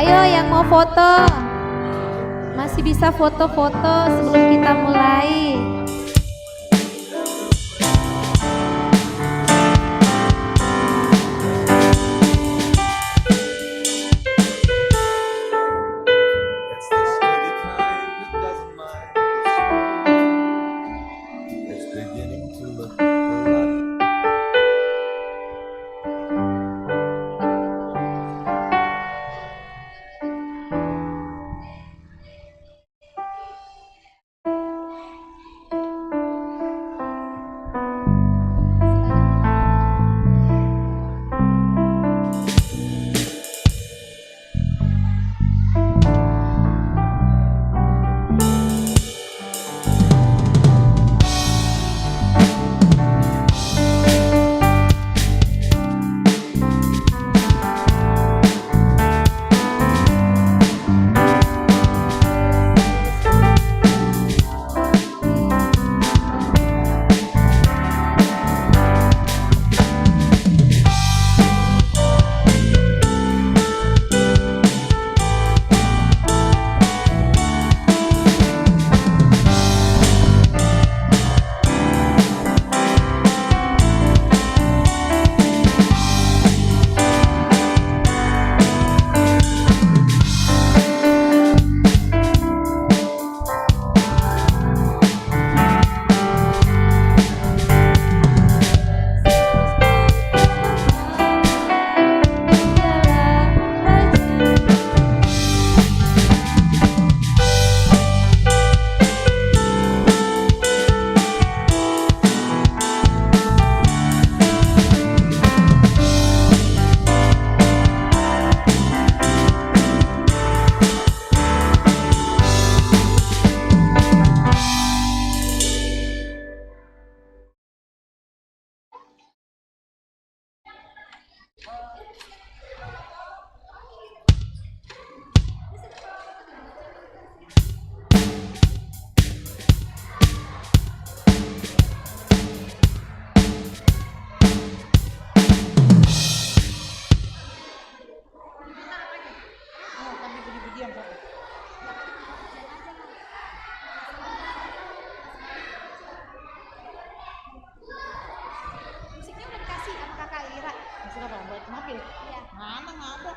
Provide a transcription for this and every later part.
Ayo yang mau foto, masih bisa foto-foto sebelum kita mulai. Musiknya udah dikasih sama kakak Ira. Musik apa? Buat mobil? Iya. Mana nggak ada?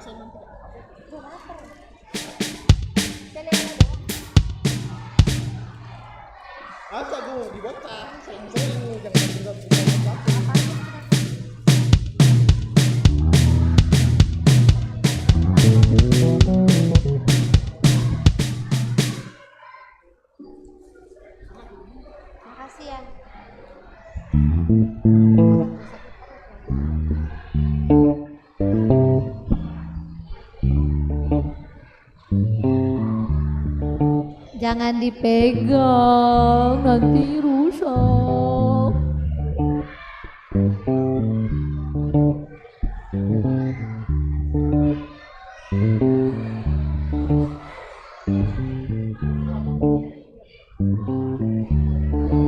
saya mampu. Gue lapar. Saya lihat dong. Asa gue dibaca, sering-sering jangan berat-berat. Makasih ya. Jangan dipegang, nanti rusak.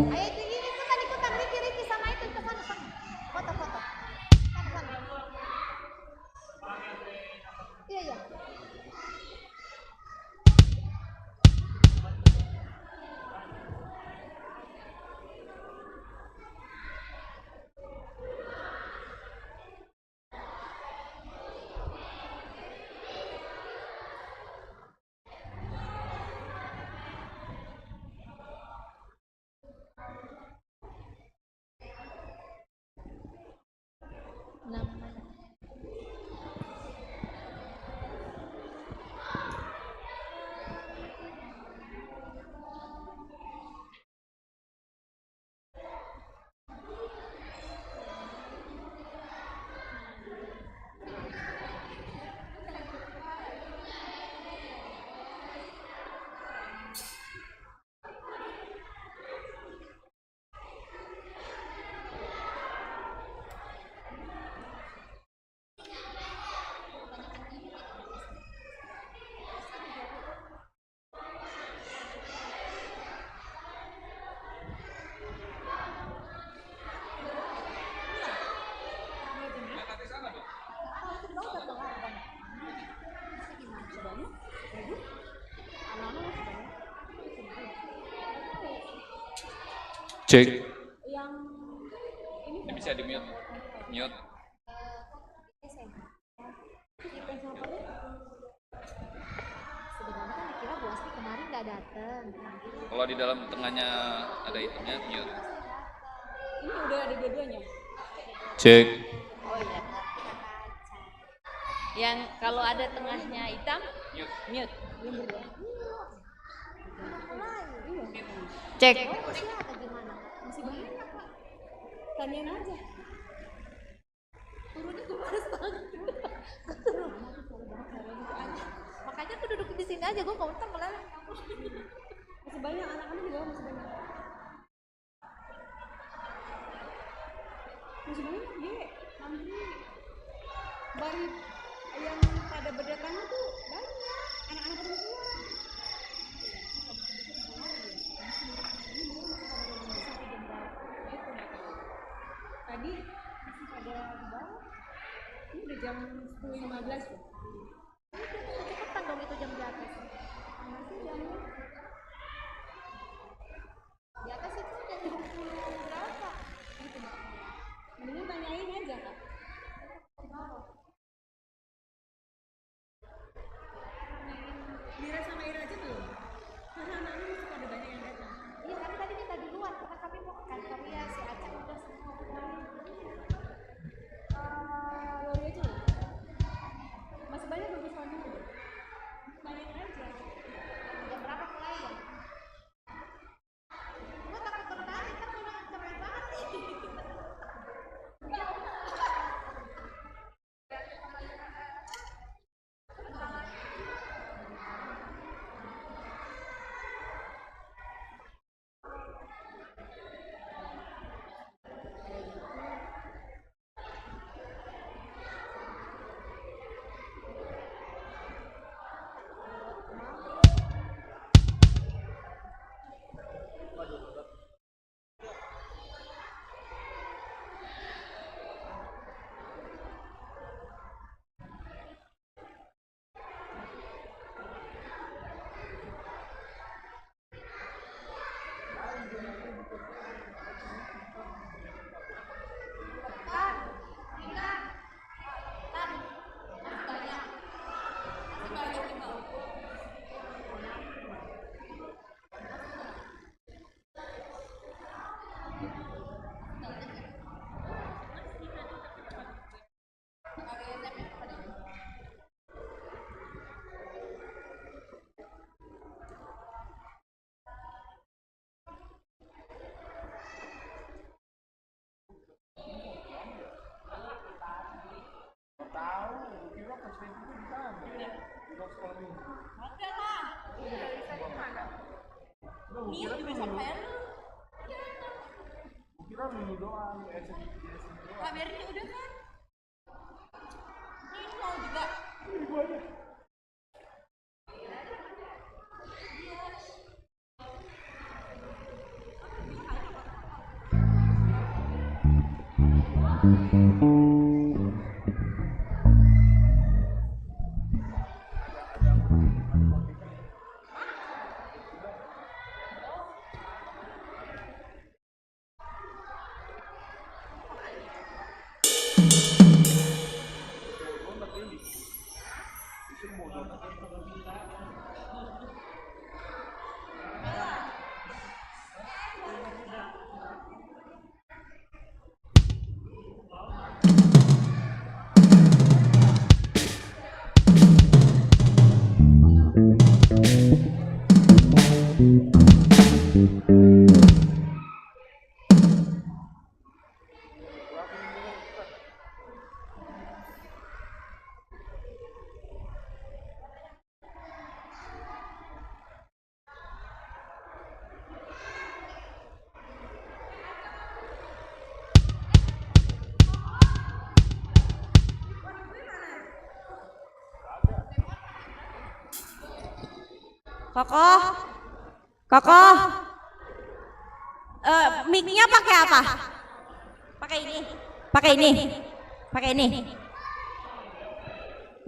Ayo tinggi ikutan Riki sama itu ke sana. Foto-foto. Sana. Iya. Cek. Yang Ini bisa di mute. Mute. sebenarnya kan dikira Bu Asmi kemarin nggak dateng. Kalau di dalam tengahnya ada itemnya mute. Ini udah ada dua-duanya. Cek. Oh iya. Yang kalau ada tengahnya hitam, mute. Cek. Masih ada gimana? Masih banyak Pak. Tanyain aja. Turunnya gue males banget. Makanya aku duduk di sini aja, gue nggak malah. Masih banyak anak-anak juga masih banyak. Masih banyak ye. Nanti baru yang pada berdatangan tuh banyak anak-anak perempuan. Tadi masih pada di bawah. Ini udah jam 10.15 tuh. Cepetan dong itu jam di atas. Masih jam Di atas itu udah jam 10 berapa? gitu. Mendingan tanyain aja kak. Mira sama Ira aja belum? Karena anak-anak masih pada banyak yang datang. Iya, kami tadi minta di luar karena kami mau ke kantor ya si Aceh udah semua. Lori aja loh. Masih banyak bagus soalnya. Tanyain aja. Jam berapa mulai ya? Gue takut tertarik, kan udah keren banget nih. Kak Berni udah kan? Ini mau juga. Kokoh, Kokoh, mic-nya pakai apa? Pakai ini, pakai ini, pakai ini.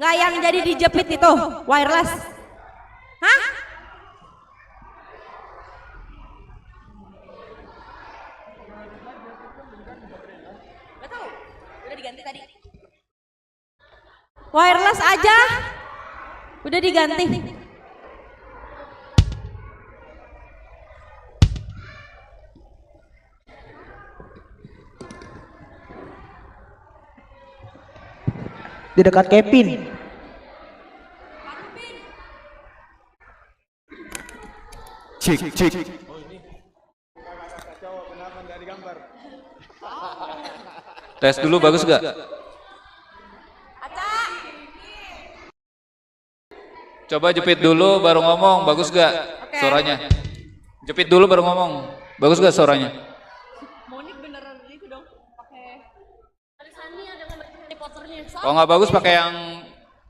Nggak yang jadi dijepit itu, wireless. Hah? Nggak tahu, udah diganti tadi. Wireless aja, udah diganti. Di dekat Kevin. Cik, cik. Tes dulu bagus gak? Coba jepit dulu baru ngomong, bagus gak suaranya? Jepit dulu baru ngomong, bagus gak suaranya? Monik beneran itu dong pakai. Kalau nggak bagus pakai yang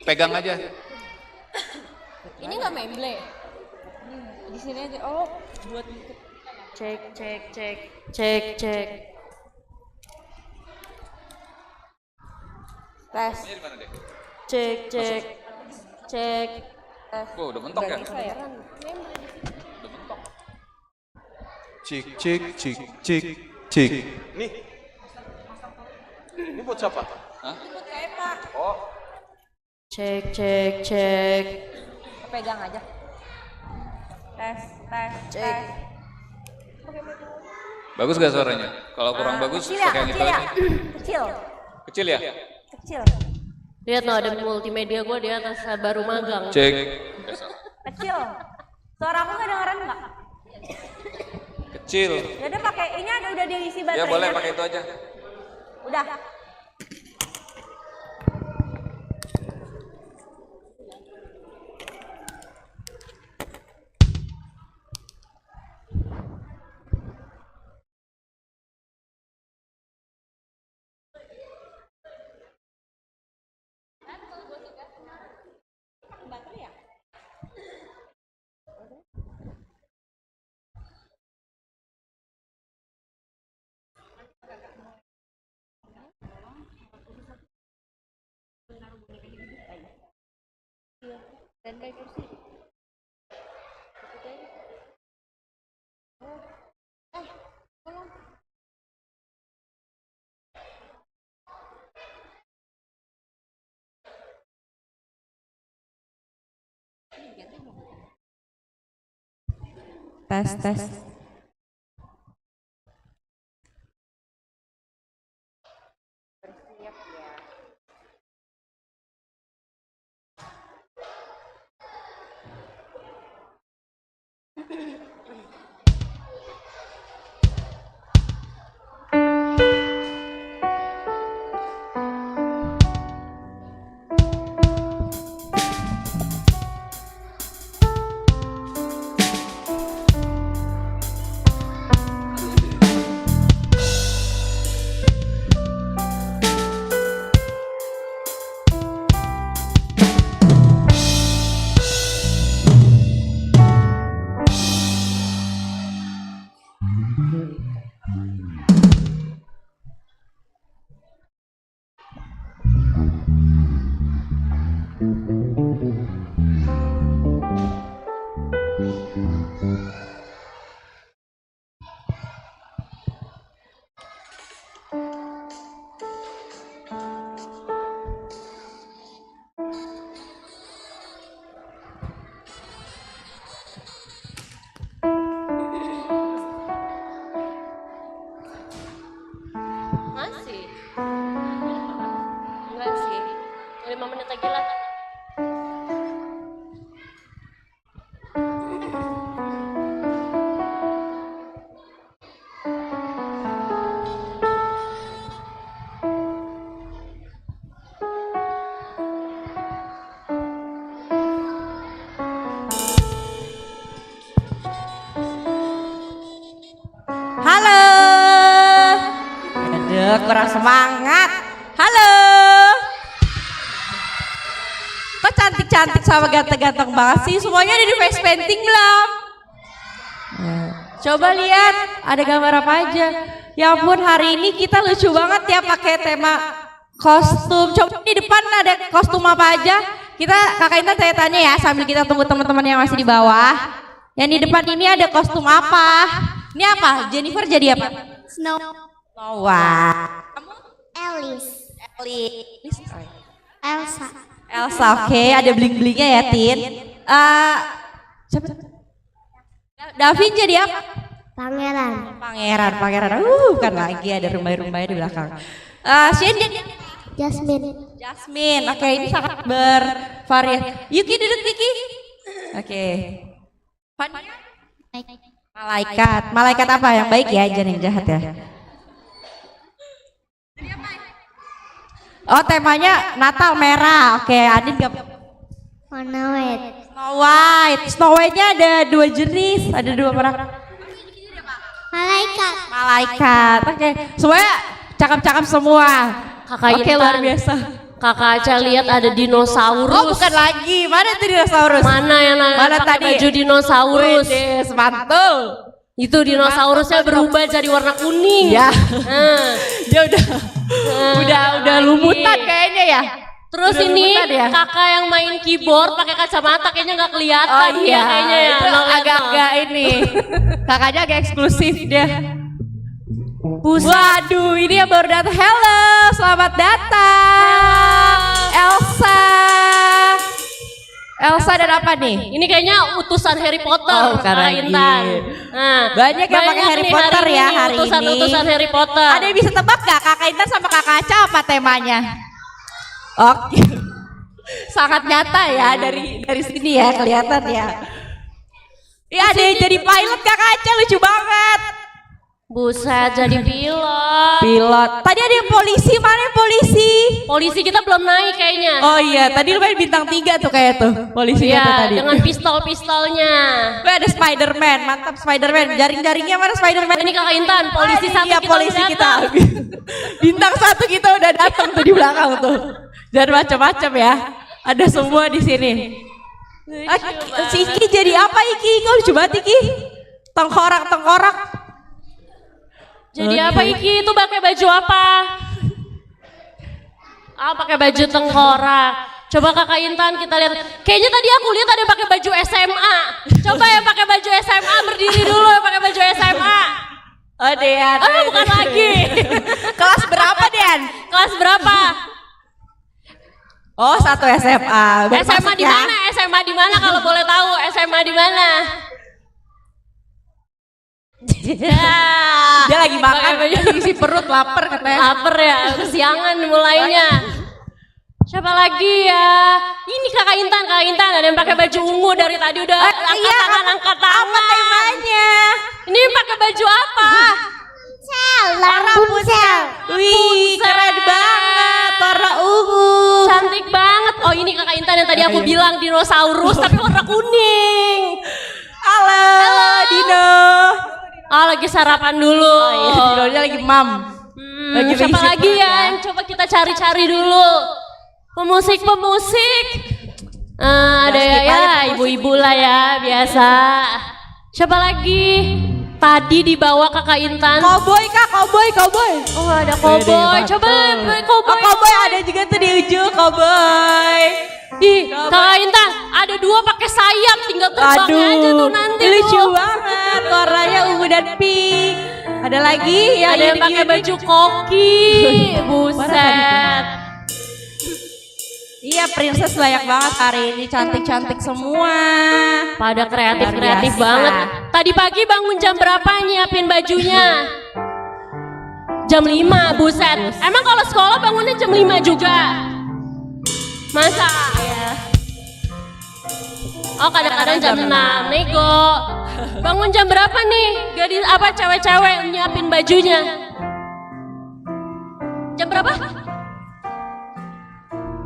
pegang aja. Ini nggak memble. Di sini aja. Oh, buat cek cek cek cek cek. Tes. Ini di mana deh? Cek cek cek. Tes. Oh, udah mentok ya? Udah mentok. Cik, cik, cik, cik, cik. Nih. Ini buat siapa? Hah? Oh, Cek cek cek. Pegang aja. Tes, tes, Cek. Bagus gak suaranya? Kalau kurang bagus Kecil ya, pakai yang itu kecil ya, aja. kecil, Kecil ya? kecil, Lihat no, ada multimedia gue di atas, baru magang. Cek. kecil. Suara aku kedengeran nggak? Kecil. Ya udah pakai ini ada udah diisi baterainya. Ya boleh pakai itu aja. Udah. Standby kursi. Tes, tes. 5 menit lagi lah. Halo. Aduh, kurang semangat. Halo. Kok cantik-cantik sama ganteng-ganteng banget sih? Semuanya ada di face painting belum? Coba lihat, ada gambar apa aja. Ya ampun, hari ini kita lucu banget ya pakai tema kostum. Coba di depan ada kostum apa aja? Kita Kakak Intan tanya-tanya ya sambil kita tunggu teman-teman yang masih di bawah. Yang di depan ini ada kostum apa? Ini apa? Jennifer jadi apa? Snow. Noah. Kamu? Alice. Alice. Elsa. Elsa, oke. Ada bling-blingnya ya, Tin. Siapa? Davin jadi apa? Pangeran. Pangeran. Bukan lagi ada rumbai-rumbai di belakang. Sien jadi Jasmine. Oke, ini sangat bervariasi. Yuki duduk Yuki. Oke. Malaikat apa? Yang baik ya, jangan yang jahat ya. Oh, temanya Natal merah. Oke, Adin gak Warna white. Snow White. Snow White-nya ada 2 jenis, ada 2 warna. Malaikat. Oke, semuanya cakep-cakep semua. Kakak Oke, Intan. luar biasa. Kakak Aca lihat ada dinosaurus. Oh, bukan lagi. Mana tuh dinosaurus? Mana yang Mana pakai tadi? baju dinosaurus? Wede, mantul. Itu dinosaurusnya berubah jadi warna kuning. Ya. Nah. Dia udah lumutan kayaknya ya. Terus Udah ini lumutan ya? kakak yang main keyboard pakai kacamata kayaknya nggak kelihatan Oh dia iya, kayaknya ya. itu Nah, lihat, agak-agak ini. Kakaknya agak eksklusif dia. Buset. Waduh, ini yang baru datang. Halo, selamat datang. Elsa dan apa nih? Ini kayaknya utusan Harry Potter. Oh, bukan Kak lagi. Intan. Nah, Banyak yang pakai Harry nih Potter ya hari ini. Utusan Harry Potter. Ada yang bisa tebak gak Kakak Intan sama Kakak Aca apa temanya? Oke. Sangat nyata ya dari sini ya kelihatan ya. Iya, ada yang jadi pilot Kakak Aca, lucu banget. Buset, jadi pilot. Pilot. Tadi ada yang polisi, mana yang polisi? Polisi kita belum naik kayaknya. Oh iya, tadi lu main bintang 3 tuh kayak tuh. Polisinya tuh Iya, tadi. dengan pistol-pistolnya. Wih, ada Spider-Man, mantap Spider-Man. Jaring-jaringnya mana Spider-Man? Ini Kakak Intan, polisi Ah, satu iya, kita polisi udah kita. datang. Bintang 1 kita udah datang tuh di belakang tuh. Jangan macam-macam ya. Ada semua di sini. Si Iki jadi apa Iki? Kau lucu banget Iki. Tengkorak. Jadi apa Iki? Itu pakai baju apa? Pakai baju tengkorak. Coba Kakak Intan kita lihat. Kayaknya tadi aku lihat ada yang pakai baju SMA. Coba yang pakai baju SMA berdiri dulu yang pakai baju SMA. Oh Dean. Bukan lagi. Kelas berapa Dean? Kelas berapa? Oh 1 SMA. Baru SMA masuk di ya. mana? SMA di mana kalau boleh tahu? SMA di mana? Dia lagi makan, dia isi perut lapar katanya. Lapar ya, kesiangan mulainya. Siapa lagi ya? Ini Kakak Intan ada yang pakai baju ungu dari tadi udah angkat tangan. Apa temanya? Ini pakai baju apa? Rapunzel. Wih, keren banget, warna ungu. Cantik banget. Oh ini Kakak Intan yang tadi aku bilang dinosaurus tapi warna kuning. Halo, Dino. Lagi sarapan dulu. Dinonya lagi mam. Lagi Siapa berisi lagi perut ya? Yang coba kita cari-cari dulu. Pemusik. Ada skip aja ya, pemusik. ibu-ibu lah ya, biasa. Siapa lagi? Tadi dibawa Kakak Intan. Cowboy kak, cowboy. Oh ada cowboy. Coba cowboy. Oh, cowboy ada juga tuh di ujung, cowboy. Ih, Kakak Intan, ada 2 pakai sayap, tinggal terbang aja tuh nanti lucu tuh. banget, warnanya ungu dan pink. Ada lagi yang Ada yang pakai baju koki. Buset. Iya, princess layak banget hari ini, cantik-cantik semua. Pada kreatif Luar biasa. banget. Tadi pagi bangun jam berapa nyiapin bajunya? Jam 5, buset. Emang kalau sekolah bangunnya jam 5 juga? Masa ya? Oh kadang-kadang jam 6 nego. Bangun jam berapa nih? Gadis apa cewek-cewek nyiapin bajunya? Jam berapa?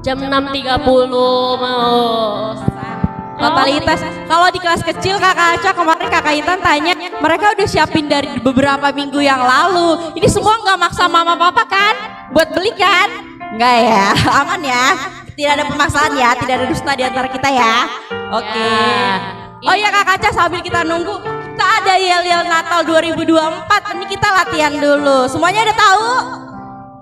Jam 6.30 mau. Totalitas. Kalau di kelas kecil Kakak Aca kemarin Kakak Intan tanya, mereka udah siapin dari beberapa minggu yang lalu. Ini semua nggak maksa mama papa kan? Buat beli kan? Nggak ya? Aman ya? Tidak ada pemaksaan ya? Tidak ada dusta di antara kita ya? Oke. Oh iya Kakak Aca, sambil kita nunggu, kita ada yel-yel Natal 2024. Ini kita latihan dulu. Semuanya udah tahu?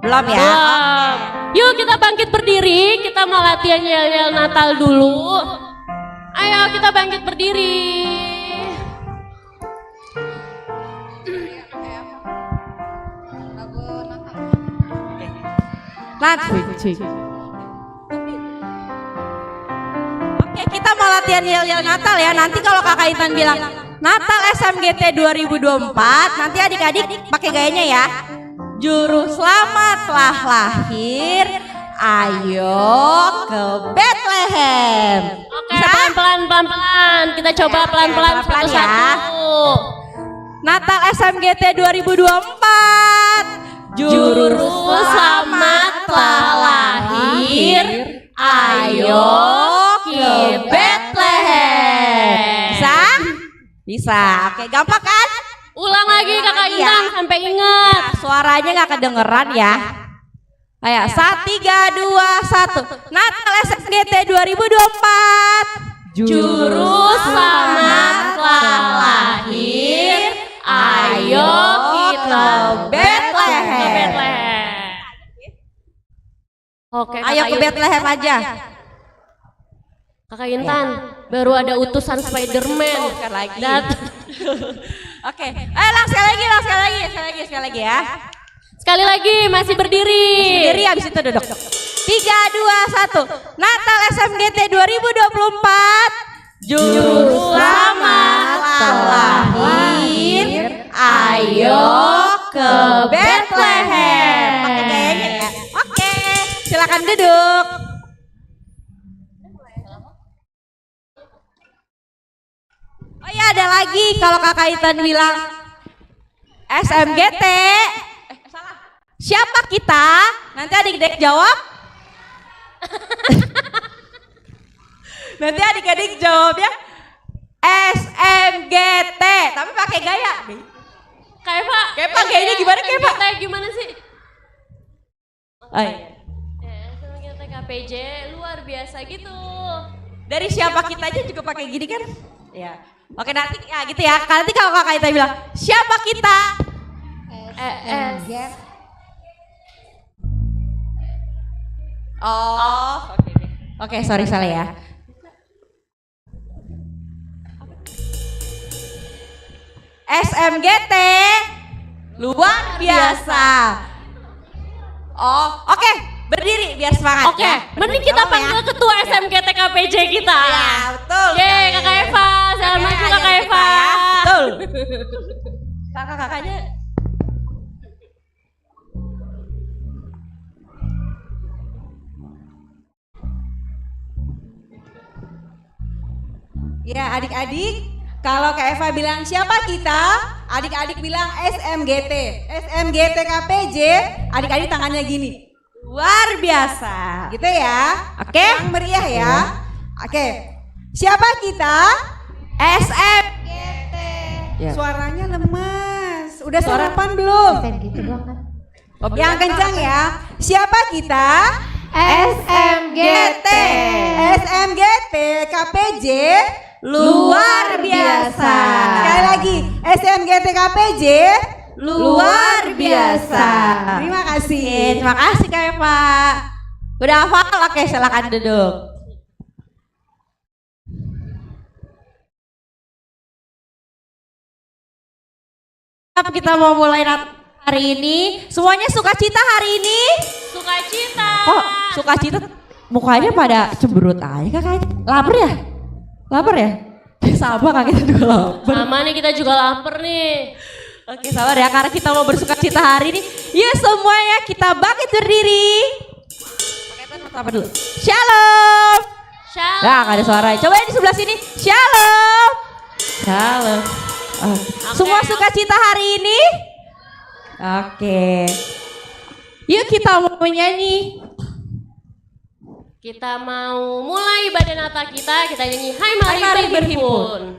Belum ya? Belum. Yuk kita bangkit berdiri, kita mau latihan yel-yel Natal dulu. Ayo kita bangkit berdiri. Oke, kita mau latihan yel-yel Natal ya. Nanti kalau Kakak Intan bilang Natal SMGT 2024, nanti adik-adik pakai gayanya ya. Juru selamatlah lahir, ayo ke Bethlehem. Oke, pelan-pelan. Kita coba pelan-pelan pelan-pelan ya. satu-satu. Natal SMGT 2024. Juru selamatlah lahir, ayo ke Bethlehem. Bisa? Bisa. Oke, gampang kan? Ulang lagi Kakak Iya. Intan sampai ingat. Suaranya nggak kedengeran ya. Ayo, 1, 3, 2, 1. Natal SMGT 2024. Juru selamatlah lahir, ayo kita Bethlehem. ke Bethlehem. Oke, Ayo ke Bethlehem aja. Kakak Intan, baru ada utusan Spiderman. Bukan lagi. Oke, Ayo sekali lagi ya. sekali lagi masih berdiri. Berdiri habis itu duduk. 3, 2, 1. Natal SMGT 2024. Juru selamatlah lahir, ayo ke Bethlehem. Pakai gayanya ya. Oke, silakan duduk. Oh ya, ada lagi kalau Kakak Intan bilang SMGT. Siapa kita? Nanti adik-adik jawab. Nanti adik-adik jawab ya. SMGT. Tapi pakai gaya. Kayak Pak, gayanya gimana kayak Pak? Kayak gimana sih? Oh, iya. Kita KPJ luar biasa gitu. Dari siapa kita aja juga pakai gini kan? Ya. Oke nanti ya gitu ya. Nanti kalau Kakak Ita bilang siapa kita? Oh, oke, sorry salah ya. SMGT luar biasa. Oh, oke, berdiri biar semangat. Oke, ya. mending Berdiri. kita Apa panggil ya? ketua SMGT KPJ kita. Ya, betul. Yeay, Kakak Eva, selamat maju Ayo Kakak kita Eva. ya. Betul. Kakak-kakaknya Ya adik-adik, kalau Kak Eva bilang siapa kita, adik-adik bilang SMGT. SMGT KPJ, adik-adik tangannya gini. luar biasa. Gitu ya. Oke? Yang meriah ya. Oke. Siapa kita? SMGT. Ya. Suaranya lemas. Udah sarapan belum? Gitu doang kan. Yang kencang ya. Siapa kita? SMGT. SMGT KPJ Luar biasa. Sekali lagi, SMGT KPJ Luar biasa. Terima kasih. Terima kasih Kak Eva. Udah hafal? Oke, silakan duduk. Kita mau mulai hari ini. Semuanya sukacita hari ini? Sukacita. Oh, sukacita. Mukanya pada cemberut aja kakaknya. Lapar ya? Lapar ya? Sama kak kita juga lapar. Sama nih kita juga lapar nih. Oke sabar ya karena kita mau bersukacita hari ini. Yuk semuanya kita bangkit berdiri. Apa dulu? Shalom. Shalom. Nah, gak ada suara. Coba yang di sebelah sini. Shalom. Shalom. Oh. Semua sukacita hari ini? Oke. Yuk kita mau nyanyi. Kita mau mulai ibadah Natal kita nyanyi Hai mari berhimpun.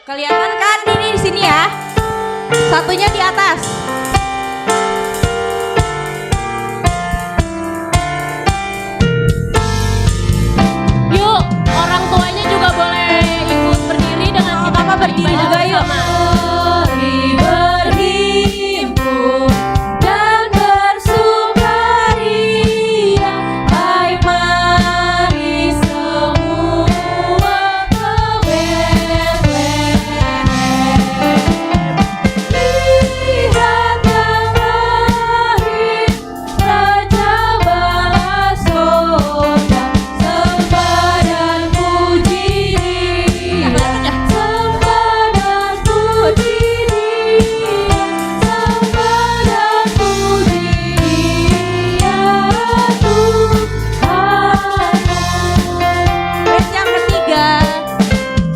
Kelihatan kan ini di sini ya? Satunya di atas. Yuk, orang tuanya juga boleh ikut berdiri dengan kita berdiri juga yuk. Mari berhimpun dan bersukaria. Hai mari semua ke Betlehem. Lihat yang lahir Raja bala sorga. Sembah dan puji Dia. Sembah dan puji Dia. Sembah dan puji Dia Tuhan. Bait yang ketiga.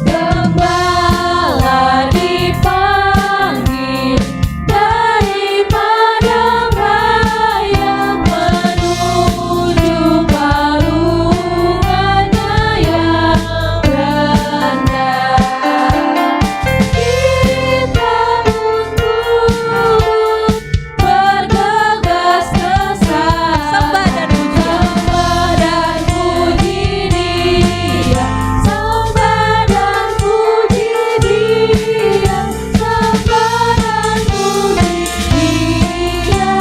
Gembala dipanggil dari padang raya menuju palungannya yang rendah. Kita untuk bergegas ke sana. Sembah dan puji. Sembah dan puji Dia. Sembah dan puji Dia. Sembah dan puji Dia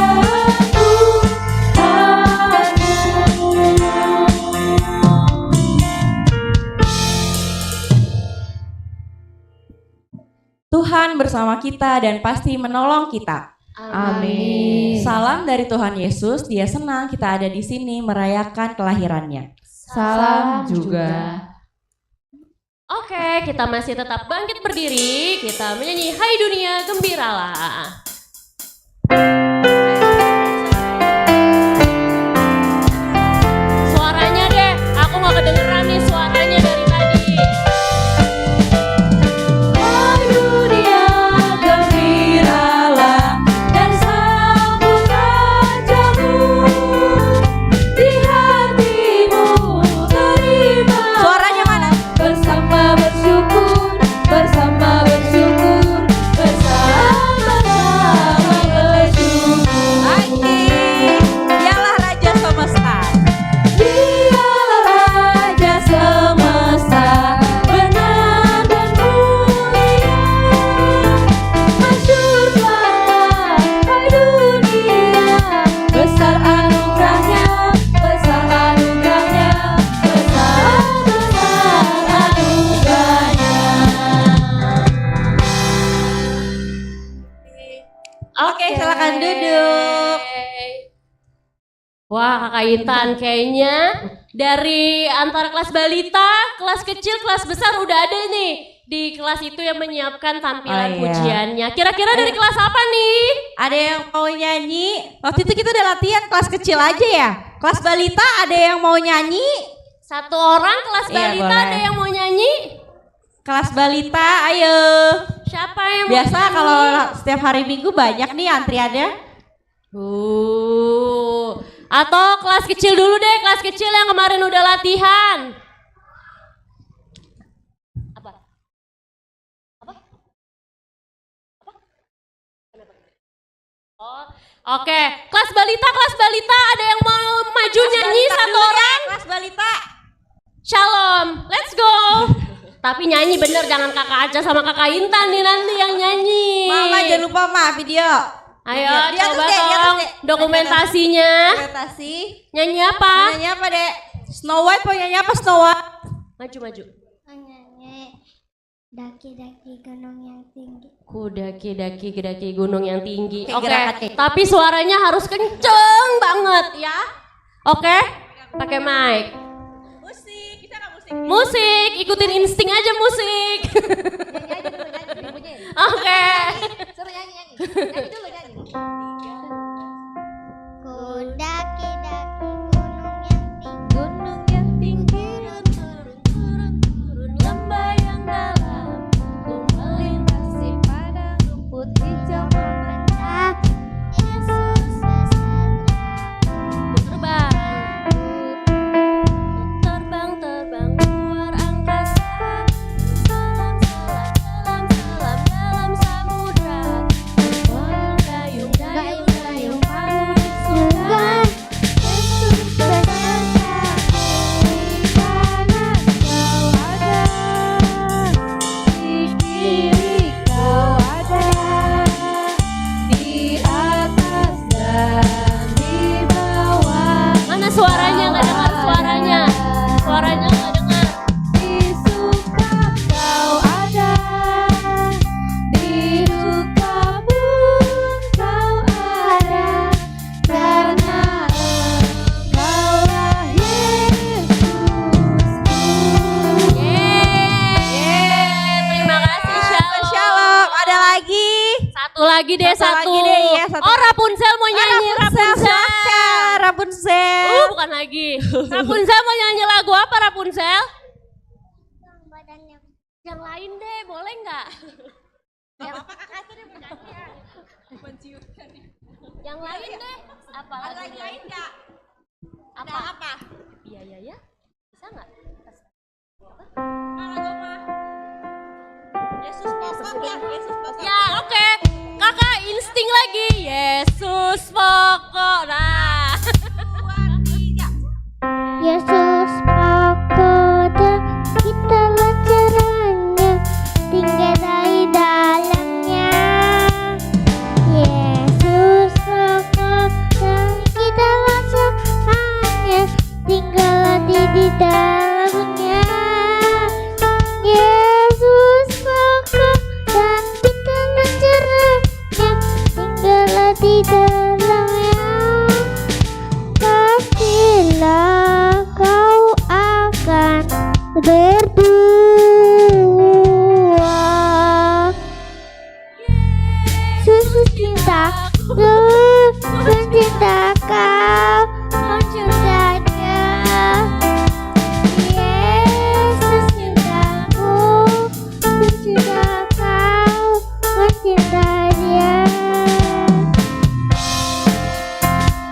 Tuhan bersama kita dan pasti menolong kita. Amin. Salam dari Tuhan Yesus, Dia senang kita ada di sini merayakan kelahirannya. Salam juga. Oke, kita masih tetap bangkit berdiri. Kita menyanyi Hai Dunia Gembiralah. Suaranya deh, aku nggak kedengeran nih suaranya dari tadi. Hai dunia gembiralah dan sambut rajamu. Di hatimu terima. Suaranya mana? Bersama bersyukur, bersama bersyukur, bersama-sama bersyukur. Lagi. Dialah Raja Semesta. Dialah Raja semesta, benar dan mulia. Masyurkanlah, hai dunia, besar anugerahnya, besar anugerahnya, besar anugerahnya. Oke, silakan duduk. Wah, Kakak Intan kayaknya dari antara kelas balita, kelas kecil, kelas besar udah ada nih di kelas itu yang menyiapkan tampilan Oh, iya. pujiannya. Kira-kira dari kelas apa nih? Ada yang mau nyanyi? Waktu itu kita udah latihan kelas kecil aja ya. Kelas balita ada yang mau nyanyi? Satu orang kelas Iya, balita boleh. ada yang mau nyanyi? Kelas balita, ayo. Siapa yang mau Biasa nyanyi? kalau setiap hari Minggu banyak nih antriannya. Atau kelas kecil dulu deh, kelas kecil yang kemarin udah latihan. Apa? Oh, oke. Kelas balita ada yang mau maju nyanyi satu orang? Kelas balita. Shalom, let's go. Tapi nyanyi bener, jangan kakak Aca sama kakak Intan nih nanti yang nyanyi. Mama jangan lupa video. Ayo Di atas coba deh, di atas tolong deh. dokumentasinya. Presentasi. Nyanyi apa? Nyanyi apa, Dek? Snow White mau nyanyi apa Snow White? Maju. Nyanyi daki-daki gunung yang tinggi. Daki gunung yang tinggi. Kayak Oke, gerakannya. tapi suaranya harus kenceng banget ya. Oke, pakai mic. Musik, kita nggak musik. Musik, ikutin insting aja musik. Nyanyi aja dulu, nyanyi dipujiin. Oke. Suruh nyanyi. Nyanyi dulu, nyanyi. Ku daki-daki nggak dengar suaranya. Suaranya nggak dengar. Di suka kau ada, di duka pun kau ada, karena Engkaulah Yesusku. Terima kasih Shalom. Shalom, ada lagi. Satu lagi deh, Satu satu. lagi deh, ya, satu Oh lagi. Rapunzel mau nyanyi, Rapunzel. Silakan, Rapunzel. Bukan lagi. Rapunzel mau nyanyi lagu apa Rapunzel? Badannya. Yang lain deh, boleh nggak? Yang apa kakak sih mau nyanyi ya? Yang lain deh. Apa lagunya? lain nggak? Apa? Apa? Iya, iya, ya. Bisa nggak? Yesus pokok ya, Yesus pokok. Ya, oke. Kakak insting lagi. Yesus pokok. Nah. Yesus pakoda, kita caranya, tinggal di dalamnya. Yesus pakoda, kita caranya, tinggal di dalamnya. Yesus pakoda, kita caranya, tinggal di dalamnya. Pastilah kau akan berdua. Susu cintaku, pencinta kau, mencintanya. Yesus cintaku, pencinta kau, mencinta dia.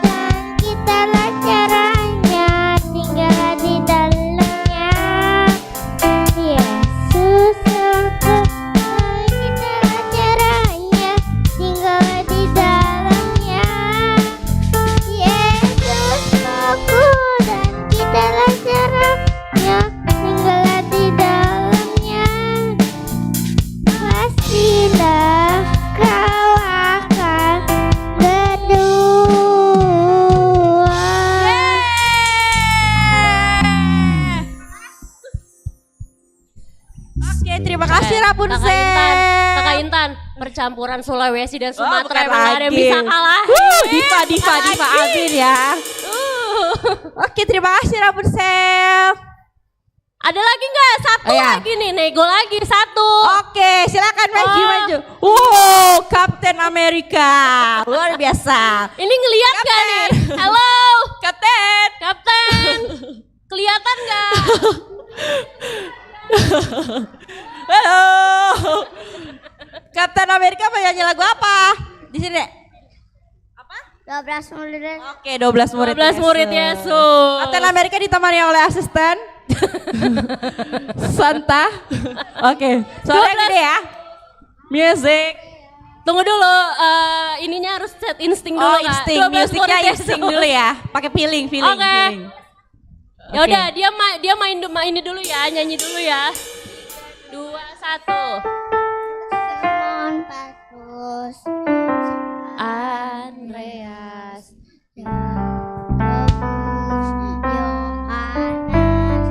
Dan kitalah caranya, tinggal di dalamnya. Yesus aku, kitalah caranya, tinggal di dalamnya. Yesus aku, dan kitalah caranya, tinggal di dalamnya. Pastilah kau akan berdua. Oke, terima kasih Rapunzel. Kakak Intan, percampuran Sulawesi dan Sumatera bukan emang nggak ada yang lagi. bisa kalah. Diva Abin ya. Oke, terima kasih Rapunzel. Ada lagi nggak? Satu Oh, ya. lagi nih, nego lagi satu. Oke, silakan maju Oh. maju. Wow, Kapten Amerika. Luar biasa. Ini ngeliat gak nih? Halo, Kapten. Kapten. Kelihatan nggak? Halo. Kapten Amerika mau nyanyi lagu apa? Di sini. 12 murid. Oke, 12 murid. 12 murid Yesus. Kapten Amerika ditemani oleh asisten Santa. Oke, suara 12. gede ya. Music. Tunggu dulu, ininya harus set insting dulu Oh, Kak. insting, 12 musiknya murid Yesus. insting dulu ya. Pakai feeling. Oke. Ya Oke. udah, dia main ini dulu ya, nyanyi dulu ya. 2, 1. Simon Petrus, Andreas. Yakobus, Yohanes,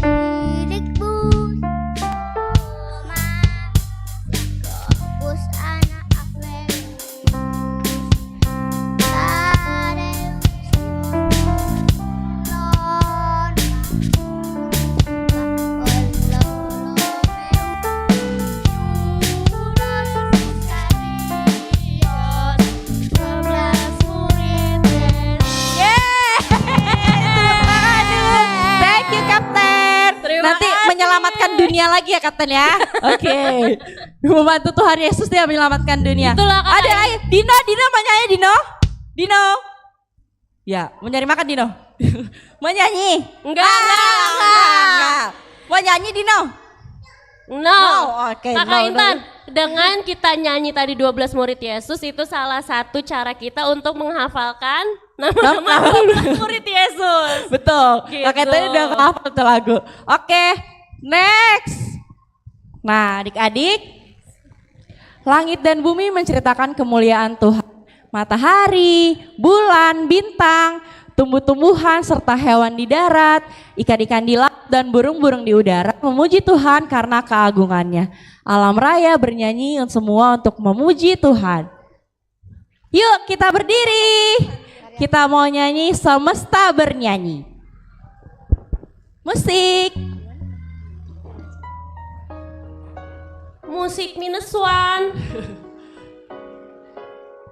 Filipus, Thomas, Yakobus anak Alfeus, Tadeus, Simon, Thank you Kapten. Terima Nanti kasih. menyelamatkan dunia lagi ya Kapten ya. Oke. Membantu Tuhan Yesus dia menyelamatkan dunia. Itulah Kak. Ada lagi. Dino mau nyanyi Dino. Ya, mau nyari makan Dino. Mau nyanyi? Enggak. Mau nyanyi Dino? No. Oke. Kakak Intan, dengan kita nyanyi tadi 12 murid Yesus itu salah satu cara kita untuk menghafalkan nama-nama 12 murid Yesus. Betul. Gitu. Kakak tadi udah hafal tuh lagu. Oke, next. Nah, adik-adik, langit dan bumi menceritakan kemuliaan Tuhan. Matahari, bulan, bintang, tumbuh-tumbuhan serta hewan di darat, ikan-ikan di laut dan burung-burung di udara memuji Tuhan karena keagungannya. Alam raya bernyanyi semua untuk memuji Tuhan. Yuk kita berdiri. Kita mau nyanyi Semesta Bernyanyi. Musik. Musik -1.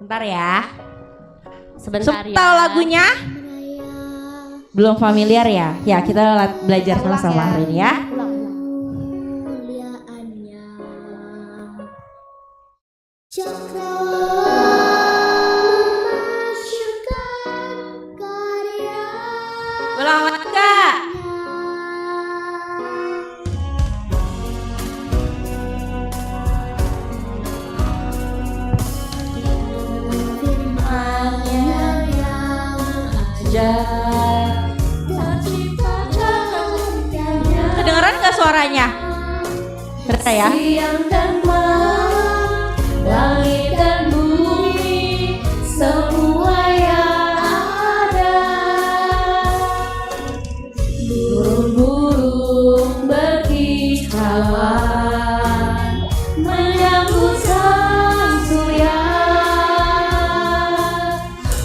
Bentar ya. Sebentar ya. Tahu lagunya? Belum familiar ya? Ya kita belajar sama-sama hari ini ya. Ulang lagi Kak. Kedengeran gak suaranya? Kedengeran ya? Siang dan malam, langit dan bumi, semua yang ada. Burung-burung berkicauan, menyambut sang surya.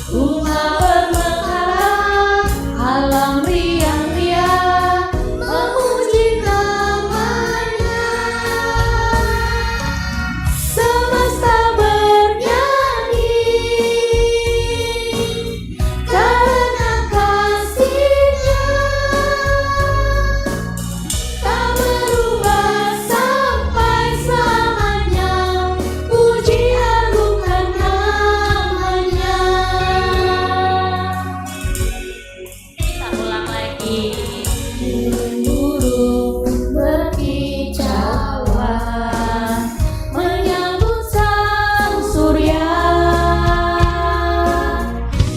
Bunga bermekar, alam riang-riang, memuji namanya. Semesta bernyanyi karena kasih-Nya, tak berubah sampai selamanya. Puji agungkan namanya. Kita ulang lagi. Burung berkicauan, menyambut sang surya.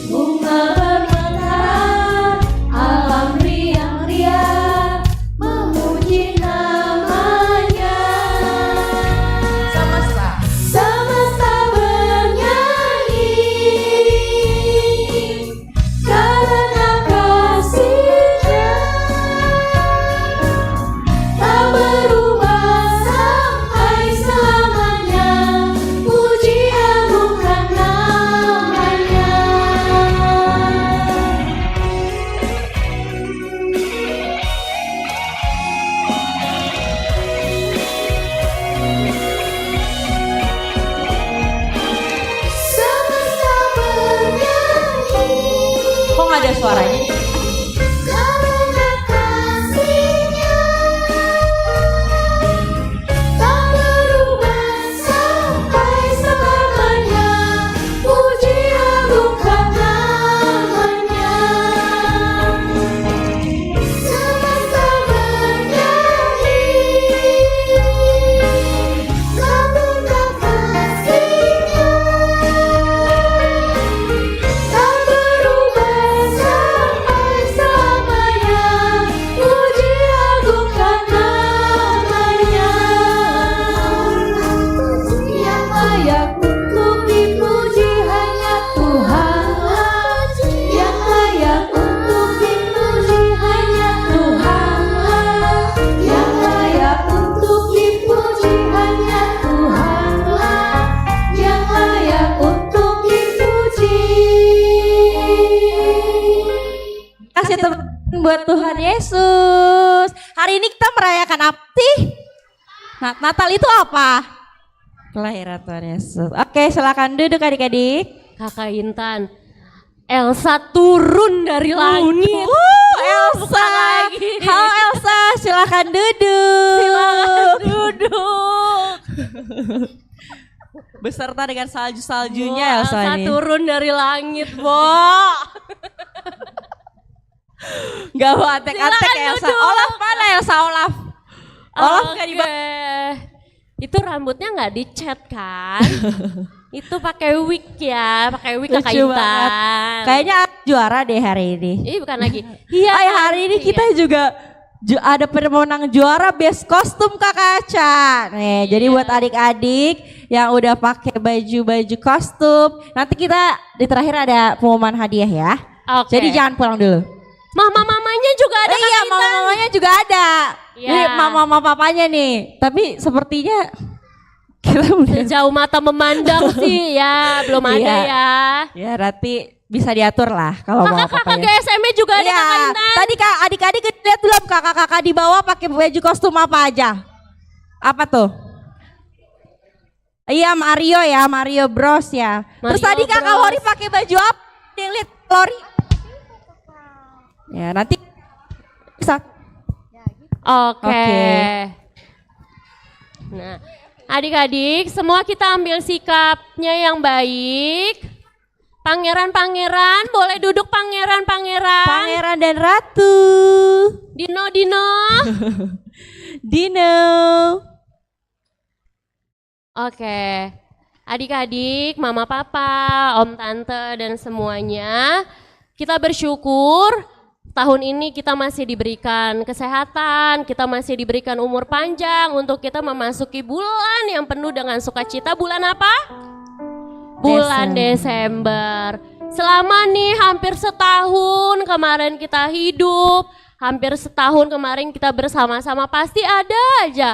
Bunga bermekar, alam riang-riang, memuji namanya. Semesta bernyanyi karena kasih-Nya, tak berubah sampai selamanya. Puji agungkan namanya. Semesta bernyanyi Kok gak ada suaranya? karena kasih-Nya, tak berubah sampai selamanya. Puji agungkan namanya. Semesta bernyanyi karena kasih-Nya, tak berubah sampai selamanya. Puji agungkan namanya. Yang layak untuk dipuji hanya Tuhan. Yang layak untuk dipuji hanya Tuhan. Yang layak untuk dipuji hanya Tuhan. Yang layak untuk dipuji. Kasih teman buat Tuhan Yesus. Hari ini kita merayakan apa sih? Natal itu apa? Kelahiran Tuhan Yesus. Oke, silakan duduk adik-adik. Kakak Intan, Elsa turun dari langit. Elsa. Bukan lagi. Halo Elsa, silakan duduk. Silakan duduk. Beserta dengan salju-saljunya Bo, Elsa Elsa ini. turun dari langit, Bo. Gak mau antek-antek Silakan Elsa. duduk. Olaf mana Elsa? Olaf. Olaf gak Oke. dibawa. Itu rambutnya nggak dicat kan? Itu pakai wig ya, pakai wig Kakak Lucu banget. Intan. Kayaknya juara deh hari ini. Ih bukan lagi. Iya, hari ini kita juga ada pemenang juara best kostum Kak Kaca. Nih, jadi buat adik-adik yang udah pakai baju-baju kostum, nanti kita di terakhir ada pengumuman hadiah ya. Oke. Jadi jangan pulang dulu. Mama-mamanya juga ada Kak Iya, Intan. mama-mamanya juga ada. Iya. Ini mama papanya nih. Tapi sepertinya kita udah. Sejauh mata memandang sih ya, belum ada Iya. ya. Ya, nanti bisa diatur lah kalau mau Kakak-kakak papanya. GSM-nya juga ada Iya, Kak Intan. tadi Kak adik-adik lihat belum kakak-kakak di bawah pakai baju kostum apa aja? Apa tuh? Iya Mario ya, Mario Bros ya. Terus Mario tadi Kakak Bros. Lori pakai baju apa? Yang lihat Lori. Ya nanti bisa. Oke. Oke. Nah, adik-adik semua kita ambil sikapnya yang baik. Pangeran-pangeran, boleh duduk pangeran-pangeran. Pangeran dan Ratu. Dino. Dino. Oke. Adik-adik, mama papa, om tante dan semuanya, kita bersyukur tahun ini kita masih diberikan kesehatan, kita masih diberikan umur panjang untuk kita memasuki bulan yang penuh dengan sukacita. Bulan apa? Bulan Desember. Selama nih hampir setahun kemarin kita hidup, hampir setahun kemarin kita bersama-sama, pasti ada aja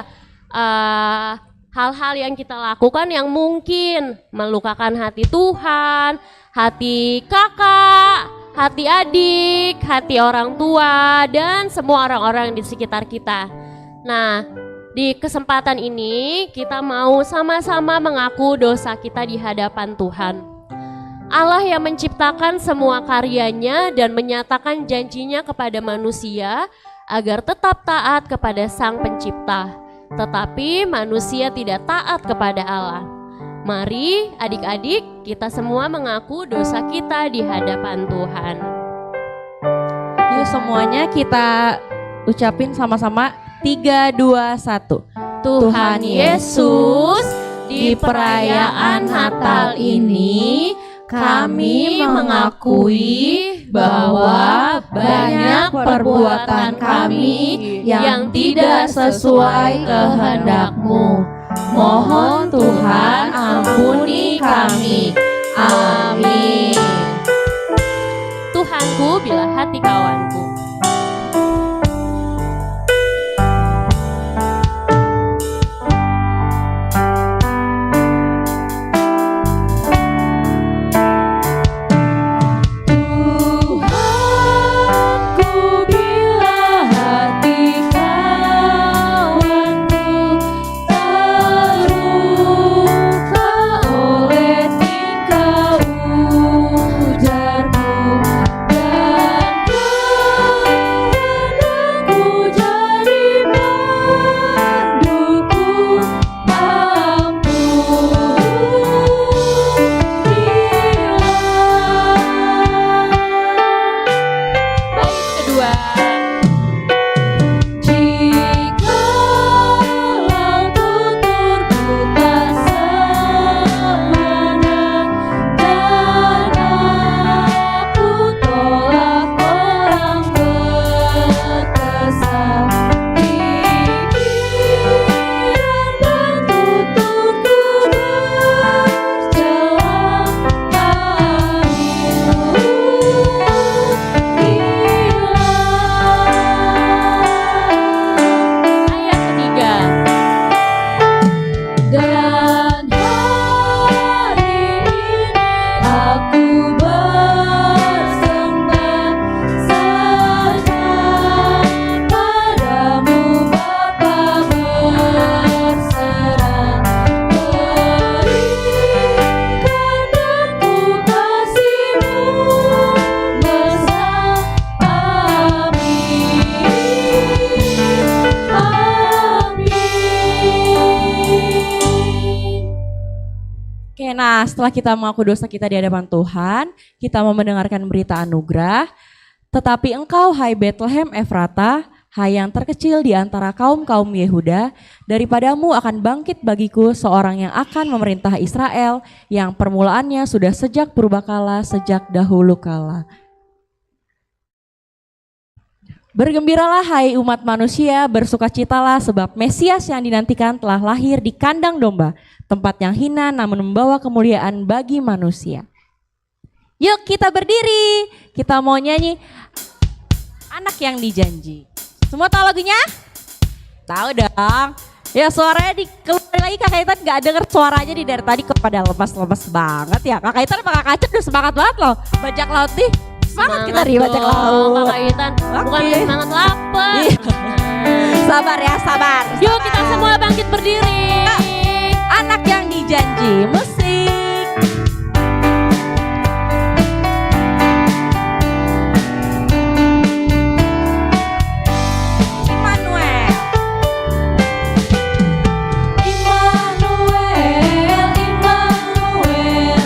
hal-hal yang kita lakukan yang mungkin melukakan hati Tuhan, hati kakak, hati adik, hati orang tua, dan semua orang-orang di sekitar kita. Nah, di kesempatan ini kita mau sama-sama mengaku dosa kita di hadapan Tuhan. Allah yang menciptakan semua karyanya dan menyatakan janjinya kepada manusia agar tetap taat kepada Sang Pencipta. Tetapi manusia tidak taat kepada Allah. Mari adik-adik kita semua mengaku dosa kita di hadapan Tuhan. Yuk semuanya kita ucapin sama-sama 3, 2, 1. Tuhan Yesus, di perayaan Natal ini kami mengakui bahwa banyak perbuatan kami yang tidak sesuai kehendak-Mu. Mohon Tuhan ampuni kami. Amin. Tuhanku bila hati kawanku. Nah, setelah kita mengaku dosa kita di hadapan Tuhan, kita mau mendengarkan berita anugerah. Tetapi engkau, hai Bethlehem Efrata, hai yang terkecil di antara kaum-kaum Yehuda, daripadamu akan bangkit bagiku seorang yang akan memerintah Israel, yang permulaannya sudah sejak purbakala, sejak dahulu kala. Bergembiralah hai umat manusia, bersukacitalah sebab Mesias yang dinantikan telah lahir di kandang domba, tempat yang hina namun membawa kemuliaan bagi manusia. Yuk kita berdiri. Kita mau nyanyi Anak yang Dijanji. Semua tahu lagunya? Tahu dong. Ya suaranya dikeluarin lagi Kak Kaitan, gak denger suaranya dari tadi kepada lemas-lemas banget ya. Kak Kaitan sama Kak Acep udah semangat banget loh. Bajak laut nih. Semangat kita nih bajak dong, laut. Kak Kaitan. Bukan Oke. semangat lapar. Iya. Sabar ya, sabar. Yuk kita semua bangkit berdiri. Anak yang Dijanji, musik. Immanuel. Immanuel, Immanuel,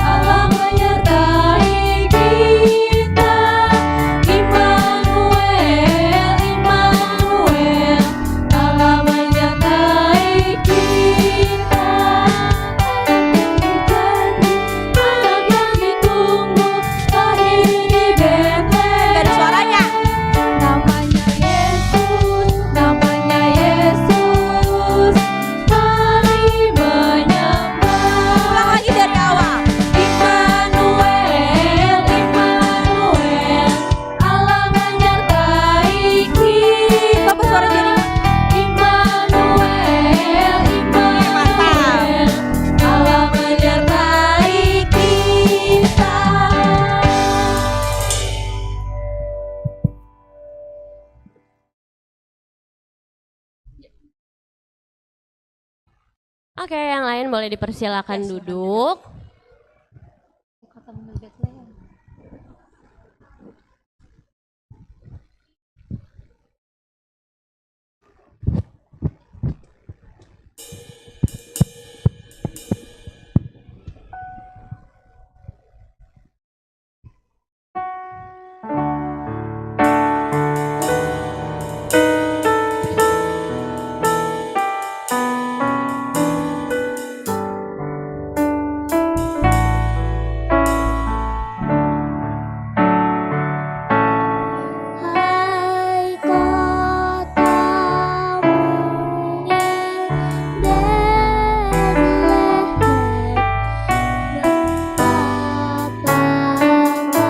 Allah menyertai kita. Immanuel, Immanuel, Allah menyertai kita. Anak yang ditunggu lahir di Bethlehem. Gak ada suaranya. Namanya Yesus, mari menyembah. Ulang lagi dari awal. Immanuel, Immanuel, Allah menyertai kita. Apa suara jadi? Immanuel, Immanuel, Allah menyertai kita. Oke, yang lain boleh dipersilakan duduk. Kata bener Bethlehem. Hai kota mungil Bethlehem, betapa mau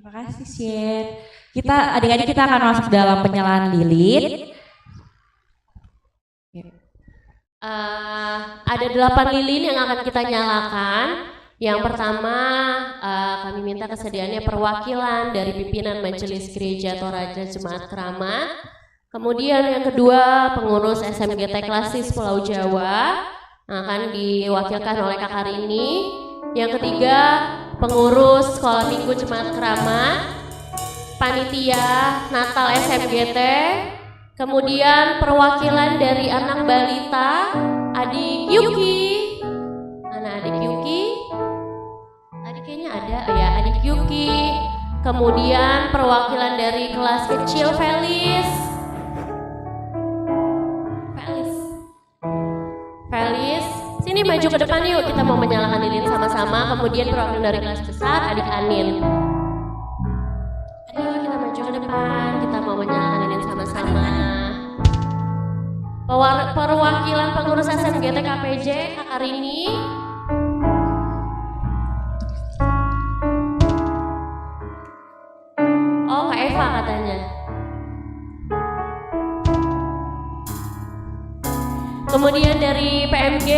Terima kasih Sien. Kita adik-adik kita akan masuk dalam penyalaan lilin. Ada 8 lilin yang akan kita nyalakan. Yang pertama, kami minta kesediaannya perwakilan dari pimpinan Majelis Gereja Toraja Jemaat Keramat. Kemudian yang kedua, pengurus SMGT Klasis Pulau Jawa yang akan diwakilkan oleh Kakak Rini. Yang ketiga, pengurus Sekolah Minggu Jemaat Keramat, panitia Natal SMGT. Kemudian perwakilan dari anak balita, adik Yuki. Mana adik Yuki? Adik kayaknya ada ya, adik Yuki. Kemudian perwakilan dari kelas kecil Felis. Sini maju ke depan yuk, kita mau menyalakan lilin sama-sama. Kemudian perwakilan dari kelas besar, adik Anin. Ayo kita maju ke depan, kita mau menyalakan lilin sama-sama. Perwakilan pengurus SMGT KPJ, Kakak Rini. Oh, Kak Eva katanya. Kemudian dari PMG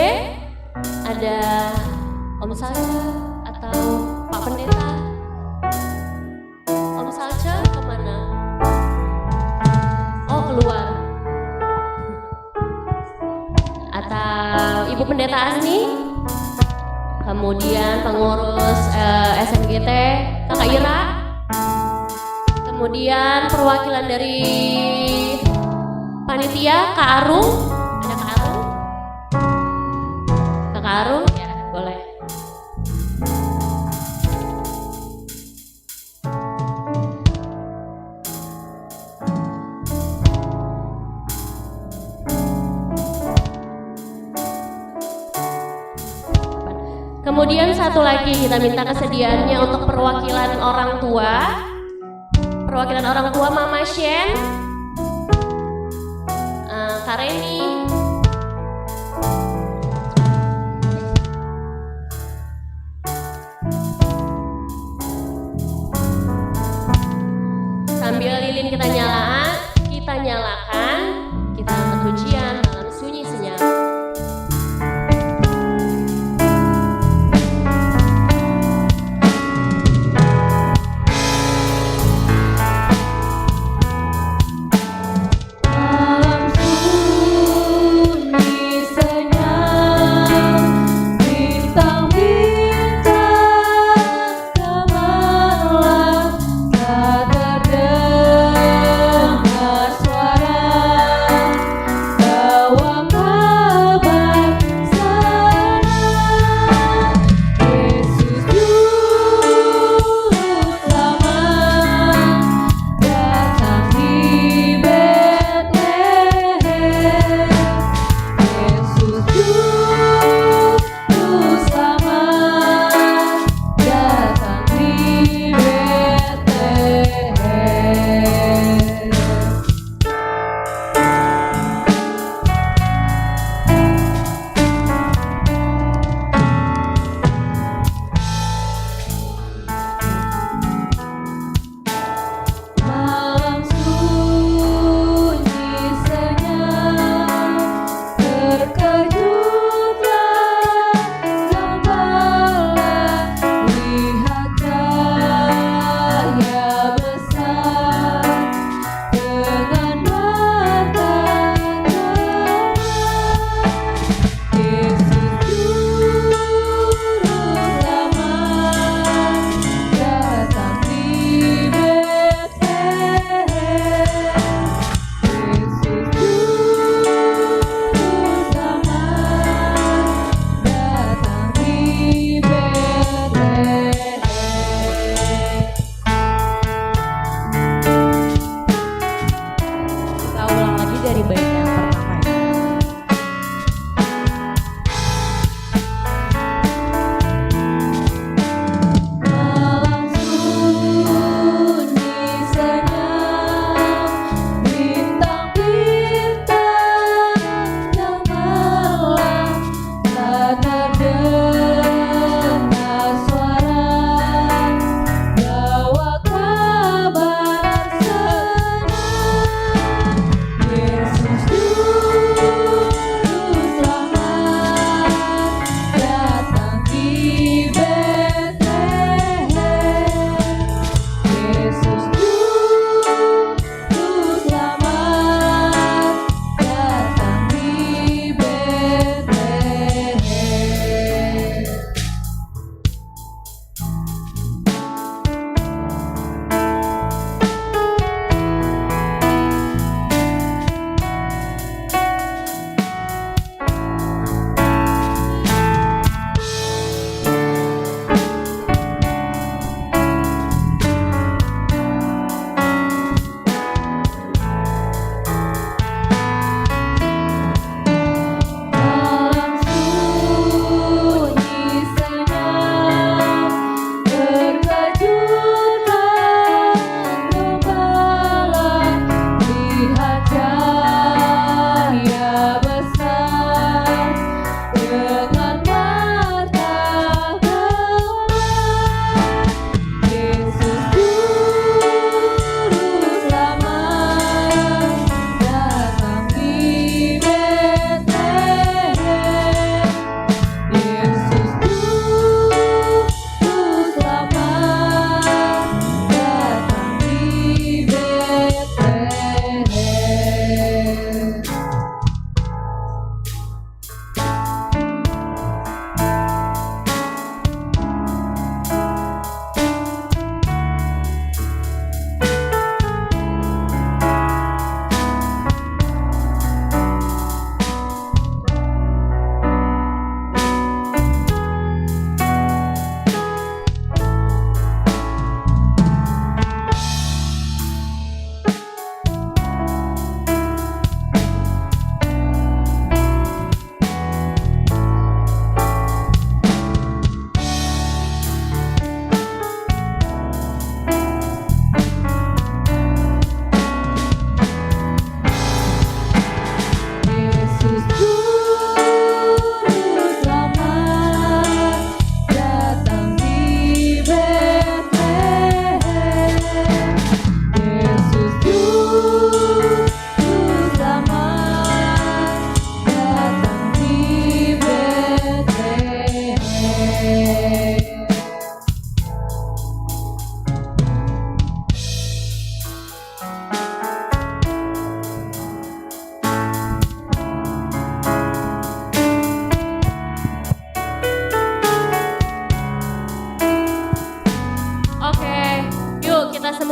ada Om Salca atau Pak Pendeta. Om Salca kemana? Oh, keluar. Atau Ibu Pendeta Asni. Kemudian pengurus SMGT Kakak Ira. Kemudian perwakilan dari panitia Kak Arung. Ada Kak Arung? Kakak Arung? Ya, boleh. Kemudian satu lagi kita minta kesediaannya untuk perwakilan orang tua. Perwakilan orang tua Mama Shen, Kak Reni. Sambil lilin kita nyalakan, kita angkat pujian dalam sunyi senyap. Dalam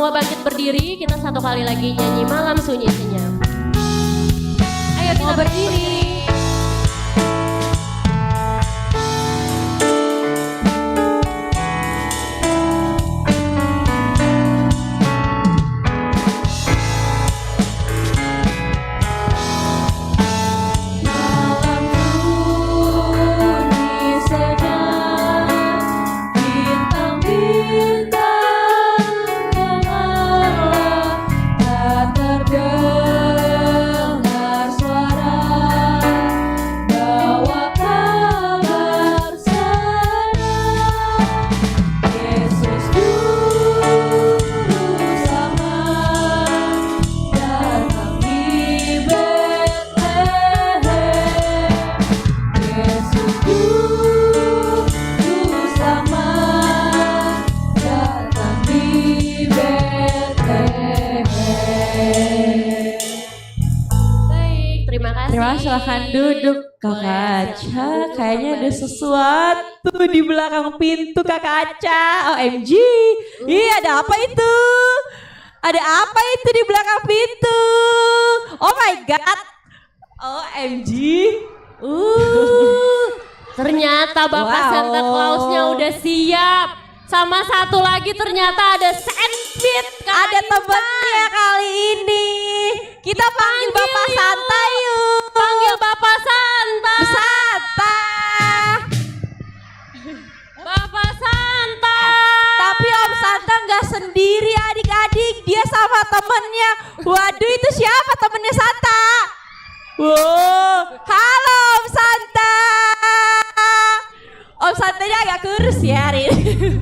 semua bangkit berdiri, kita satu kali lagi nyanyi Malam Sunyi Senyap. Ayo kita berdiri. Silahkan duduk Kakak Aca. Kayaknya ada sesuatu di belakang pintu Kakak Aca. OMG. Ih, ada apa itu? Ada apa itu di belakang pintu? Oh my god. OMG. Ternyata Bapak Santa Clausnya udah siap. Sama satu lagi ternyata ada sandwich. Ada temennya kali ini. Kita panggil Bapak Santa yuk. Panggil Bapak Santa. Santa. Bapak Santa. Tapi Om Santa nggak sendiri adik-adik. Dia sama temennya. Waduh, itu siapa temennya Santa? Wow. Halo Om Santa. Om Santanya agak kurus ya hari ini.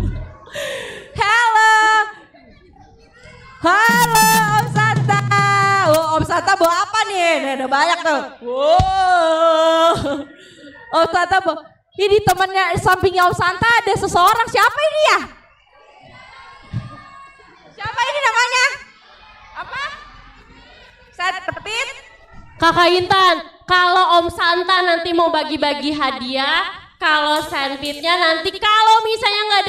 Halo. Halo Om Santa. Om Santa bawa apa nih? Ada banyak tuh. Wow. Om Santa bawa. Ini temannya sampingnya Om Santa ada seseorang. Siapa ini ya? Siapa ini namanya? Apa? Sandpit? Kakak Intan, kalau Om Santa nanti mau bagi-bagi hadiah, kalau sandwitchnya nanti kalau misalnya nggak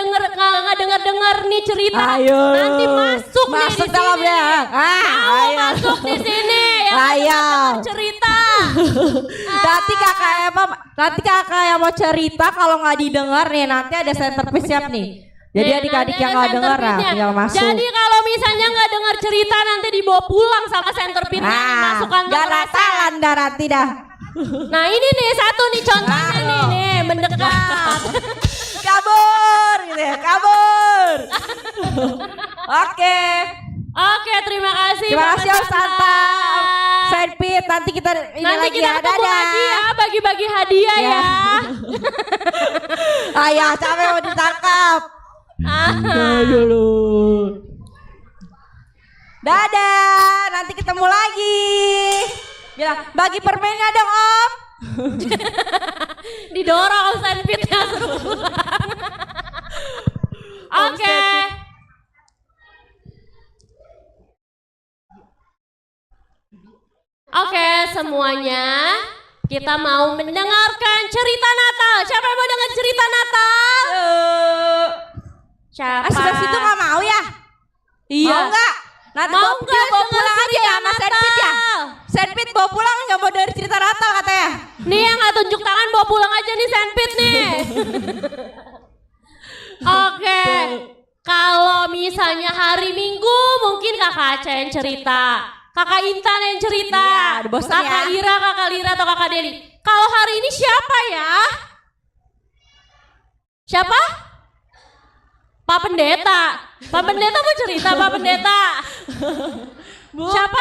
denger nih cerita, ayo. Nanti masuk nih di dalamnya. Mau Ayo. masuk di sini ya. Ayo. Cerita. Nanti kakak yang mau cerita kalau nggak didengar nih nanti ada centerpiece siap nih. Jadi Nih, adik-adik nanti yang ada nggak dengar lah centerpiece-nya. tinggal masuk. Jadi kalau misalnya nggak dengar cerita nanti dibawa pulang sama centerpiece-nya dimasukkan ke Daratan darati dah. Nah ini nih satu nih contohnya nih mendekat. Kabur gitu ya, kabur. Oke. Oke, terima kasih. Terima kasih Om Bapak Santa. Sandpit, nanti kita ini Nanti lagi kita ya. ketemu Dadah. lagi ya, bagi-bagi hadiah ya. Ayah capek mau ditangkap. Dulu. Dadah, nanti ketemu lagi. Bilang, bagi permennya dong Om. Didorong Om Sandpitnya suruh pulang. Oke. Oke, semuanya kita mau mendengarkan cerita Natal. Siapa yang mau dengar cerita Natal? Siapa? Sebelah situ nggak mau ya? Iya. Mau nggak? Nanti Mau bawa nggak bawa dengar pulang aja cerita ya sama Sandpit ya? Natal? Sandpit bawa pulang nggak mau dari cerita Natal katanya. Nih yang nggak tunjuk tangan bawa pulang aja nih Sandpit nih. Oke. Kalau misalnya hari Minggu mungkin Kakak Aca yang cerita. Kakak Intan yang cerita, Iya, bosan Kakak ya. Ira, Kakak Lira, atau Kakak Deli. Kalau hari ini siapa ya? Siapa? Pak Pendeta. Pak Pendeta mau cerita, Pak Pendeta. Siapa?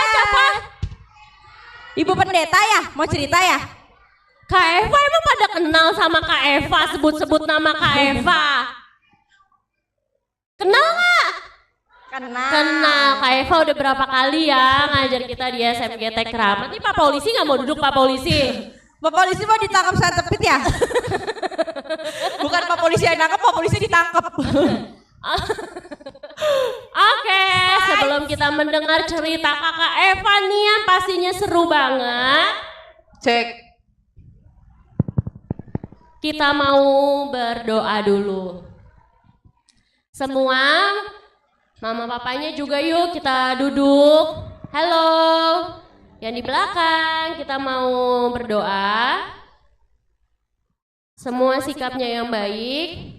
Ibu Pendeta ya? Mau cerita ya? Kak Eva emang pada kenal sama Kak Eva, sebut-sebut nama Kak Eva. Kenal nggak? Kenal, Kak Eva udah berapa kali ya ngajar kita di SMGT Keramat. Nih Pak Polisi nggak mau duduk Pak Polisi? Pak Polisi mau ditangkap Sandpit ya? Bukan Pak Polisi yang nangkep, Pak Polisi ditangkap. Oke, sebelum kita mendengar cerita Kakak Eva nih yang pastinya seru banget. Cek. Kita mau berdoa dulu. Semua Mama papanya juga yuk kita duduk. Halo. Yang di belakang kita mau berdoa. Semua sikapnya yang baik.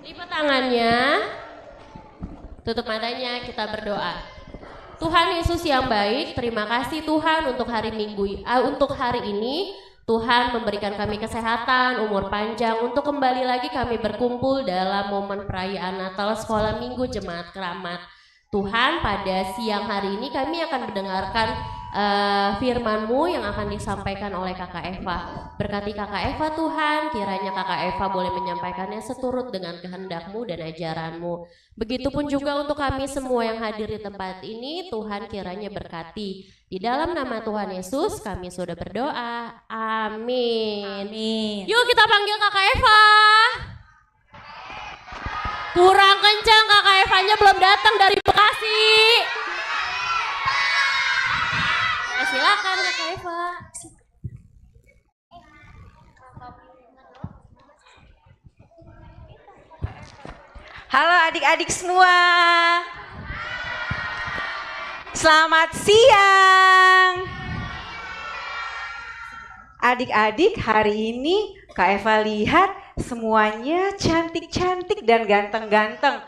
Lipat tangannya. Tutup matanya, kita berdoa. Tuhan Yesus yang baik, terima kasih Tuhan untuk hari ini. Tuhan memberikan kami kesehatan, umur panjang untuk kembali lagi kami berkumpul dalam momen perayaan Natal Sekolah Minggu Jemaat Keramat. Tuhan, pada siang hari ini kami akan mendengarkan firman-Mu yang akan disampaikan oleh Kakak Eva. Berkati Kakak Eva Tuhan, kiranya Kakak Eva boleh menyampaikannya seturut dengan kehendak-Mu dan ajaran-Mu. Begitupun juga untuk kami semua yang hadir di tempat ini, Tuhan kiranya berkati. Di dalam nama Tuhan Yesus kami sudah berdoa. Amin. Amin. Yuk kita panggil Kakak Eva. Kurang kencang, Kakak Evanya belum datang dari Bekasi. Ya, silakan Kakak Eva. Halo adik-adik semua. Selamat siang. Adik-adik, hari ini Kak Eva lihat semuanya cantik-cantik dan ganteng-ganteng.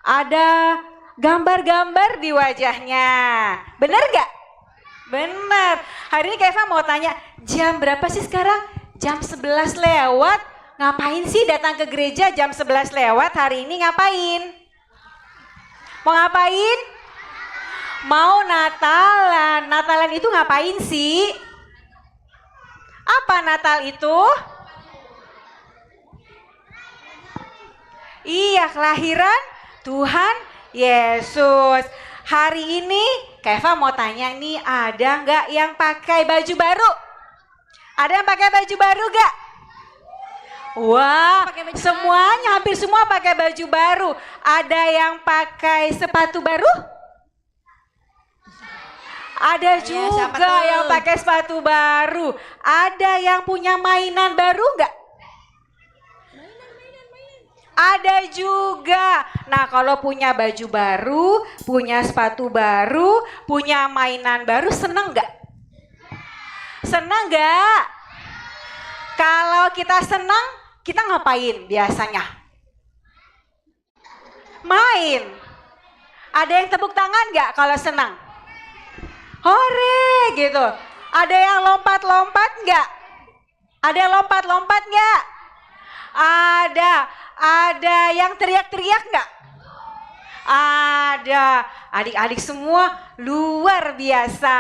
Ada gambar-gambar di wajahnya. Bener gak? Bener. Hari ini Kak Eva mau tanya, jam berapa sih sekarang? Jam 11 lewat. Ngapain sih datang ke gereja jam 11 lewat hari ini ngapain? Mau ngapain? Mau Natalan. Natalan itu ngapain sih? Apa Natal itu? Iya, kelahiran Tuhan Yesus. Hari ini Kak Eva mau tanya nih, ada nggak yang pakai baju baru? Ada yang pakai baju baru gak? Wah, semuanya, hampir semua pakai baju baru. Ada yang pakai sepatu baru? Ada juga yang pakai sepatu baru. Ada yang punya mainan baru nggak? Ada juga. Nah, kalau punya baju baru, punya sepatu baru, punya mainan baru, seneng nggak? Seneng nggak? Kalau kita seneng, kita ngapain biasanya? Main. Ada yang tepuk tangan nggak kalau senang? Hore gitu. Ada yang lompat-lompat nggak? Ada yang lompat-lompat nggak? Ada. Ada yang teriak-teriak nggak? Ada. Adik-adik semua luar biasa.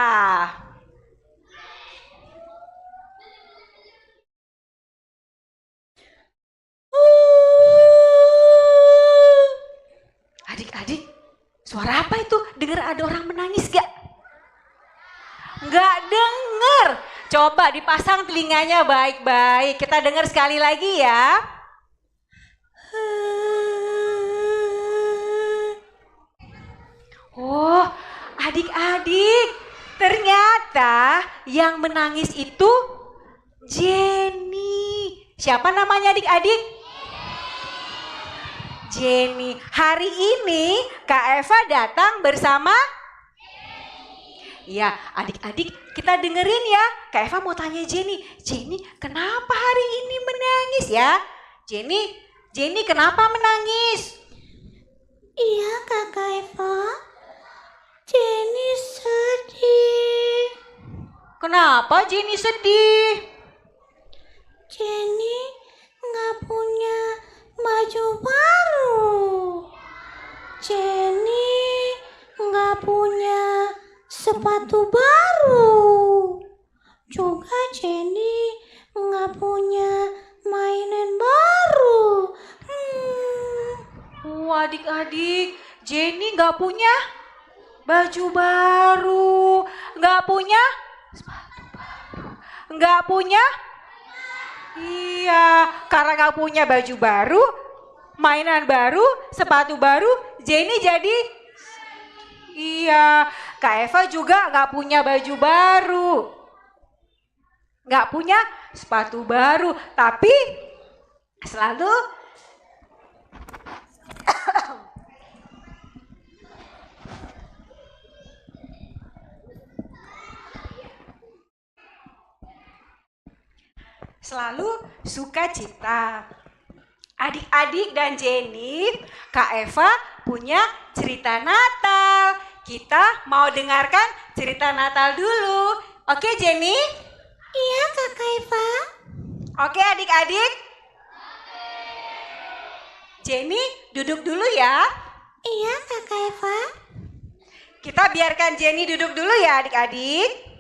Adik-adik, suara apa itu? Dengar ada orang menangis gak? Nggak denger. Coba dipasang telinganya baik-baik. Kita dengar sekali lagi ya. Oh, adik-adik, ternyata yang menangis itu Jenny. Siapa namanya adik-adik? Jenny. Hari ini Kak Eva datang bersama ya, adik-adik kita dengerin ya. Kak Eva mau tanya Jenny. Jenny, kenapa hari ini menangis ya? Jenny kenapa menangis? Iya Kakak Eva, Jenny sedih. Kenapa Jenny sedih? Jenny nggak punya baju baru. Jenny nggak punya sepatu baru. Juga Jenny nggak punya mainan baru. Adik-adik, Jenny nggak punya baju baru, nggak punya sepatu baru, nggak punya. Iya, karena nggak punya baju baru, mainan baru, sepatu baru, Jenny jadi. Iya, Kak Eva juga nggak punya baju baru, nggak punya sepatu baru, tapi selalu selalu sukacita. Adik-adik dan Jenny, Kak Eva punya cerita Natal. Kita mau dengarkan cerita Natal dulu. Oke Jenny? Iya Kakak Eva. Oke adik-adik? Jenny duduk dulu ya. Iya Kakak Eva. Kita biarkan Jenny duduk dulu ya adik-adik.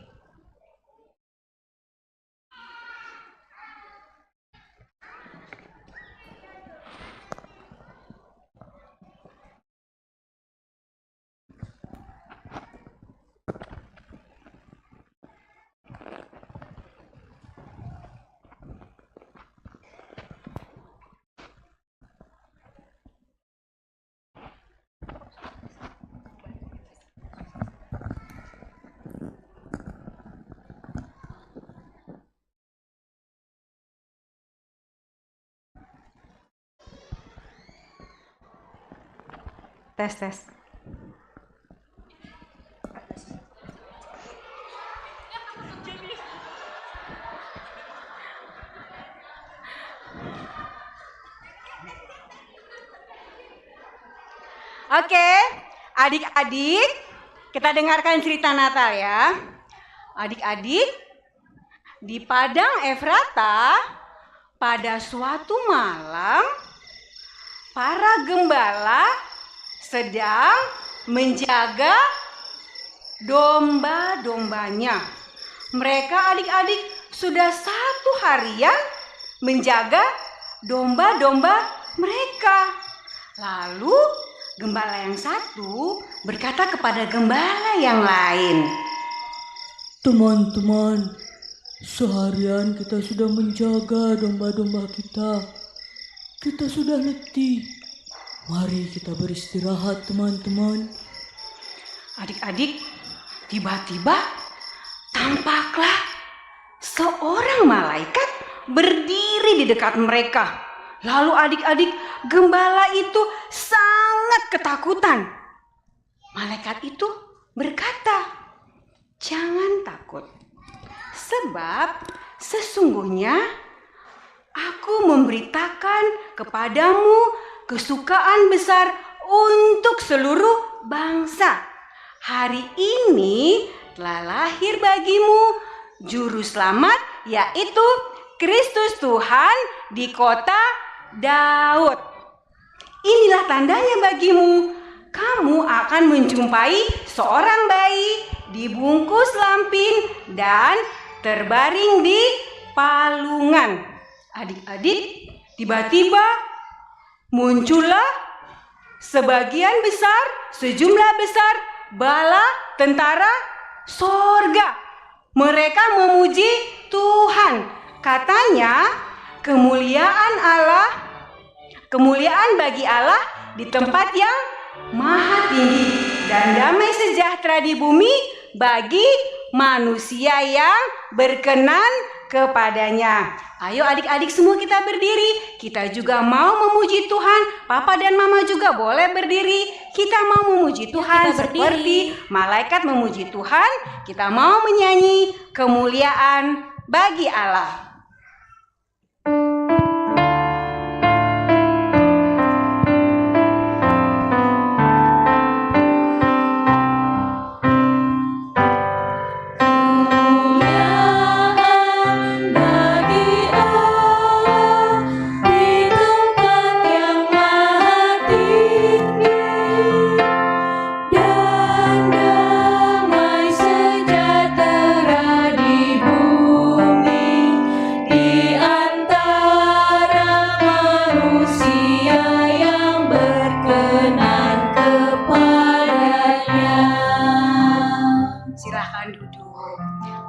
Tes. Oke, adik-adik, kita dengarkan cerita Natal ya. Adik-adik, di padang Efrata, pada suatu malam, para gembala sedang menjaga domba-dombanya. Mereka adik-adik sudah 1 harian menjaga domba-domba mereka. Lalu gembala yang satu berkata kepada gembala yang lain, Teman-teman, seharian kita sudah menjaga domba-domba kita. Kita sudah letih. Mari kita beristirahat teman-teman. Adik-adik, tiba-tiba tampaklah seorang malaikat berdiri di dekat mereka. Lalu adik-adik, gembala itu sangat ketakutan. Malaikat itu berkata, "Jangan takut, sebab sesungguhnya aku memberitakan kepadamu kesukaan besar untuk seluruh bangsa. Hari ini telah lahir bagimu juru selamat, yaitu Kristus Tuhan di kota Daud. Inilah tandanya bagimu, kamu akan menjumpai seorang bayi dibungkus lampin dan terbaring di palungan." Adik-adik, tiba-tiba muncullah sejumlah besar bala tentara sorga. Mereka memuji Tuhan. Katanya, kemuliaan bagi Allah di tempat yang maha tinggi dan damai sejahtera di bumi bagi manusia yang berkenan kepadanya. Ayo adik-adik semua kita berdiri. Kita juga mau memuji Tuhan. Papa dan mama juga boleh berdiri. Kita mau memuji Tuhan seperti malaikat memuji Tuhan. Kita mau menyanyi kemuliaan bagi Allah.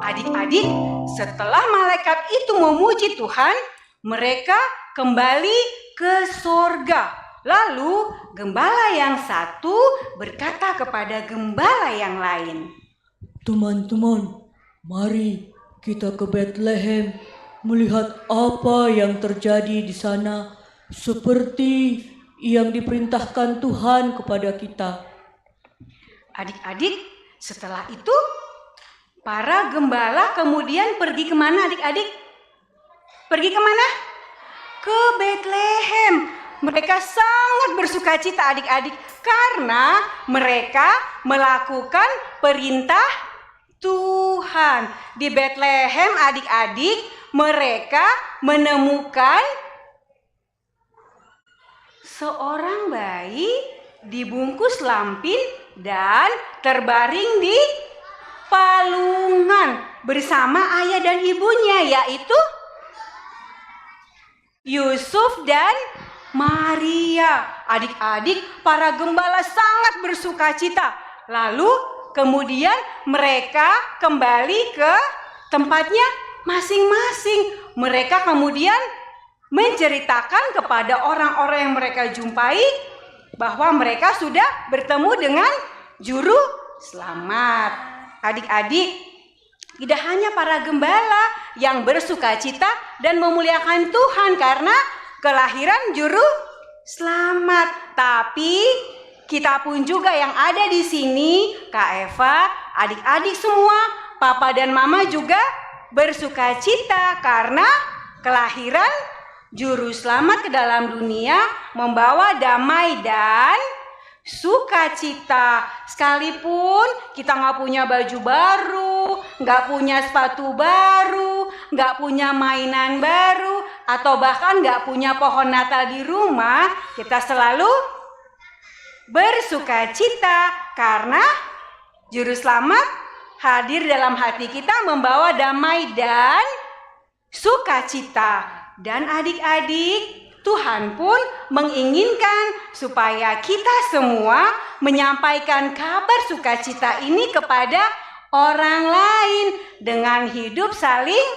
Adik-adik, setelah malaikat itu memuji Tuhan, mereka kembali ke sorga. Lalu gembala yang satu berkata kepada gembala yang lain, Teman-teman, mari kita ke Bethlehem melihat apa yang terjadi di sana seperti yang diperintahkan Tuhan kepada kita. Adik-adik, setelah itu para gembala kemudian pergi kemana adik-adik? Pergi kemana? Ke Betlehem. Mereka sangat bersukacita adik-adik karena mereka melakukan perintah Tuhan. Di Betlehem adik-adik mereka menemukan seorang bayi dibungkus lampin dan terbaring di palungan bersama ayah dan ibunya, yaitu Yusuf dan Maria. Adik-adik, para gembala sangat bersukacita. Lalu kemudian mereka kembali ke tempatnya masing-masing. Mereka kemudian menceritakan kepada orang-orang yang mereka jumpai bahwa mereka sudah bertemu dengan juru selamat. Adik-adik, tidak hanya para gembala yang bersukacita dan memuliakan Tuhan karena kelahiran juru selamat, tapi kita pun juga yang ada di sini, Kak Eva, adik-adik semua, Papa dan Mama juga bersukacita karena kelahiran juru selamat ke dalam dunia membawa damai dan sukacita. Sekalipun kita nggak punya baju baru, nggak punya sepatu baru, nggak punya mainan baru, atau bahkan nggak punya pohon Natal di rumah, kita selalu bersukacita karena juru selamat hadir dalam hati kita membawa damai dan sukacita. Dan adik-adik, Tuhan pun menginginkan supaya kita semua menyampaikan kabar sukacita ini kepada orang lain dengan hidup saling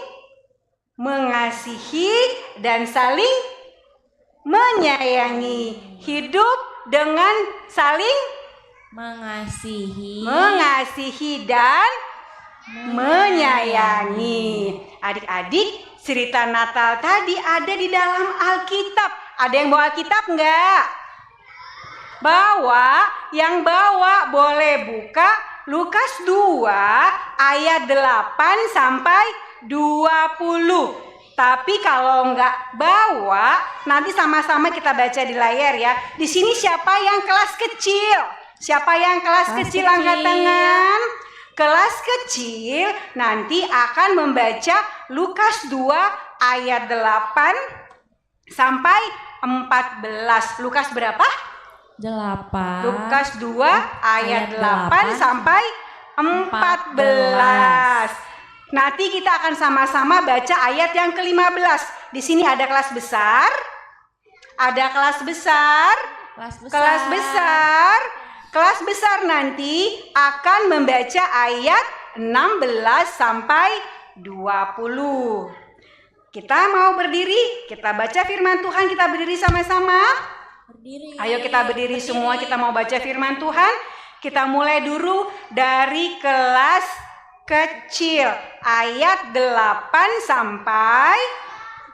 mengasihi dan saling menyayangi. Hidup dengan saling mengasihi dan menyayangi. Adik-adik, cerita Natal tadi ada di dalam Alkitab. Ada yang bawa Alkitab enggak? Yang bawa boleh buka Lukas 2 ayat 8 sampai 20. Tapi kalau enggak bawa, nanti sama-sama kita baca di layar ya. Di sini siapa yang kelas kecil? Siapa yang kelas kecil angkat tangan? Kelas kecil nanti akan membaca Lukas 2 ayat 8 sampai 14. Lukas berapa? 8. Lukas 2 ayat 8 sampai 14. Nanti kita akan sama-sama baca ayat yang ke-15. Di sini ada kelas besar. Ada kelas besar. Kelas besar nanti akan membaca ayat 16 sampai 20. Kita mau berdiri, kita baca firman Tuhan, kita berdiri sama-sama. Ayo kita berdiri semua, kita mau baca firman Tuhan. Kita mulai dulu dari kelas kecil, ayat 8 sampai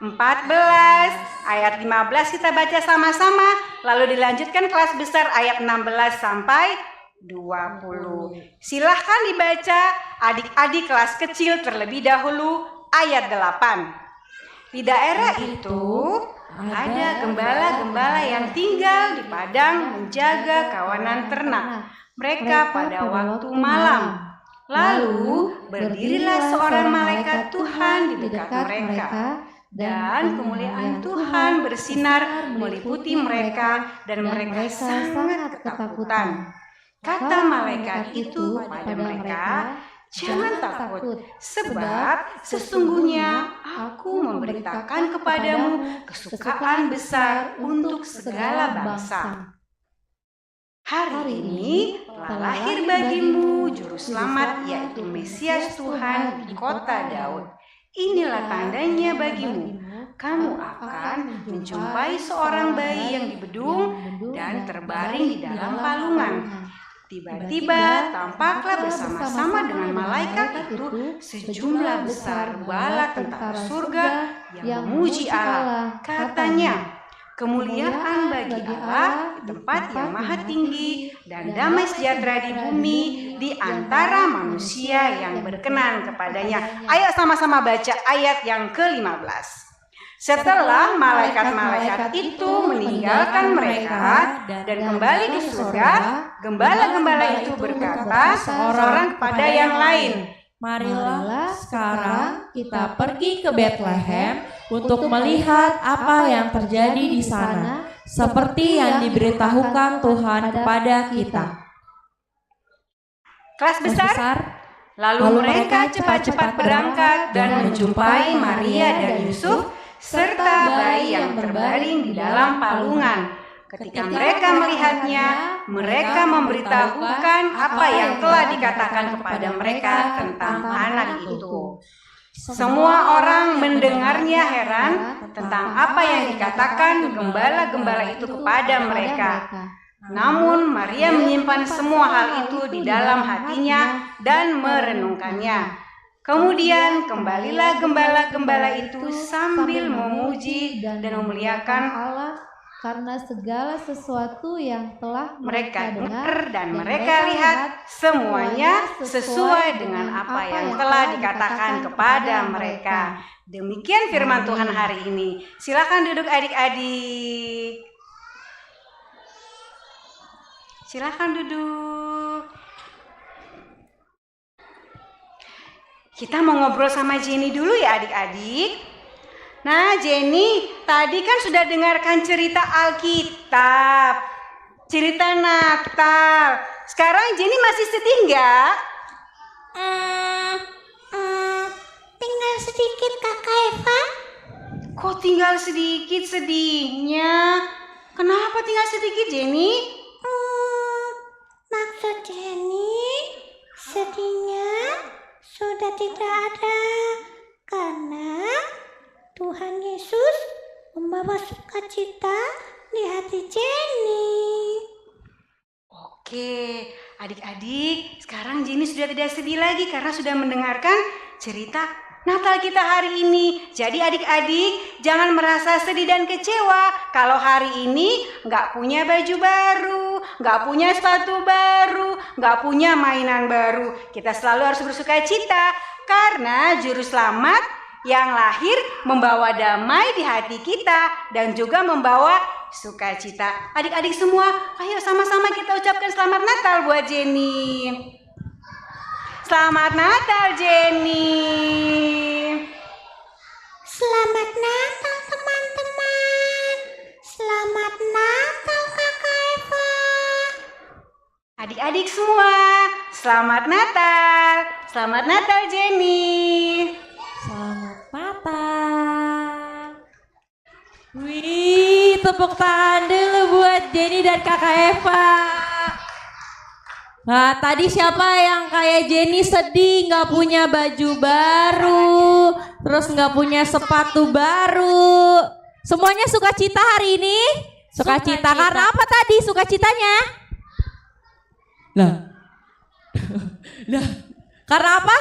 14, ayat 15 kita baca sama-sama, lalu dilanjutkan kelas besar ayat 16 sampai 20. Silahkan dibaca adik-adik kelas kecil terlebih dahulu ayat 8. Di daerah itu ada gembala-gembala yang tinggal di padang menjaga kawanan ternak mereka pada waktu malam. Lalu berdirilah seorang malaikat Tuhan di dekat mereka. Dan kemuliaan Tuhan bersinar meliputi mereka dan mereka sangat ketakutan. Kata malaikat itu kepada mereka, "Jangan takut, sebab sesungguhnya aku memberitakan kepadamu kesukaan besar untuk segala bangsa. Hari ini telah lahir bagimu juru selamat, yaitu Mesias Tuhan di kota Daud. Inilah tandanya bagimu, kamu akan menjumpai seorang bayi yang dibedung dan terbaring di dalam palungan." Tiba-tiba tampaklah bersama-sama dengan malaikat itu sejumlah besar bala tentara surga yang memuji Allah. Katanya, "Kemuliaan bagi Allah di tempat yang maha tinggi dan damai sejahtera di bumi di antara manusia yang berkenan kepadanya." Ayo sama-sama baca ayat yang ke-15. Setelah malaikat-malaikat itu meninggalkan mereka dan kembali ke surga, gembala-gembala itu berkata seorang kepada yang lain, Marilah sekarang kita pergi ke Bethlehem untuk melihat apa yang terjadi di sana, seperti yang diberitahukan Tuhan kepada kita. Kelas besar. Lalu mereka cepat-cepat berangkat dan menjumpai Maria dan Yusuf serta bayi yang terbaring di dalam palungan. Ketika mereka melihatnya, mereka memberitahukan apa yang telah dikatakan kepada mereka tentang anak itu. Semua orang mendengarnya heran tentang apa yang dikatakan gembala-gembala itu kepada mereka. Namun Maria menyimpan semua hal itu di dalam hatinya dan merenungkannya. Kemudian kembalilah gembala-gembala itu sambil memuji dan memuliakan Allah karena segala sesuatu yang telah mereka dengar dan mereka lihat semuanya sesuai dengan apa yang telah dikatakan kepada mereka. Demikian firman Tuhan hari ini. Silakan duduk adik-adik. Silakan duduk. Kita mau ngobrol sama Jenny dulu ya adik-adik. Nah Jenny, tadi kan sudah dengarkan cerita Alkitab, cerita Natal. Sekarang Jenny masih sedih nggak? Tinggal sedikit Kakak Eva. Kok tinggal sedikit sedihnya? Kenapa tinggal sedikit Jenny? Maksud Jenny, sedihnya sudah tidak ada karena Tuhan Yesus membawa sukacita di hati Jenny. Oke, adik-adik, sekarang Jenny sudah tidak sedih lagi karena sudah mendengarkan cerita Natal kita hari ini. Jadi adik-adik jangan merasa sedih dan kecewa kalau hari ini nggak punya baju baru, nggak punya sepatu baru, nggak punya mainan baru. Kita selalu harus bersuka cita karena Juru Selamat yang lahir membawa damai di hati kita dan juga membawa sukacita. Adik-adik semua, ayo sama-sama kita ucapkan selamat Natal buat Jenny. Selamat Natal Jenny. Selamat Natal teman-teman. Selamat Natal Kakak Eva. Adik-adik semua, selamat Natal. Selamat Natal Jenny. Selamat Natal. Wih, tepuk tangan dulu buat Jenny dan Kakak Eva. Nah, tadi siapa yang kayak Jenny sedih nggak punya baju baru, terus nggak punya sepatu baru? Semuanya sukacita hari ini? Sukacita. Karena apa tadi sukacitanya? Lah, karena apa?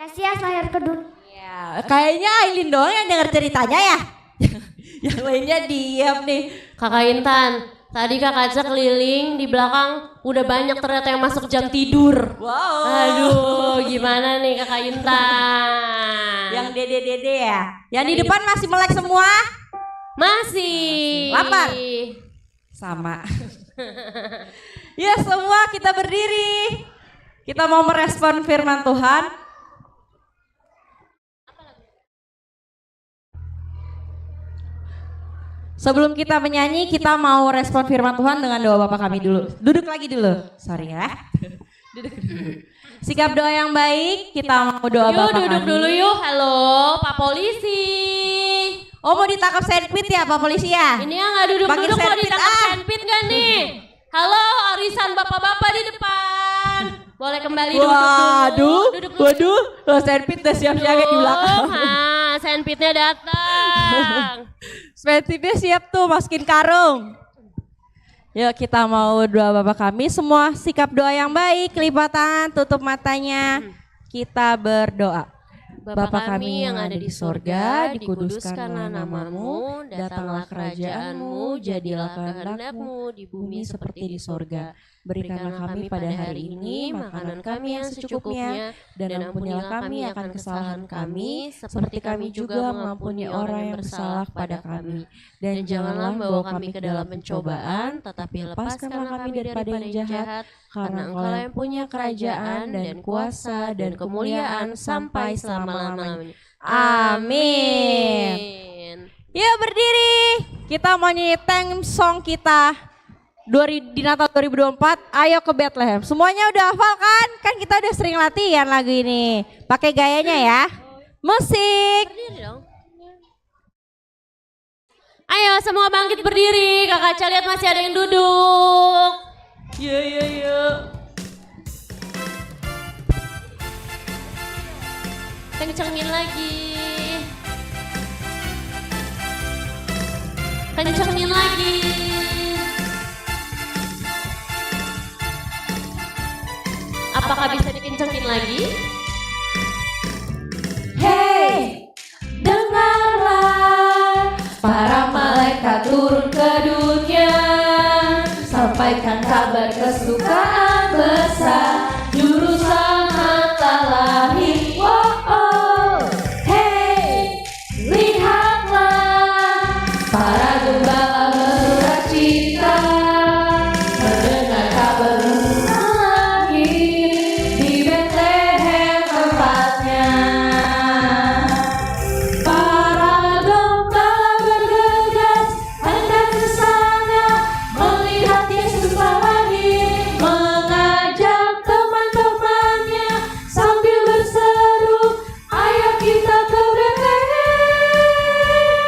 Mesias lahir ke dunia. Ya, kayaknya Aileen doang yang dengar ceritanya ya. Yang lainnya diam nih. Kakak Intan, tadi Kak Aca keliling di belakang udah banyak ternyata yang masuk jam tidur. Wow. Aduh, gimana nih Kakak Intan? Yang dede-dede ya. Yang di depan masih melek semua? Masih. Lapar? Sama. Ya semua kita berdiri. Kita mau merespon firman Tuhan. Sebelum kita menyanyi, kita mau respon firman Tuhan dengan doa Bapa kami dulu. Duduk lagi dulu. Sorry ya. Duduk dulu. Sikap doa yang baik, kita mau doa Bapa kami. Yuk duduk dulu yuk. Halo Pak Polisi. Oh mau ditangkap sandpit ya Pak Polisi ya? Ini yang nggak duduk-duduk mau sandpit, ditangkap sandpit gak nih? Halo arisan bapak-bapak di depan. Boleh kembali duduk dulu. Duduk dulu. Waduh, lo sandpit udah siap-siap di belakang. Sandpitnya datang. Sandpitnya siap tuh masukin karung. Yuk kita mau doa Bapa kami, semua sikap doa yang baik, lipat tangan, tutup matanya. Kita berdoa. Bapa kami yang ada di sorga, dikuduskanlah namamu, datanglah kerajaanmu, jadilah kehendakmu di bumi seperti di sorga. Berikanlah kami pada hari ini makanan kami yang secukupnya, dan ampunilah kami akan kesalahan kami, seperti kami juga mengampuni orang yang bersalah kepada kami. Dan janganlah membawa kami ke dalam pencobaan, tetapi lepaskanlah kami daripada yang jahat, karena Engkau yang punya kerajaan dan kuasa dan kemuliaan sampai selama-lamanya. Amin. Yuk berdiri, kita mau nyanyi theme song kita di Natal 2024, ayo ke Bethlehem. Semuanya udah hafal kan? Kan kita udah sering latihan lagu ini. Pakai gayanya ya. Musik. Ayo semua bangkit berdiri, Kakak Ca lihat masih ada yang duduk. Yo. Kencengin lagi. Kencengin lagi. Apakah bisa dikencengin lagi? Hey, dengarlah, para malaikat turun ke dunia, sampaikan kabar kesukaan besar, juru selamat telah lahir. Wow, hey, lihatlah, para gembala bersuka cita, mendengar kabar lahir di Bethlehem tempatnya. Para gembala bergegas hendak ke sana, melihat Yesus lahir, mengajak teman-temannya sambil berseru, ayo kita ke Bethlehem.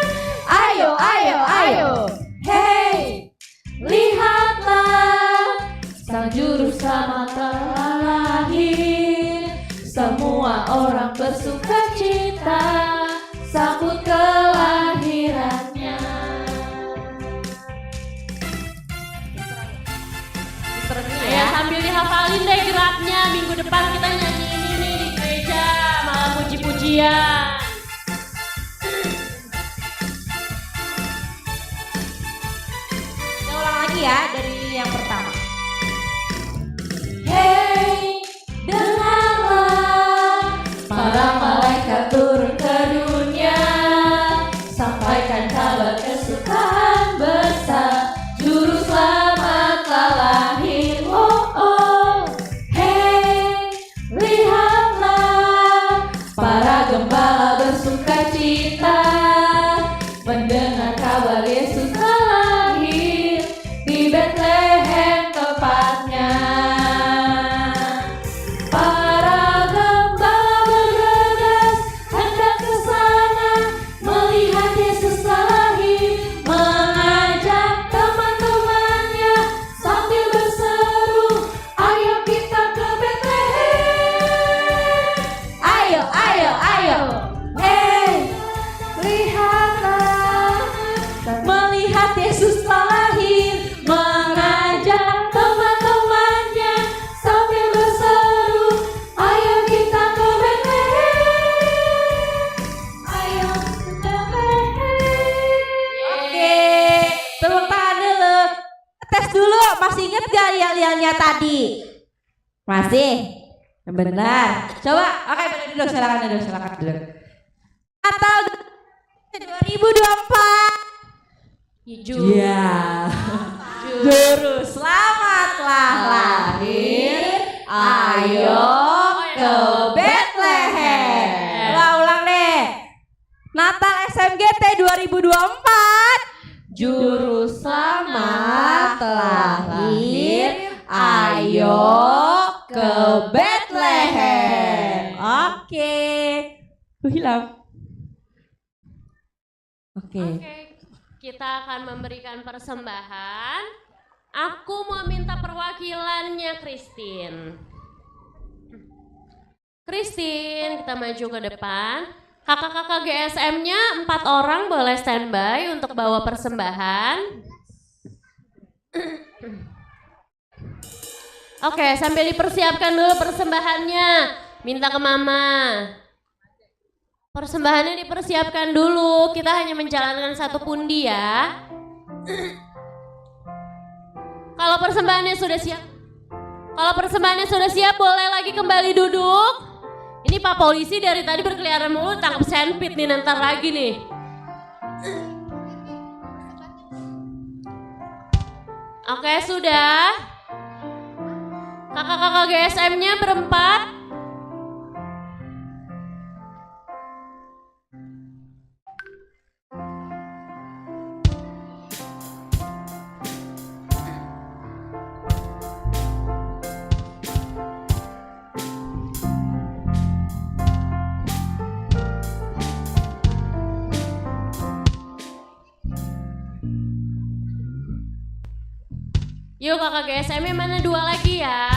Ayo, hey, lihatlah, Sang Juru Selamat telah lahir. Semua orang bersuka cita, sambut kelahirannya. Ayo sambil dihafalin deh geraknya. Minggu depan kita nyanyi ini nih di gereja, malam puji-pujian. Kita ulang lagi ya dari yang pertama. Hey, dengarlah, para malaikat turun ke dunia, sampaikan kabar kesukaan besar, juru selamat telah lahir. Oh, hey, lihatlah, para gembala bersuka cita, mendengar kabar Yesus telah lahir di Bethlehem tempatnya. Para gembala bergegas hendak ke sana, melihat Yesus lahir, mengajak teman-temannya sambil berseru, ayo kita ke Bethlehem. Ayo, hey, lihatlah, melihat Yesus lahir, mengajak teman-temannya sambil berseru, ayo kita ke Bethlehem. Ayo ke Bethlehem. Oke, tepuk tangan dulu. Tes dulu, masih inget gak yel-yelnya tadi? Masih? Benar. Coba, oke, duduk, silakan duduk. Natal 2024. Iya. Juru selamatlah lahir, ayo ke Bethlehem. Ulang deh. Natal SMGT 2024. Juru selamat telah lahir, ayo ke Bethlehem. Oke. Hilang. Oke. Kita akan memberikan persembahan. Aku mau minta perwakilannya Christine. Christine, kita maju ke depan. Kakak-kakak GSM-nya 4 orang boleh standby untuk bawa persembahan. Oke, sambil dipersiapkan dulu persembahannya. Minta ke mama. Persembahannya dipersiapkan dulu. Kita hanya menjalankan satu pundi ya. Kalau persembahannya sudah siap, boleh lagi kembali duduk. Ini Pak Polisi dari tadi berkeliaran mulu, tangkap senpit nih nanti lagi nih. Oke, sudah. Kakak-kakak GSM-nya berempat. Yuk kakak GSM-nya mana 2 lagi ya.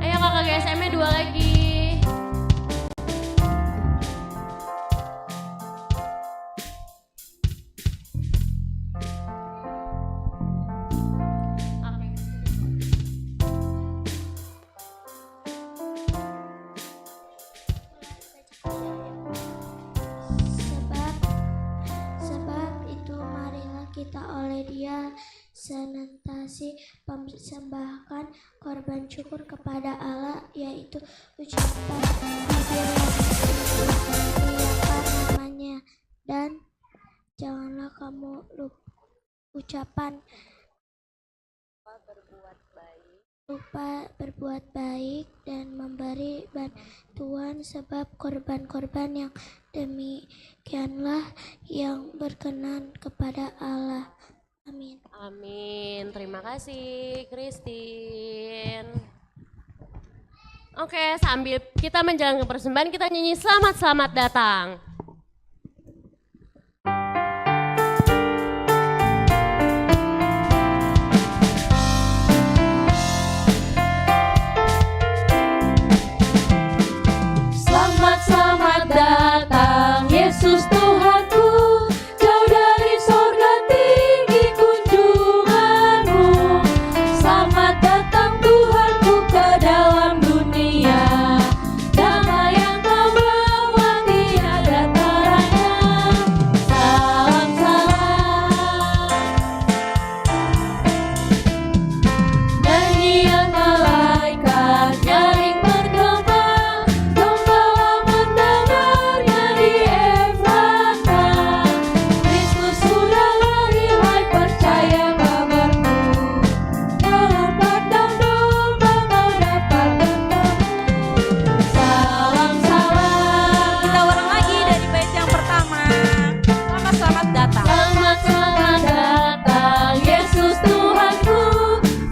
Ayo kakak GSM-nya 2 lagi. Sebab itu marilah kita oleh Dia senantiasa mempersembahkan korban syukur kepada Allah, yaitu ucapan bibir yang memuliakan namanya. Dan janganlah kamu lupa berbuat baik dan memberi bantuan, sebab korban-korban yang demikianlah yang berkenan kepada Allah. Amin. Amin. Terima kasih, Christine. Oke, sambil kita menjalankan persembahan, kita nyanyi selamat datang. Selamat datang Yesus Tuhanku, jauh dari sorga tinggi kunjunganmu. Selamat datang Tuhanku ke dalam dunia, damai yang kau bawa tiada taranya. Salam salam, nyanyian malaikat nyaring bergema, gembala mendengarnya di Efrata. Kristus sudah lahir, hai percaya kabarku, dalam kandang domba kau dapat bertemu. Salam salam. Kita ulang lagi dari bait yang pertama. Selamat datang. Selamat datang Yesus Tuhanku,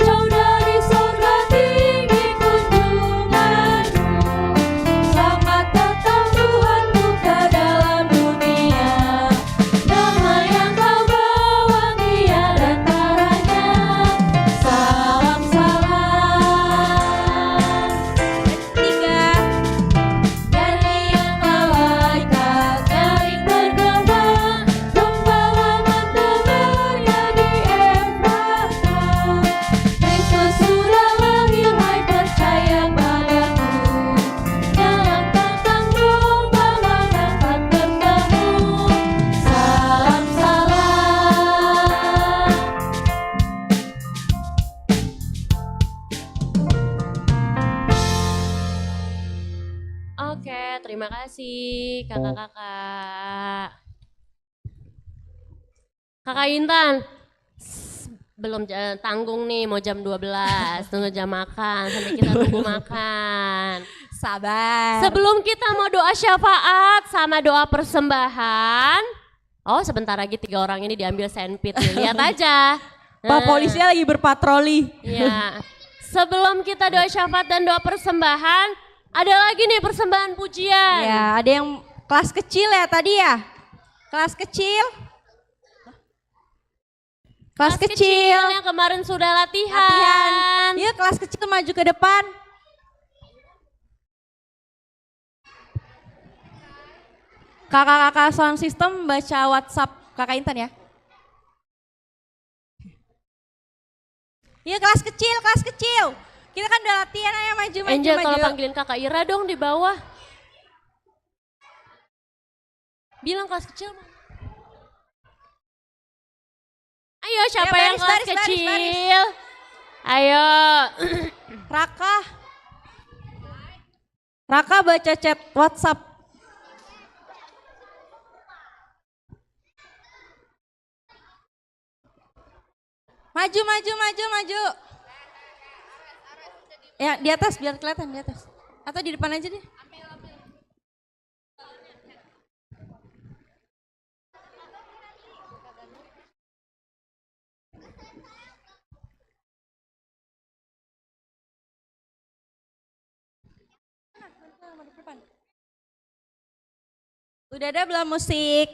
jauh dari sorga tinggi kunjunganmu. Selamat datang Tuhanku ke dalam dunia, damai yang kau bawa tiada taranya. Salam salam. Ketiga, nyanyian malaikat nyaring bergema, gembala mendengarnya di Efrata. Kristus sudah lahir, hai percaya padaku, dalam kandang domba kau dapat bertemu. Salam salam. Oke, terima kasih kakak-kakak. Kakak Intan, belum tanggung nih, mau jam 12, tunggu jam makan, sampai kita tunggu makan. Sabar. Sebelum kita mau doa syafaat sama doa persembahan, oh sebentar lagi 3 orang ini diambil senpit nih, lihat aja. Pak polisinya lagi berpatroli. Ya, sebelum kita doa syafaat dan doa persembahan, ada lagi nih persembahan pujian. Ya, ada yang kelas kecil ya tadi ya? Kelas kecil. Kelas kecil. yang kemarin sudah latihan. Yuk kelas kecil maju ke depan. Kakak-kakak sound system baca WhatsApp kakak Intan ya. Yuk kelas kecil, kelas kecil. Kita kan udah latihan, ayo maju. Angel kalau panggilin kakak Ira dong di bawah. Bilang kelas kecil. Ayo siapa Ayo, yang kelas baris. kecil? Ayo. Raka baca chat WhatsApp. Maju. Ya di atas biar kelihatan di atas. Atau di depan aja deh. Udah ada belum musik?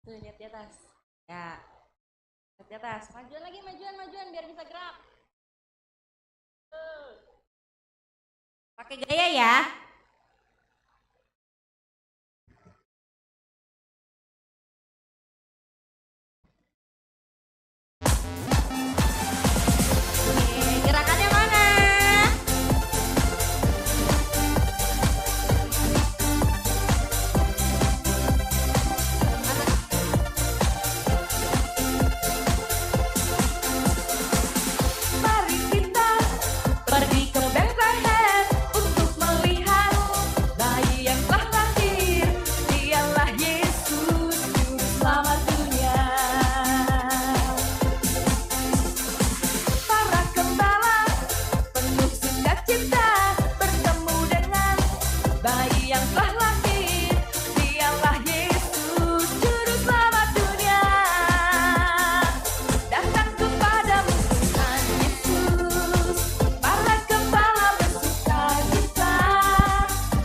Tuh lihat di atas. Ya. Lihat di atas. Majuan lagi, majuan biar bisa gerak. Pakai gaya ya. Oke, gerakannya mana? Mari kita pergi ke Bethlehem untuk melihat bayi yang telah lahir. Dialah Yesus, Juru Selamat dunia. Para gembala penuh sukacita bertemu dengan bayi yang telah lahir. Dialah Yesus, Juru Selamat dunia. Datang kepadamu Tuhan Yesus, para gembala bersukacita.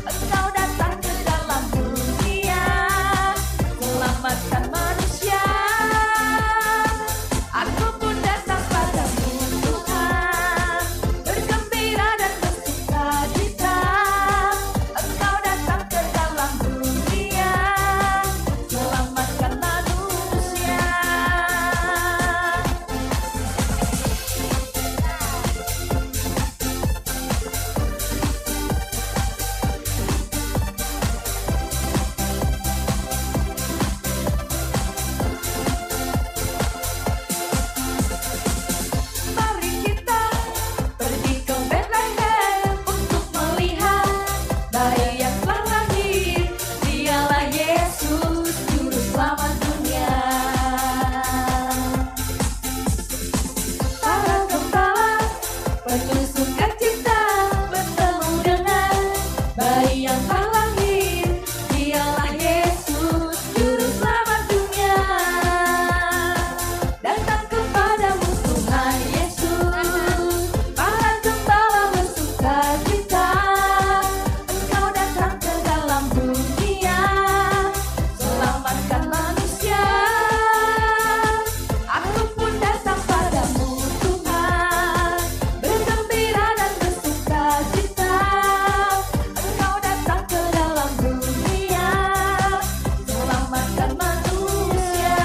Engkau datang ke dalam dunia, selamatkan manusia. Aku pun datang padamu Tuhan, bergembira dan bersukacita. Engkau datang ke dalam dunia, selamatkan manusia. Mari kita pergi ke Bethlehem untuk melihat bayi yang telah lahir. Dialah Yesus, Juru Selamat dunia. Para gembala penuh sukacita bertemu dengan bayi yang telah lahir. Dialah Yesus, Juru Selamat dunia. Datang kepadamu Tuhan Yesus, para gembala bersukacita. Engkau datang ke dalam dunia, selamatkan manusia. Aku pun datang padamu Tuhan, bergembira dan bersukacita. Engkau datang ke dalam dunia, selamatkan manusia.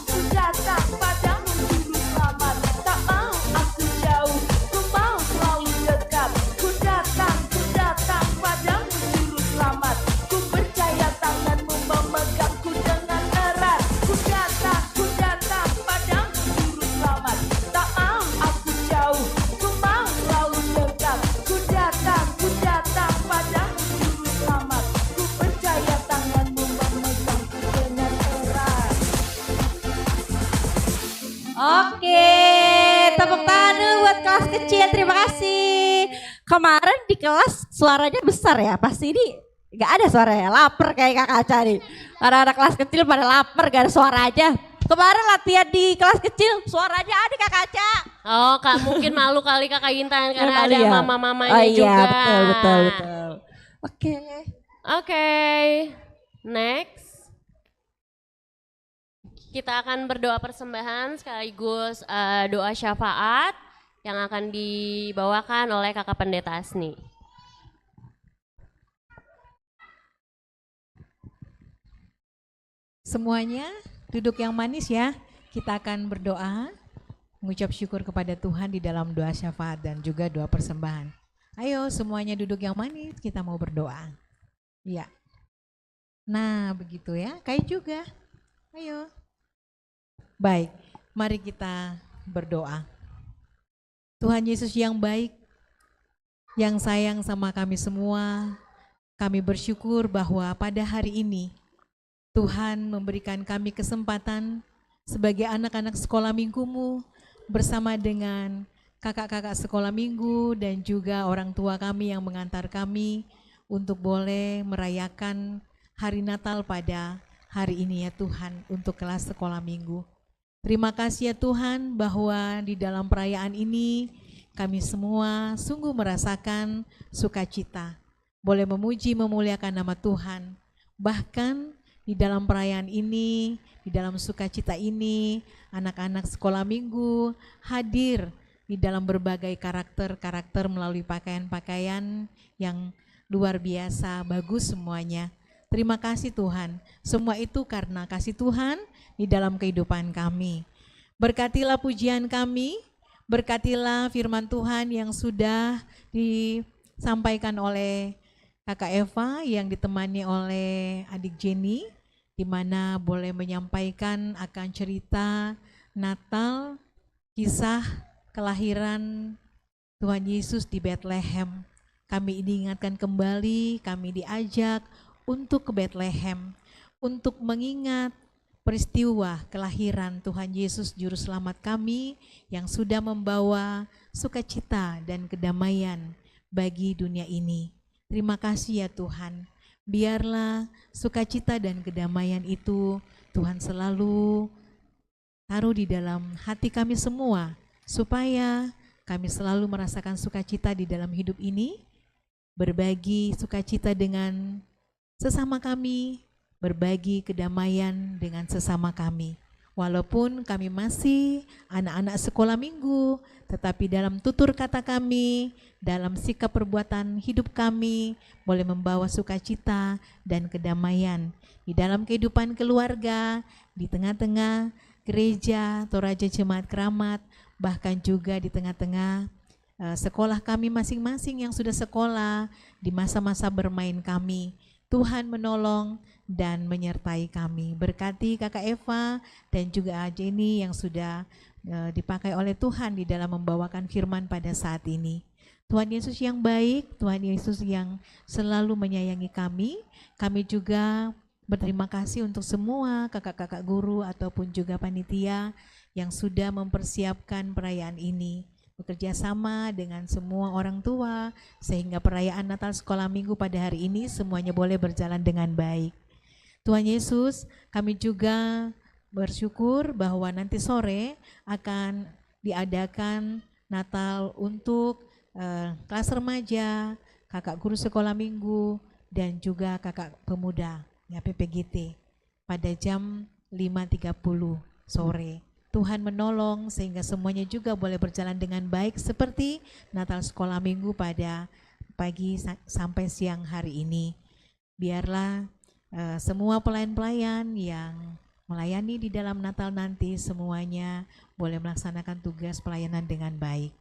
Ku datang padamu Juru Selamat, tak mau aku jauh, ku mau selalu dekat. Ku datang padamu Juru Selamat, ku percaya tanganmu memegangku dengan erat. Ku datang padamu Juru Selamat, tak mau aku jauh, ku mau selalu dekat. Ku datang padamu Juru Selamat, ku percaya tanganmu memegangku dengan erat. Oke, tepuk tangan dulu buat kelas kecil. Terima kasih. Kemarin di kelas suaranya besar ya. Pasti ini gak ada suaranya. Lapar kayak Kak Kaca nih. Karena anak kelas kecil pada lapar, gak ada suara aja. Kemarin latihan di kelas kecil, suaranya ada Kak Kaca. Oh Kak, mungkin malu kali Kakak Intan karena Kali ada ya? mama-mamanya Oh iya, juga. betul. Oke. Oke, next. Kita akan berdoa persembahan sekaligus doa syafaat yang akan dibawakan oleh Kakak Pendeta Asni. Semuanya duduk yang manis ya. Kita akan berdoa, mengucap syukur kepada Tuhan di dalam doa syafaat dan juga doa persembahan. Ayo semuanya duduk yang manis, kita mau berdoa. Ya. Nah begitu ya, Kai juga. Ayo. Baik, mari kita berdoa. Tuhan Yesus yang baik, yang sayang sama kami semua, kami bersyukur bahwa pada hari ini Tuhan memberikan kami kesempatan sebagai anak-anak sekolah minggumu bersama dengan kakak-kakak sekolah minggu dan juga orang tua kami yang mengantar kami untuk boleh merayakan hari Natal pada hari ini ya Tuhan untuk kelas sekolah minggu. Terima kasih ya Tuhan bahwa di dalam perayaan ini kami semua sungguh merasakan sukacita, boleh memuji memuliakan nama Tuhan. Bahkan di dalam perayaan ini, di dalam sukacita ini, anak-anak sekolah minggu hadir di dalam berbagai karakter-karakter melalui pakaian-pakaian yang luar biasa, bagus semuanya. Terima kasih Tuhan, semua itu karena kasih Tuhan di dalam kehidupan kami. Berkatilah pujian kami, berkatilah firman Tuhan yang sudah disampaikan oleh Kakak Eva yang ditemani oleh adik Jenny, di mana boleh menyampaikan akan cerita Natal, kisah kelahiran Tuhan Yesus di Bethlehem. Kami diingatkan kembali, kami diajak untuk ke Bethlehem, untuk mengingat peristiwa kelahiran Tuhan Yesus Juru Selamat kami yang sudah membawa sukacita dan kedamaian bagi dunia ini. Terima kasih ya Tuhan. Biarlah sukacita dan kedamaian itu Tuhan selalu taruh di dalam hati kami semua, supaya kami selalu merasakan sukacita di dalam hidup ini, berbagi sukacita dengan sesama kami, berbagi kedamaian dengan sesama kami. Walaupun kami masih anak-anak sekolah minggu, tetapi dalam tutur kata kami, dalam sikap perbuatan hidup kami, boleh membawa sukacita dan kedamaian di dalam kehidupan keluarga, di tengah-tengah gereja, Toraja Jemaat Keramat, bahkan juga di tengah-tengah sekolah kami masing-masing yang sudah sekolah, di masa-masa bermain kami. Tuhan menolong dan menyertai kami. Berkati Kakak Eva dan juga Jenny yang sudah dipakai oleh Tuhan di dalam membawakan firman pada saat ini. Tuhan Yesus yang baik, Tuhan Yesus yang selalu menyayangi kami. Kami juga berterima kasih untuk semua kakak-kakak guru ataupun juga panitia yang sudah mempersiapkan perayaan ini, bekerja sama dengan semua orang tua sehingga perayaan Natal Sekolah Minggu pada hari ini semuanya boleh berjalan dengan baik. Tuhan Yesus, kami juga bersyukur bahwa nanti sore akan diadakan Natal untuk kelas remaja, kakak guru sekolah minggu, dan juga kakak pemuda ya PPGT pada jam 5.30 sore. Tuhan menolong sehingga semuanya juga boleh berjalan dengan baik seperti Natal sekolah minggu pada pagi sampai siang hari ini. Biarlah semua pelayan-pelayan yang melayani di dalam Natal nanti semuanya boleh melaksanakan tugas pelayanan dengan baik.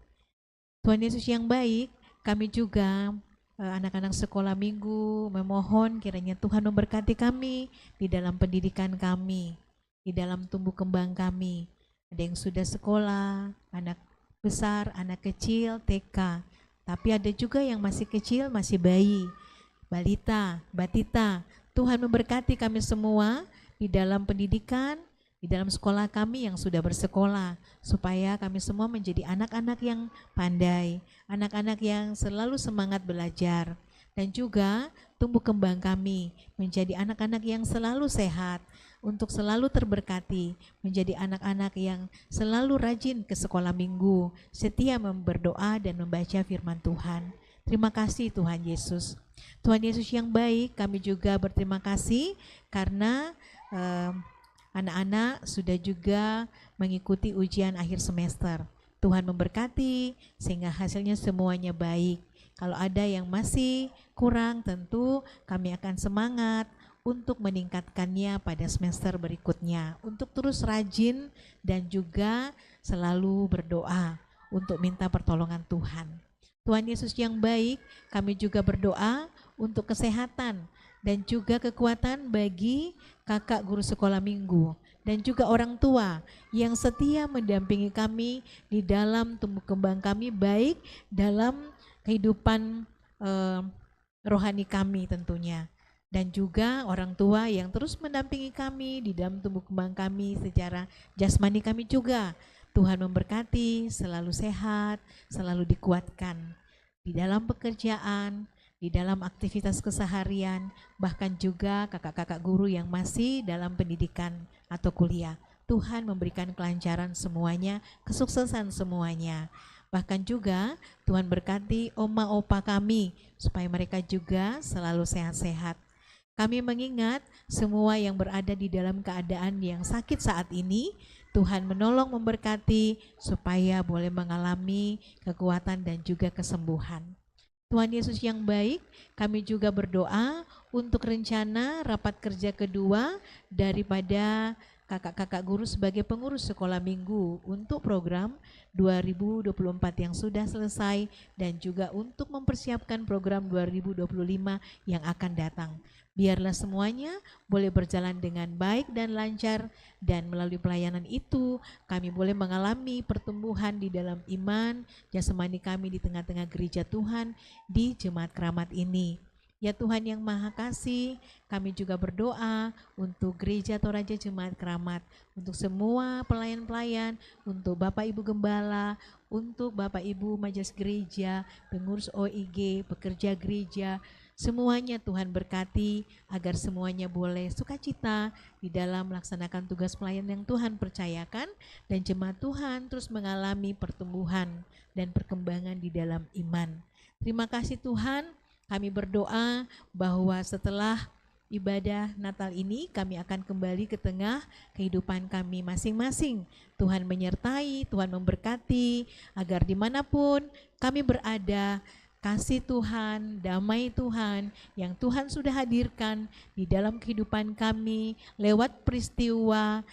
Tuhan Yesus yang baik, kami juga anak-anak sekolah minggu memohon kiranya Tuhan memberkati kami di dalam pendidikan kami, di dalam tumbuh kembang kami. Ada yang sudah sekolah, anak besar, anak kecil, TK. Tapi ada juga yang masih kecil, masih bayi, balita, batita. Tuhan memberkati kami semua di dalam pendidikan, di dalam sekolah kami yang sudah bersekolah, supaya kami semua menjadi anak-anak yang pandai, anak-anak yang selalu semangat belajar, dan juga tumbuh kembang kami menjadi anak-anak yang selalu sehat, untuk selalu terberkati, menjadi anak-anak yang selalu rajin ke sekolah minggu, setia berdoa dan membaca firman Tuhan. Terima kasih Tuhan Yesus. Tuhan Yesus yang baik, kami juga berterima kasih karena anak-anak sudah juga mengikuti ujian akhir semester. Tuhan memberkati sehingga hasilnya semuanya baik. Kalau ada yang masih kurang, tentu kami akan semangat untuk meningkatkannya pada semester berikutnya, untuk terus rajin dan juga selalu berdoa untuk minta pertolongan Tuhan. Tuhan Yesus yang baik, kami juga berdoa untuk kesehatan dan juga kekuatan bagi kakak guru sekolah minggu dan juga orang tua yang setia mendampingi kami di dalam tumbuh kembang kami, baik dalam kehidupan rohani kami tentunya, dan juga orang tua yang terus mendampingi kami di dalam tumbuh kembang kami secara jasmani kami juga. Tuhan memberkati, selalu sehat, selalu dikuatkan di dalam pekerjaan, di dalam aktivitas keseharian, bahkan juga kakak-kakak guru yang masih dalam pendidikan atau kuliah. Tuhan memberikan kelancaran semuanya, kesuksesan semuanya. Bahkan juga Tuhan berkati oma opa kami supaya mereka juga selalu sehat-sehat. Kami mengingat semua yang berada di dalam keadaan yang sakit saat ini, Tuhan menolong memberkati supaya boleh mengalami kekuatan dan juga kesembuhan. Tuhan Yesus yang baik, kami juga berdoa untuk rencana rapat kerja kedua daripada kakak-kakak guru sebagai pengurus sekolah minggu untuk program 2024 yang sudah selesai dan juga untuk mempersiapkan program 2025 yang akan datang. Biarlah semuanya boleh berjalan dengan baik dan lancar, dan melalui pelayanan itu kami boleh mengalami pertumbuhan di dalam iman jasmani kami di tengah-tengah gereja Tuhan di Jemaat Keramat ini. Ya Tuhan yang Maha Kasih, kami juga berdoa untuk Gereja Toraja Jemaat Keramat, untuk semua pelayan-pelayan, untuk Bapak Ibu Gembala, untuk Bapak Ibu Majelis Gereja, pengurus OIG, pekerja gereja, semuanya Tuhan berkati agar semuanya boleh sukacita di dalam melaksanakan tugas pelayan yang Tuhan percayakan, dan jemaat Tuhan terus mengalami pertumbuhan dan perkembangan di dalam iman. Terima kasih Tuhan, kami berdoa bahwa setelah ibadah Natal ini kami akan kembali ke tengah kehidupan kami masing-masing. Tuhan menyertai, Tuhan memberkati agar dimanapun kami berada, kasih Tuhan, damai Tuhan yang Tuhan sudah hadirkan di dalam kehidupan kami lewat peristiwa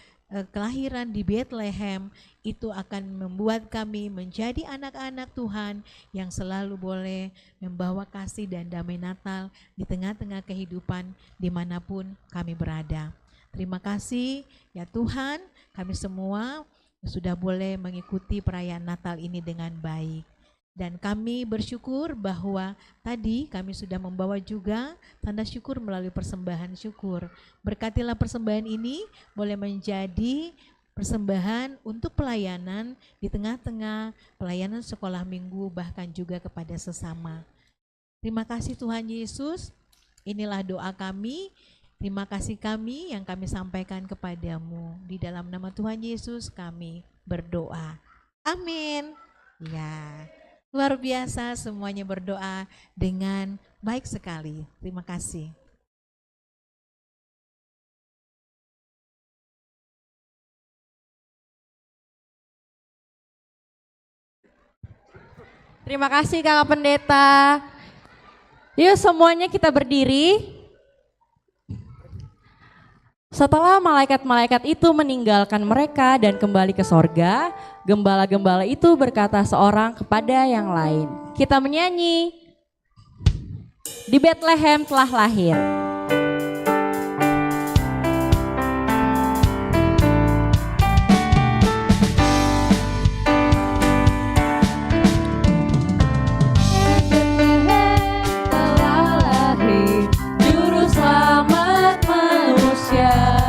kelahiran di Bethlehem, itu akan membuat kami menjadi anak-anak Tuhan yang selalu boleh membawa kasih dan damai Natal di tengah-tengah kehidupan dimanapun kami berada. Terima kasih ya Tuhan, kami semua sudah boleh mengikuti perayaan Natal ini dengan baik. Dan kami bersyukur bahwa tadi kami sudah membawa juga tanda syukur melalui persembahan syukur. Berkatilah persembahan ini boleh menjadi persembahan untuk pelayanan di tengah-tengah pelayanan sekolah minggu, bahkan juga kepada sesama. Terima kasih Tuhan Yesus, inilah doa kami, terima kasih kami yang kami sampaikan kepadamu. Di dalam nama Tuhan Yesus kami berdoa. Amin. Ya. Luar biasa, semuanya berdoa dengan baik sekali. Terima kasih. Terima kasih Kakak Pendeta. Yuk semuanya kita berdiri. Setelah malaikat-malaikat itu meninggalkan mereka dan kembali ke sorga, gembala-gembala itu berkata seorang kepada yang lain. Kita menyanyi, di Bethlehem telah lahir. Raja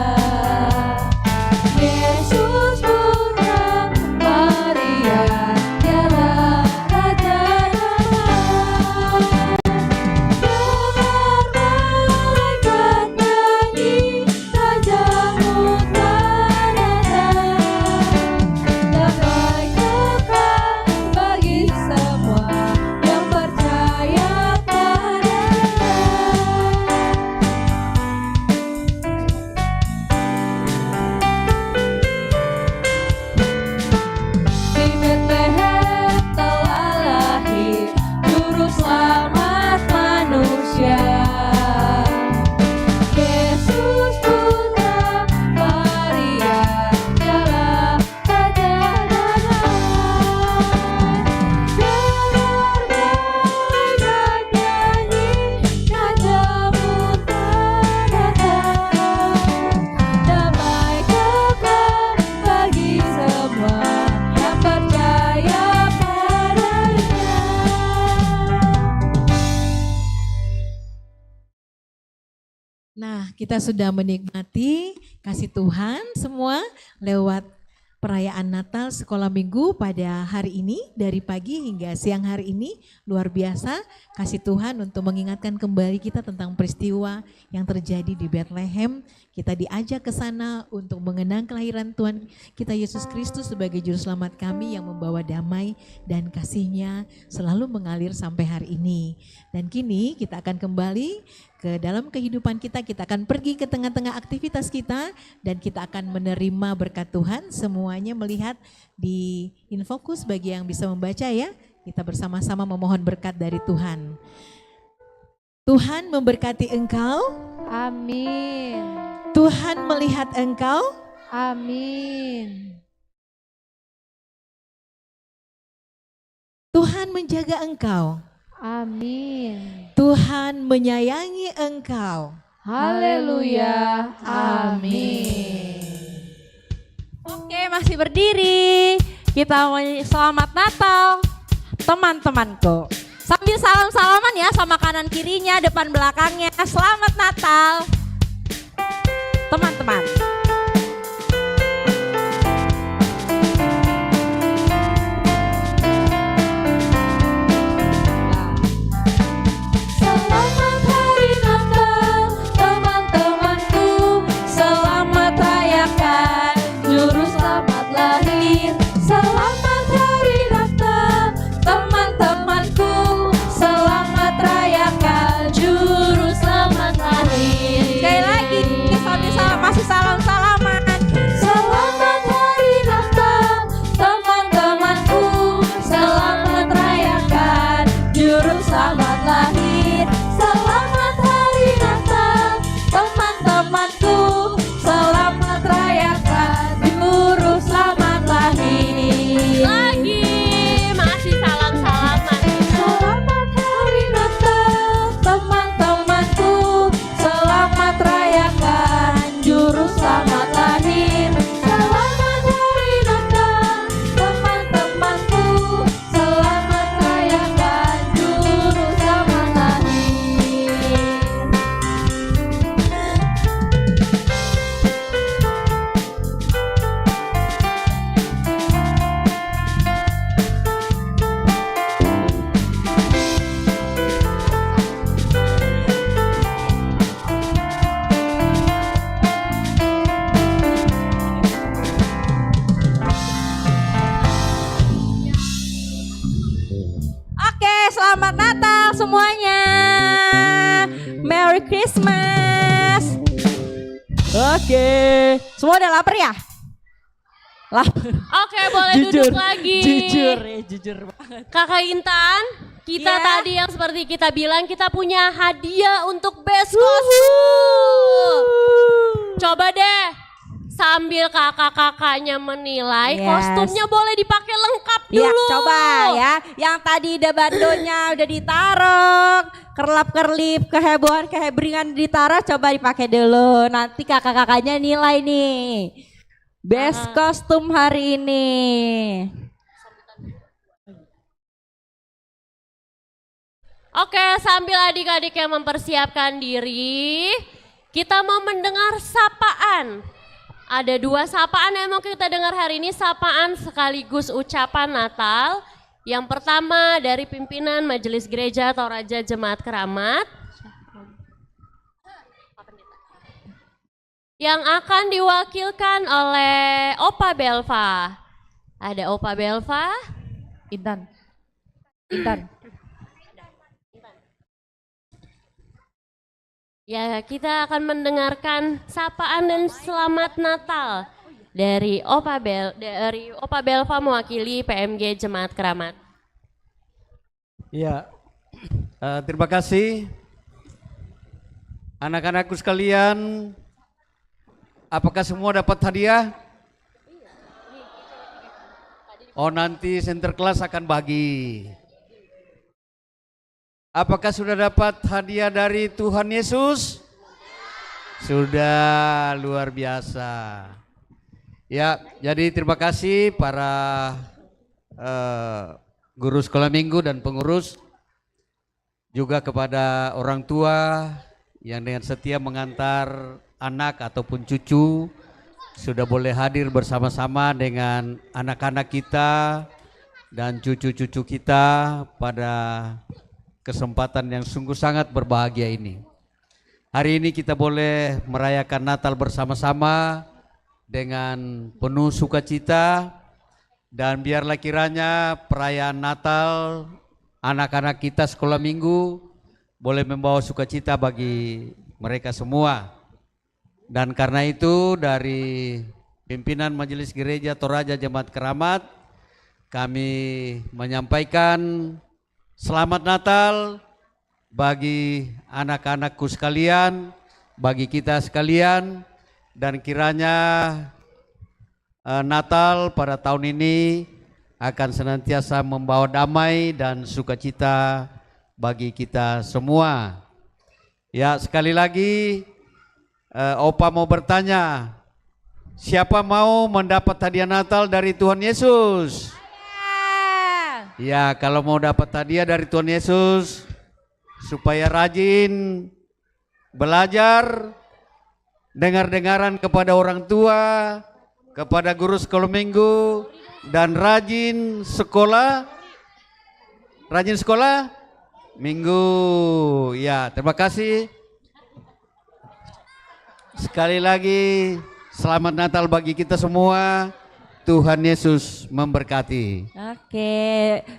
Nah, kita sudah menikmati kasih Tuhan semua lewat perayaan Natal sekolah minggu pada hari ini, dari pagi hingga siang hari ini. Luar biasa kasih Tuhan untuk mengingatkan kembali kita tentang peristiwa yang terjadi di Bethlehem. Kita diajak ke sana untuk mengenang kelahiran Tuhan kita Yesus Kristus sebagai juru selamat kami yang membawa damai dan kasih-Nya selalu mengalir sampai hari ini. Dan kini kita akan kembali ke dalam kehidupan kita akan pergi ke tengah-tengah aktivitas kita dan kita akan menerima berkat Tuhan. Semuanya melihat di Infokus bagi yang bisa membaca ya. Kita bersama-sama memohon berkat dari Tuhan. Tuhan memberkati engkau. Amin. Tuhan melihat engkau. Amin. Tuhan menjaga engkau. Amin. Tuhan menyayangi engkau. Haleluya. Amin. Oke, masih berdiri. Kita mau selamat Natal teman-temanku. Sambil salam-salaman ya sama kanan kirinya, depan belakangnya. Selamat Natal teman-teman. Selamat hari Natal teman-temanku, selamat rayakan juru selamat lahir. Selamat hari Natal teman-temanku, selamat rayakan juru selamat lahir. Sekali lagi, masih salam-salaman. Selamat hari Natal teman-temanku, selamat rayakan juru selamat lahir. Selamat hari Natal teman-temanku, selamat rayakan juru selamat lahir. Lagi masih salam-salaman. Selamat hari Natal teman-temanku, selamat rayakan juru selamat lahir. Selamat hari Natal teman-temanku, selamat rayakan juru selamat lahir. Oke, selamat Natal semuanya. Merry Christmas. Oke, semua udah lapar ya? Lapar. Oke, boleh duduk lagi. Jujur banget. Kakak Intan, kita Iya. tadi yang seperti kita bilang kita punya hadiah untuk best kostum. Coba deh sambil kakak-kakaknya menilai, Yes. kostumnya boleh dipakai lengkap dulu. Ya, coba ya. Yang tadi udah bandonya udah ditaruh, kerlap-kerlip, kehebohan-kehebringan ditaruh, coba dipakai dulu. Nanti kakak-kakaknya nilai nih. Best kostum hari ini. Oke, sambil adik-adik yang mempersiapkan diri, kita mau mendengar sapaan. Ada 2 sapaan yang mau kita dengar hari ini, sapaan sekaligus ucapan Natal. Yang pertama dari pimpinan Majelis Gereja Toraja Jemaat Keramat, yang akan diwakilkan oleh Opa Belva. Ada Opa Belva. Intan. Ya, kita akan mendengarkan sapaan dan selamat Natal dari Opa Belva mewakili PMG Jemaat Keramat. Ya, terima kasih anak-anakku sekalian. Apakah semua dapat hadiah? Oh, nanti center kelas akan bagi. Apakah sudah dapat hadiah dari Tuhan Yesus? Sudah, luar biasa. Ya, jadi terima kasih para guru sekolah minggu dan pengurus, juga kepada orang tua yang dengan setia mengantar anak ataupun cucu sudah boleh hadir bersama-sama dengan anak-anak kita dan cucu-cucu kita pada kesempatan yang sungguh sangat berbahagia ini. Hari ini kita boleh merayakan Natal bersama-sama dengan penuh sukacita, dan biarlah kiranya perayaan Natal anak-anak kita sekolah minggu boleh membawa sukacita bagi mereka semua. Dan karena itu dari pimpinan Majelis Gereja Toraja Jemaat Keramat kami menyampaikan selamat Natal bagi anak-anakku sekalian, bagi kita sekalian, dan kiranya Natal pada tahun ini akan senantiasa membawa damai dan sukacita bagi kita semua. Ya, sekali lagi Opa mau bertanya, siapa mau mendapat hadiah Natal dari Tuhan Yesus? Ya, kalau mau dapat hadiah dari Tuhan Yesus, supaya rajin belajar, dengar-dengaran kepada orang tua, kepada guru sekolah minggu, dan rajin sekolah minggu. Ya, terima kasih. Sekali lagi selamat Natal bagi kita semua. Tuhan Yesus memberkati. Oke,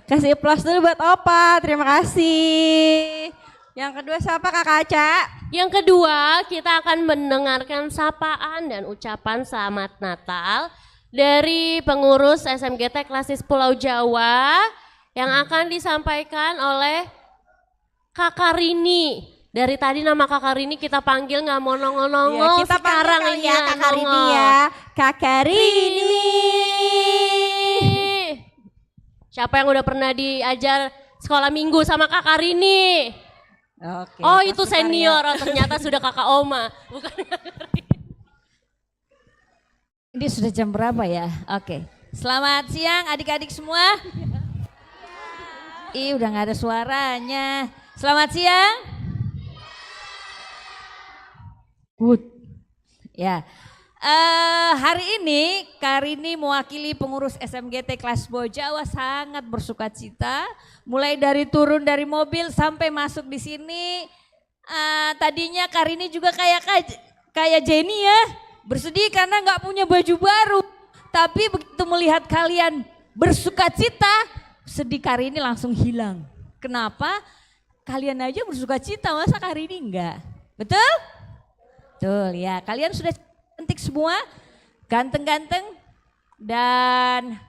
kasih aplaus dulu buat Opa, terima kasih. Yang kedua siapa Kakak Aca? Yang kedua kita akan mendengarkan sapaan dan ucapan selamat Natal dari pengurus SMGT Klasis Pulau Jawa yang akan disampaikan oleh Kakak Rini. Dari tadi nama Kakak Rini kita panggil nggak mau nongol-nongol, kita sekarang panggil ini ya Kakak Rini ya. Kakak Rini. Siapa yang udah pernah diajar sekolah minggu sama Kakak Rini? Oke, oh itu senior, oh, ternyata sudah Kakak Oma. Bukan Kakak Rini. Ini sudah jam berapa ya? Oke. Selamat siang adik-adik semua. Udah gak ada suaranya. Selamat siang. Good. Ya. Hari ini Kak Rini mewakili pengurus SMGT Kelas Pulau Jawa sangat bersukacita. Mulai dari turun dari mobil sampai masuk di sini. Tadinya Kak Rini juga kayak Jenny ya, bersedih karena nggak punya baju baru. Tapi begitu melihat kalian bersukacita, sedih Kak Rini langsung hilang. Kenapa? Kalian aja bersukacita, masa Kak Rini enggak? Betul? Betul ya, kalian sudah cantik semua, ganteng-ganteng, dan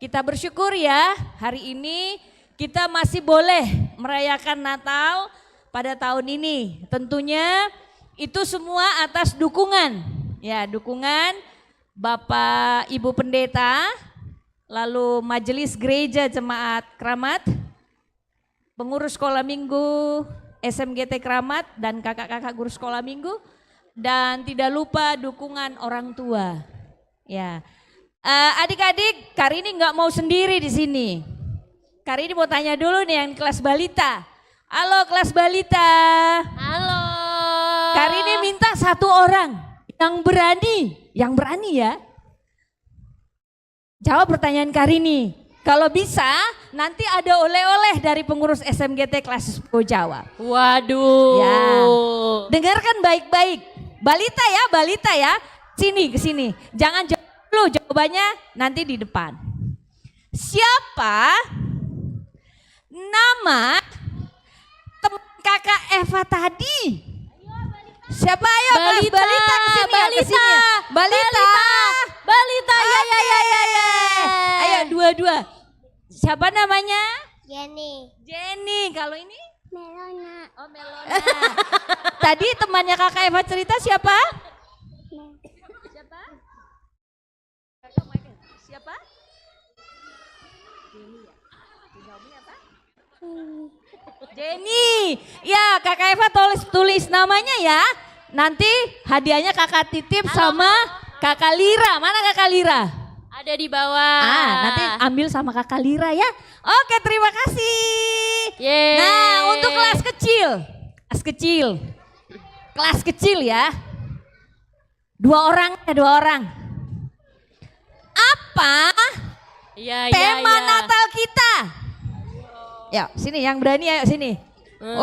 kita bersyukur ya hari ini kita masih boleh merayakan Natal pada tahun ini. Tentunya itu semua atas dukungan, ya dukungan Bapak Ibu Pendeta, lalu Majelis Gereja Jemaat Keramat, pengurus sekolah minggu SMGT Keramat dan kakak-kakak guru sekolah minggu, dan tidak lupa dukungan orang tua. Ya, adik-adik, Kak Rini nggak mau sendiri di sini. Kak Rini mau tanya dulu nih yang kelas balita. Halo kelas balita. Halo. Kak Rini minta satu orang yang berani ya. Jawab pertanyaan Kak Rini. Kalau bisa nanti ada oleh-oleh dari pengurus SMGT Kelas Pulau Jawa. Waduh. Ya. Dengarkan baik-baik. Balita ya. Sini ke sini. Jangan jawab dulu, jawabannya nanti di depan. Siapa nama teman kakak Eva tadi? Siapa ayo Balita, balita kesini ya. Balita ya. Ayo dua-dua. Siapa namanya? Jenny. Kalau ini? Melona. Oh Melona. Tadi temannya kakak Eva cerita siapa? Siapa? Jenny. Ya kakak Eva tulis namanya ya. Nanti hadiahnya kakak titip sama kakak Lira. Mana kakak Lira? Ada di bawah. Nanti ambil sama kakak Lira ya. Oke, terima kasih. Yeay. Nah, untuk kelas kecil ya. 2 orang. Apa Iya, tema iya. Natal kita? Ya, sini yang berani ayo sini.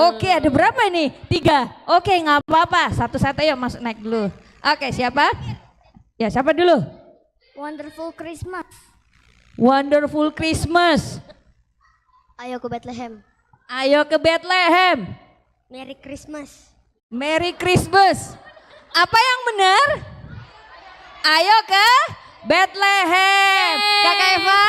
Oke, ada berapa ini? 3. Oke, nggak apa-apa. Satu-satu ayo masuk naik dulu. Oke, siapa? Ya, siapa dulu? Wonderful Christmas. Wonderful Christmas. Ayo ke Bethlehem. Ayo ke Bethlehem. Merry Christmas. Merry Christmas. Apa yang benar? Ayo ke Bethlehem. Kakak Eva,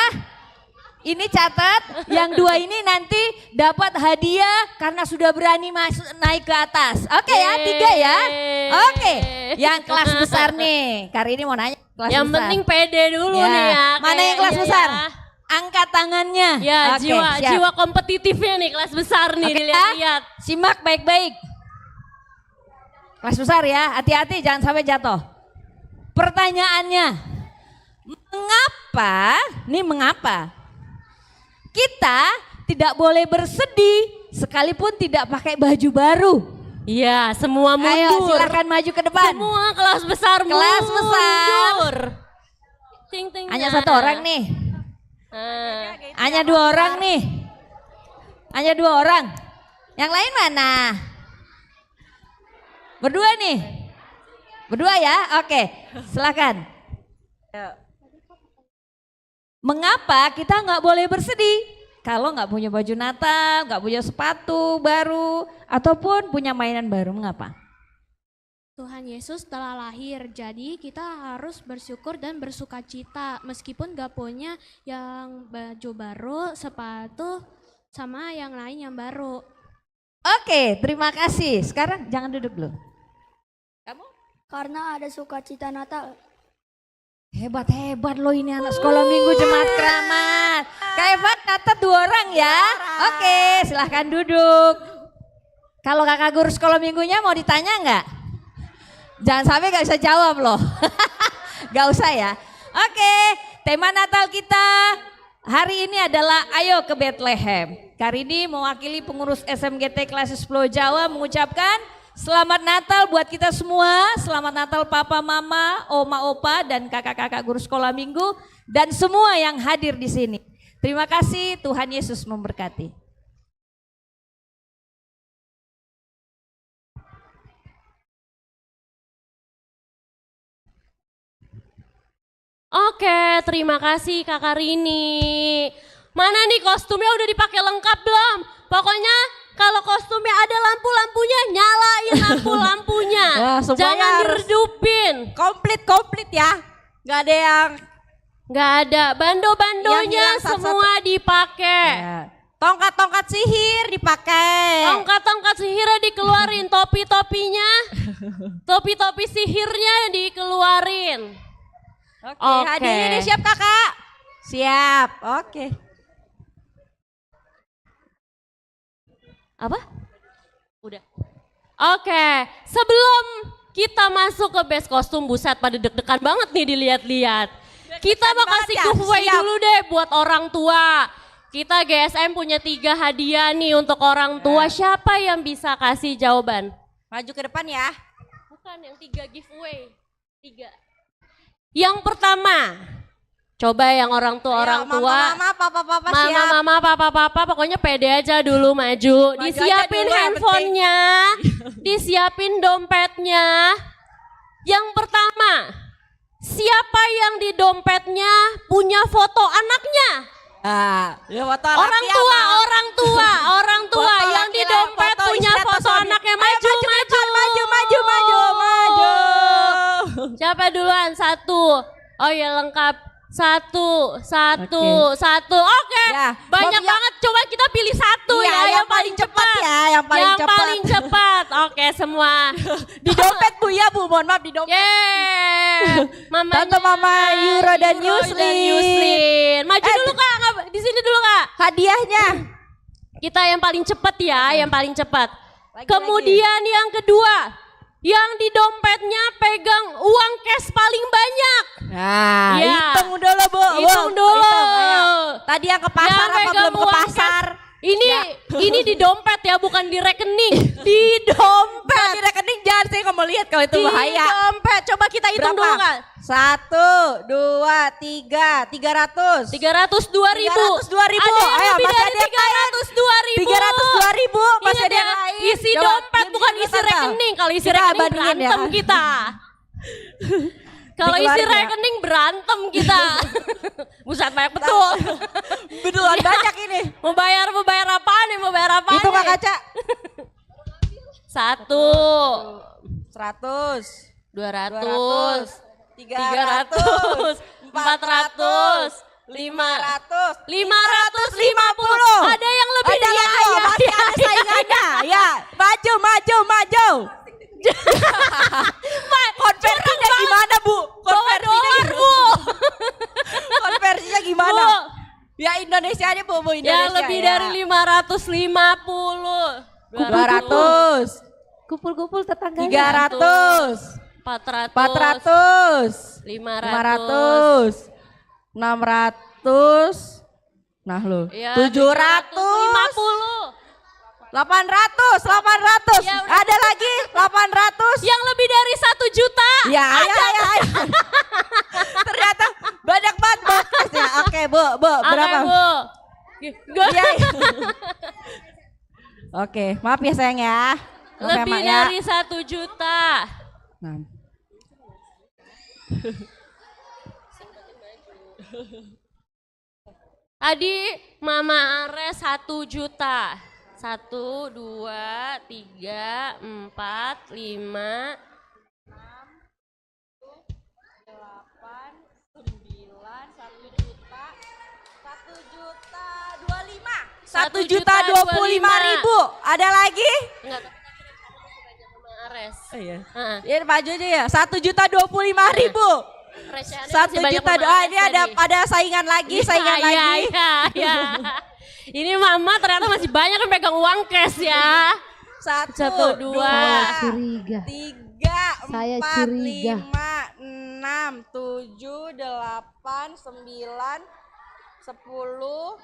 ini catat. Yang 2 ini nanti dapat hadiah karena sudah berani masuk naik ke atas. Oke ya, 3 ya. Oke, yang kelas besar nih. Kari ini mau nanya kelas Yang besar. penting pede dulu Ya. nih ya. Mana yang kelas kayaknya besar? ya. Angkat tangannya. Ya, Oke, jiwa siap. jiwa kompetitifnya nih kelas besar nih Oke, dilihat-lihat. Simak baik-baik. Kelas besar ya, hati-hati jangan sampai jatuh. Pertanyaannya, mengapa kita tidak boleh bersedih sekalipun tidak pakai baju baru? Iya, semua mundur. Ayo silakan maju ke depan. Semua kelas besar Kelas besar. mundur. Ting-ting. Hanya 1 orang nih. Hanya 2 orang nih. Hanya 2 orang. Yang lain mana? Berdua nih. Berdua ya? Oke, silakan. Mengapa kita nggak boleh bersedih? Kalau nggak punya baju Natal, nggak punya sepatu baru, ataupun punya mainan baru, mengapa? Tuhan Yesus telah lahir, jadi kita harus bersyukur dan bersuka cita. Meskipun gak punya yang baju baru, sepatu, sama yang lain yang baru. Oke, terima kasih. Sekarang jangan duduk dulu. Kamu? Karena ada sukacita Natal. Hebat loh ini anak sekolah minggu Jemaat Keramat. Kak Eva catat 2 orang ya. Oke, silahkan duduk. Kalau kakak guru sekolah minggunya mau ditanya nggak? Jangan sampai gak bisa jawab loh. Gak usah ya. Oke, tema Natal kita hari ini adalah Ayo ke Bethlehem. Karini mewakili pengurus SMGT kelas 10 Jawa mengucapkan Selamat Natal buat kita semua. Selamat Natal Papa, Mama, Oma, Opa, dan kakak-kakak guru sekolah minggu dan semua yang hadir di sini. Terima kasih, Tuhan Yesus memberkati. Oke, terima kasih Kakak Rini. Mana nih kostumnya udah dipakai lengkap belum? Pokoknya kalau kostumnya ada lampu-lampunya, nyalain lampu-lampunya. Jangan diredupin. Komplit ya. Gak ada yang... Gak ada, bando-bandonya Yang hilang semua dipakai. Ya. Tongkat-tongkat sihir dipakai. Tongkat-tongkat sihirnya dikeluarin, topi-topinya, topi-topi sihirnya dikeluarin. Oke, hadirin siap kakak? Siap, oke. Apa? Udah. Oke, sebelum kita masuk ke best kostum, buset pada deg-degan banget nih dilihat-lihat. Kita mau kasih giveaway dulu deh buat orang tua. Kita GSM punya 3 hadiah nih untuk orang tua. Siapa yang bisa kasih jawaban? Maju ke depan ya. Bukan yang 3 giveaway. 3. Yang pertama, coba yang orang tua Mama, papa siap. Mama, papa, pokoknya pede aja dulu maju. Disiapin handphonenya, disiapin dompetnya. Yang pertama, siapa yang di dompetnya punya foto anaknya? Ya foto Orang tua yang di dompet punya foto anaknya. Maju. Siapa duluan? 1. Oh ya lengkap. 1. Oke. Ya, Banyak banget. Coba kita pilih 1 ya. Yang paling cepat. Yang paling cepat. Oke semua. Di dompet Bu ya Bu, mohon maaf di dompet. Tante Mama Yuro dan Yuslin. Maju dulu Kak. Di sini dulu Kak. Hadiahnya. Kita yang paling cepat ya, yang paling cepat. Kemudian yang kedua. yang di dompetnya pegang uang cash paling banyak? Nah, Ya. hitung dulu Bu. Hitung dulu. Ayo. Tadi yang ke pasar Yang apa pegang belum ke uang pasar? Ini di dompet ya, bukan di rekening. Di dompet. Di rekening jangan, saya nggak mau lihat kalau itu Di bahaya. dompet. Coba kita hitung Berapa? dulu kan. 1, 2, 3, 300. 302.000. 302.000. Ada yang Ayo, lebih masih dari ada yang lain. 302.000. 302.000 masih Ingat ada yang ya, lain. isi Coba, dompet diam bukan dulu, isi Tante. rekening. Kalau isi Kita rekening bandingin ya. berantem kita. Kalau isi Dikeluarin ya. rekening berantem kita. Buset banyak betul. Betulan banyak ini. Mau bayar apaan nih? Mau bayar apaan Itu Kak nih? Kaca. 1, 100, 200, 300, 400, 550. 550. Ada yang lebih Ada dari lagi, masih ada saingannya. Ya, maju. Konversinya gimana Bu? dolar Bu. Konversinya gimana? Bu. Ya Indonesia aja Bu, Indonesia. Yang lebih ya. dari 550. 200, Kumpul-kumpul tetangganya. 300, 400, 400, 500, 500, 600, nah lo, ya, 700, 50. 800, Ya, udah. ada lagi 800. Yang lebih dari 1 juta. Ya. Ternyata banyak banget podcastnya. Oke Bu, berapa? Oke, Bu. Iya. Oke, maaf ya sayang ya. Maaf ya, Lebih Mak, ya. dari 1 juta. Nah. Tadi Mama Ares 1 juta. 1, 2, 3, 4, 5, 6, 7, 8, 9, 10, 1 juta 25.000. Ada lagi? Enggak tahu. Mama Ares. Oh iya. Heeh. Ya maju aja ya. 1.025.000. Recehannya 1 masih banyak juta. Mama Ah, Ares ini ada tadi. saingan lagi, saingan Iya, lagi. iya. Ini Mama ternyata masih banyak yang pegang uang cash ya. 1, 1, 2, Curiga. 3, Saya 4, curiga. 5, 6, 7, 8, 9, 10,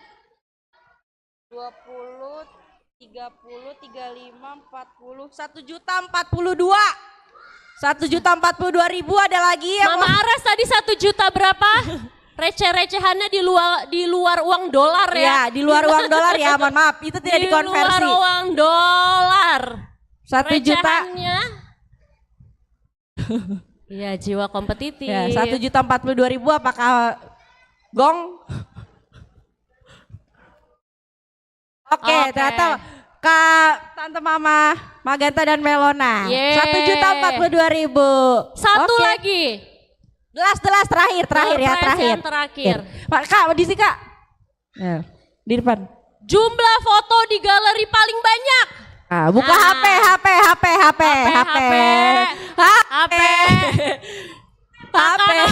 20, 30, 35, 40, 1.042. 1.042.000 ada lagi yang Mama Ares tadi 1 juta berapa? Receh-recehannya di luar uang dolar Ya, ya. di luar uang dolar ya, mohon maaf, itu tidak Di dikonversi. luar uang dolar. 1 juta. Recehannya. Iya, jiwa kompetitif. Ya, 1.042.000 apakah gong? Oke, ternyata Kak, Tante Mama, Magenta dan Melona. Yeay. 1.042.000. Satu Oke. lagi. Gelas terakhir ya, terakhir. Yang terakhir. Pak, Kak, di sini Kak. Ya, di depan. Jumlah foto di galeri paling banyak. Ah, buka Ah. HP. Kakak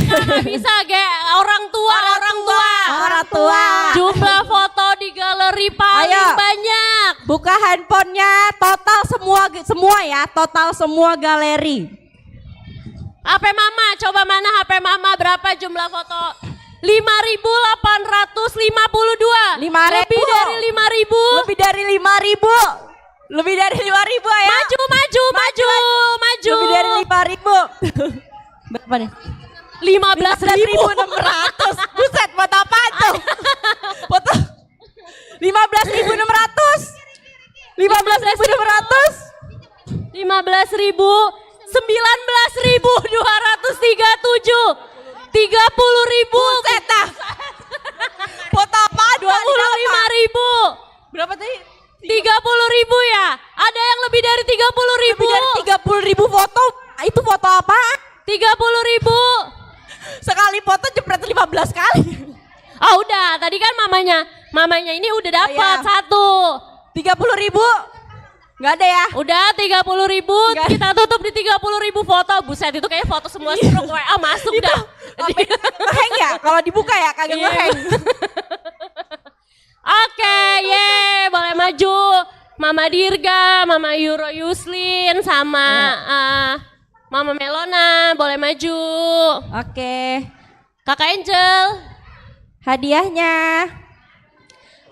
bisa orang tua. Jumlah foto di galeri paling Ayo. banyak. Buka handphonenya, total semua ya, total semua galeri. HP Mama, coba mana HP Mama berapa jumlah foto? 5.852. 5.000. Lebih dari 5.000. Lebih dari 5.000. Lebih dari 5.000 ya. Maju. Lebih dari 5.000. Berapa nih? 15.600. Buset, foto apaan tuh? Foto 15.600. 15.600. 19.000. 19.237. 30.000. Buset dah. Foto apaan? 25.000. Berapa tadi? 30.000 ya? Ada yang lebih dari 30.000? Lebih dari 30.000 foto. Itu foto apa? 30.000. Sekali foto jepret 15 kali. Oh udah, tadi kan mamanya ini udah dapat Iya. 1. 30.000. Nggak ada ya? Udah 30.000, Nggak. kita tutup di 30.000 foto. Buset itu kayak foto semua stroke WA masuk dah. Ngeheng ya? Kalau dibuka ya kagak Iya. ngeheng. Oke, boleh maju. Mama Dirga, Mama Euro Yuslin, sama Mama Melona, boleh maju. Oke. Kakak Angel. Hadiahnya.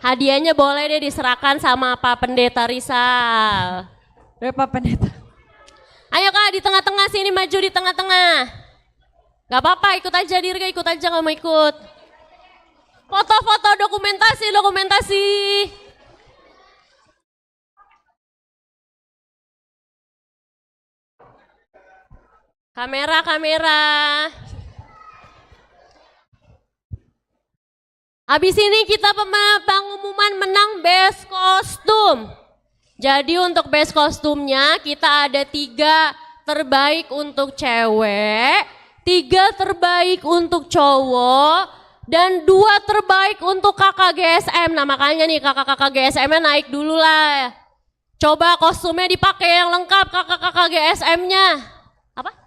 Hadiahnya boleh deh diserahkan sama Pak Pendeta Rizal. Pak Pendeta. Ayo Kak, di tengah-tengah sini, maju di tengah-tengah. Gak apa-apa, ikut aja Dirga, ikut aja, gak mau ikut. Foto-foto, dokumentasi. Kamera. Habis ini kita pengumuman menang best kostum. Jadi untuk best kostumnya kita ada 3 terbaik untuk cewek, 3 terbaik untuk cowok, dan 2 terbaik untuk kakak GSM. Nah makanya nih kakak-kakak GSM-nya naik dulu lah. Coba kostumnya dipakai yang lengkap kakak-kakak GSM-nya. Apa?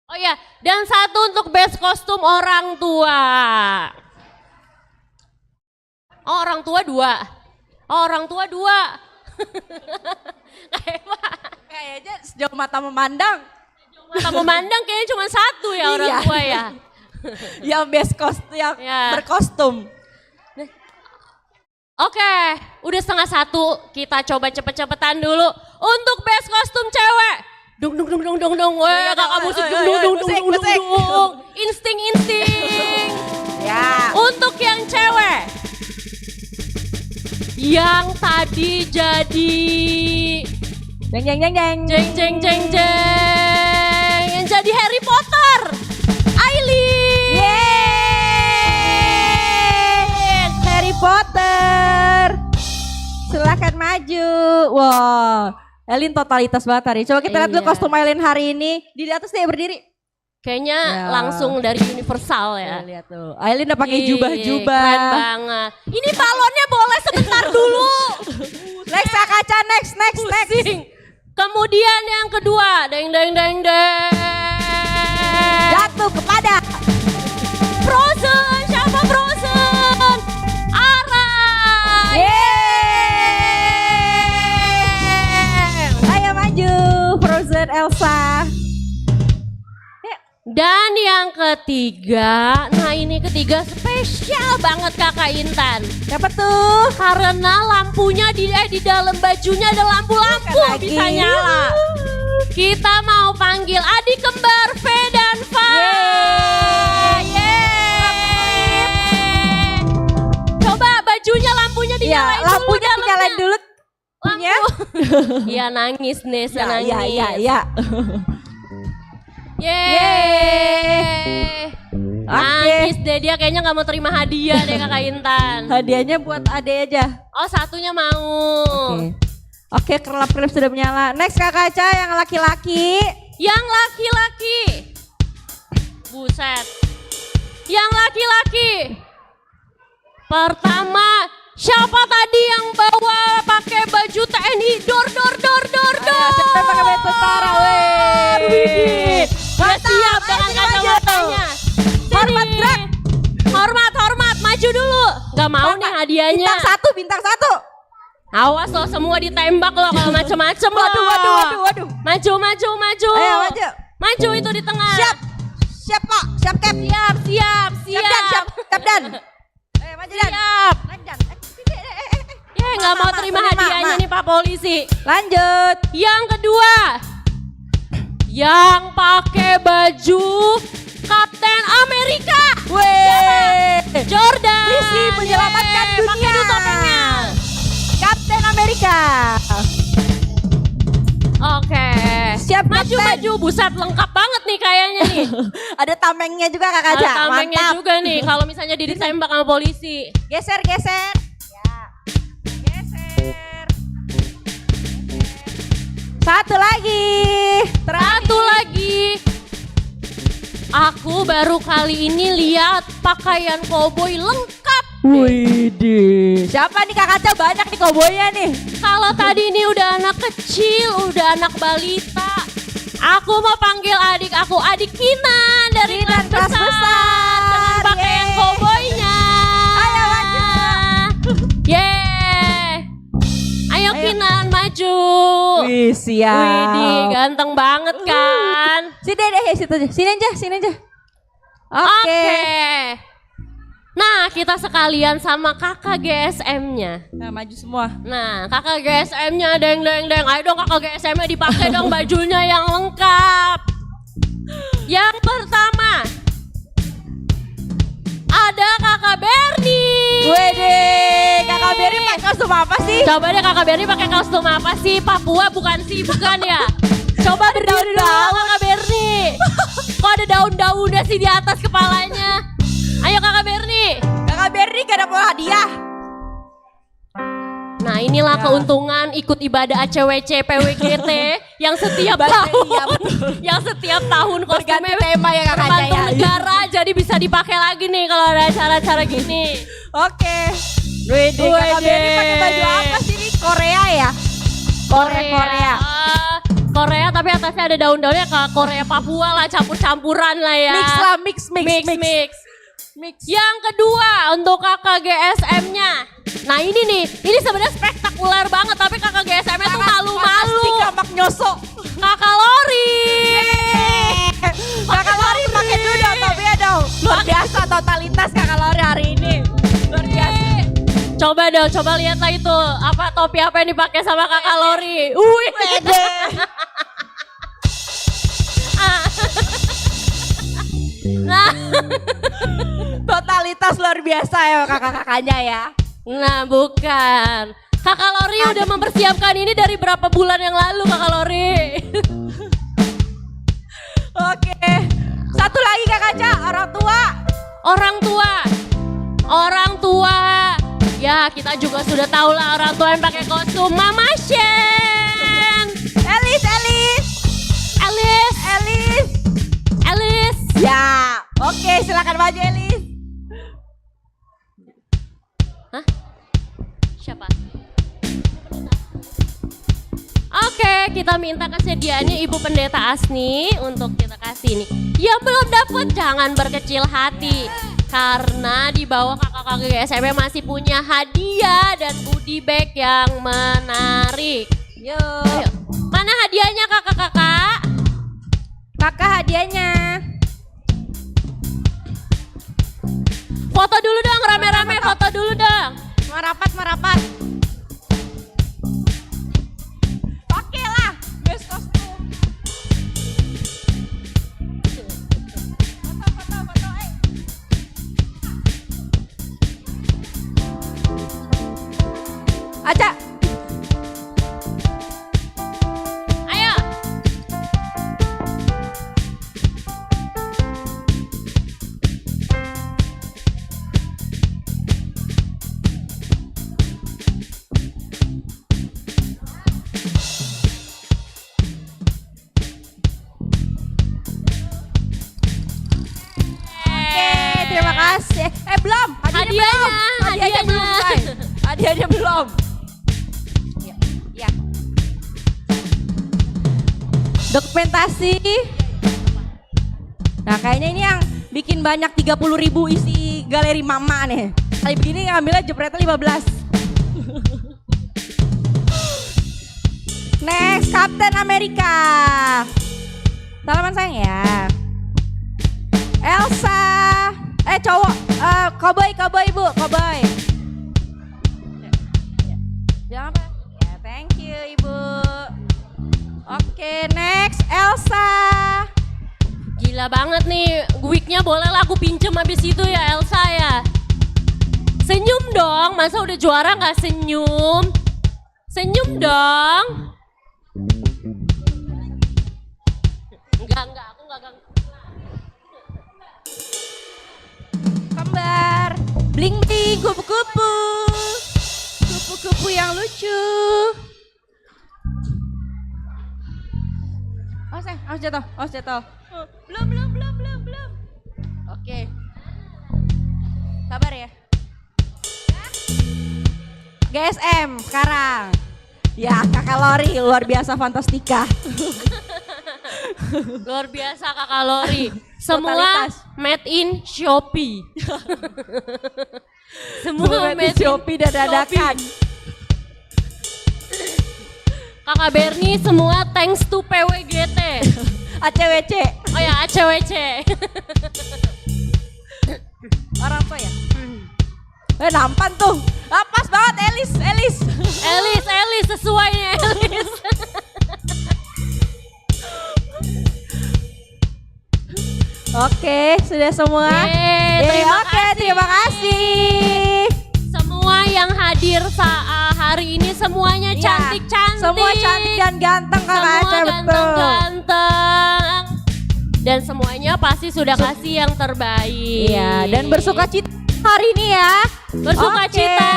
Oh iya, dan 1 untuk best kostum orang tua. Oh orang tua 2. Oh orang tua 2. Kayaknya sejauh mata memandang. Mata memandang kayaknya cuma 1 ya orang tua ya. Yang best kostum, yang berkostum. Oke, udah 1:30, kita coba cepet-cepetan dulu. Untuk best kostum cewek. Dung. Weh, kakak musik dung. Insting. Ya. Untuk yang cewek. Yang tadi jadi jeng. Yang jadi Harry Potter. Aileen. Yeay. Harry Potter. Silahkan maju. Wow. Aileen totalitas banget hari. Coba kita lihat dulu kostum Aileen hari ini. Di atas deh berdiri. Kayaknya langsung dari Universal ya. Lihat tuh. Aileen udah pakai jubah-jubah. Keren banget. Ini balonnya boleh sebentar dulu. Next kaca, next. Kemudian yang kedua, deng. Jatuh kepada Frozen. Siapa Frozen? Ara. Ayo maju, Frozen Elsa. Dan yang ketiga, nah ini ketiga spesial banget Kakak Intan. Siapa tuh? Karena lampunya di dalam bajunya ada lampu-lampu bisa nyala. Kita mau panggil adik kembar V dan Fa. Coba bajunya lampunya dinyalain dulu. Lampunya dinyalain dulu. Iya nangis nih, nangis. Iya. Yeay. Nangis deh dia kayaknya gak mau terima hadiah deh Kakak Intan. Hadiahnya buat Ade aja. Oh satunya mau. Oke, kerlap-kerlip sudah menyala. Next Kak Kaca yang laki-laki. Yang laki-laki. Buset. Yang laki-laki. Pertama, siapa tadi yang bawa pakai baju TNI? Dor. Siapa pakai baju tentara? Udah siap dengan kacamatanya. Hormat gerak. Hormat, maju dulu. Gak mau nih hadiahnya. Bintang satu. Awas lo semua ditembak lo kalau macem-macem lo. Waduh. Maju. Ayo maju. Maju itu di tengah. Siap Pak, siap Cap. Siap. Siap Dan. Maju Dan. Siap. Ya nggak mau terima hadiahnya nih Pak Polisi. Lanjut. Yang kedua, yang pakai baju Kapten Amerika. Jordan. Misi menyelamatkan dunia. Pakai dulu topengnya. Kapten Amerika. Oke. Siap maju. Buset lengkap banget nih kayaknya nih. Ada tamengnya juga Kak Kaca. Ada tamengnya Mantap. juga nih kalau misalnya ditembak sama polisi. Geser. Ya. Geser. Satu lagi. Aku baru kali ini lihat pakaian koboi lengkap. Widih. Siapa nih Kak Kaca? Banyak nih koboynya nih. Kalau tadi ini udah anak kecil, udah anak balita. Aku mau panggil adik aku, adik Kinan dari kelas besar. Dengan pakaian koboynya. Ayo lanjut. Yeay. Ayo Wih, siap. Widih, ganteng banget kan. Sini deh, situ aja. Sini aja. Oke. Nah, kita sekalian sama kakak GSM-nya. Nah, maju semua. Nah, kakak GSM-nya deng. Ayo dong kakak GSM-nya dipakai dong bajunya yang lengkap. Yang pertama, ada kakak Bernie. Wede, kakak Bernie pakai kostum apa sih? Coba deh kakak Bernie pakai kostum apa sih? Papua bukan ya? Coba berdiri dulu kakak Bernie. Kok ada daun-daunnya sih di atas kepalanya? Ayo kakak Bernie. Kakak Bernie gak dapat hadiah. Nah inilah keuntungan ikut ibadah ACWC PWGT yang setiap tahun kostumnya tema ya kakak tergantung negara, jadi bisa dipakai lagi nih kalau ada acara-acara gini. Oke. Wede, kakak Bernie pakai baju apa sih ini? Korea ya? Korea. Korea tapi atasnya ada daun-daunnya ke Korea Papua lah, campur-campuran lah ya. Mix. Yang kedua untuk kakak GSM-nya. Nah ini sebenarnya spektakuler banget tapi kakak GSM-nya tuh malu-malu. Kamak nyosok. Kakak Lori. Kakak Lori pakai dulu tapi dong. Luar biasa totalitas kakak Lori hari ini. Luar biasa. Coba lihatlah itu apa topi apa yang dipakai sama kakak Lori. Wih. Nah, totalitas luar biasa ya kakak-kakaknya ya. Nah bukan. Kakak Lori udah mempersiapkan ini dari berapa bulan yang lalu kakak Lori. Oke. Satu lagi Kak Kaca, Orang tua. Ya kita juga sudah tahu lah orang tua yang pakai kostum. Mama Shen. Elis. Ya, oke silakan maju Elis. Hah? Siapa? Oke, kita minta kesediaannya Ibu Pendeta Asni untuk kita kasih nih. Yang belum dapat jangan berkecil hati. Karena di bawah kakak-kakak GSM masih punya hadiah dan goodie bag yang menarik. Yuk. Mana hadiahnya kakak-kakak? Kakak hadiahnya. Foto dulu dong, rame-rame foto dulu dong. Merapat. Oke lah, best kostum. Foto. Aca. Ayo. Terima kasih. Belum. Hadiahnya belum. Ya. Dokumentasi. Nah kayaknya ini yang bikin banyak 30.000 isi galeri mama nih. Kali begini ngambilnya jepretnya 15. Next, Captain America. Salaman sayang ya. Elsa. Cowok. Cowboy Bu, cowboy. Jangan apa? Ya, thank you Ibu. Oke, next Elsa. Gila banget nih, wignya boleh lah aku pinjem habis itu ya Elsa ya. Senyum dong, masa udah juara gak senyum? Senyum dong. Enggak, aku enggak ganggu. Kembar, bling bling, kupu-kupu. Kupu-kupu yang lucu. Awas jatuh. Belum. Oke. Sabar ya. GSM sekarang. Ya, Kakak Lori luar biasa fantastika. Luar biasa Kakak Lori. Semua made in Shopee. Semua made in Shopee dan dadakan. Kakak Berni semua thanks to PWGT. ACWC. Oh ya, ACWC. Orang tua ya? Nampan tuh. Pas banget Elis. Elis sesuai nih Elis. Oke, sudah semua. Terima kasih. Semua yang hadir hari ini semuanya Iya, cantik-cantik. Semua cantik dan ganteng Kakak Semua Aca, betul. ganteng-ganteng. Dan semuanya pasti sudah kasih yang terbaik. Iya, dan bersuka cita hari ini ya. Bersuka cita.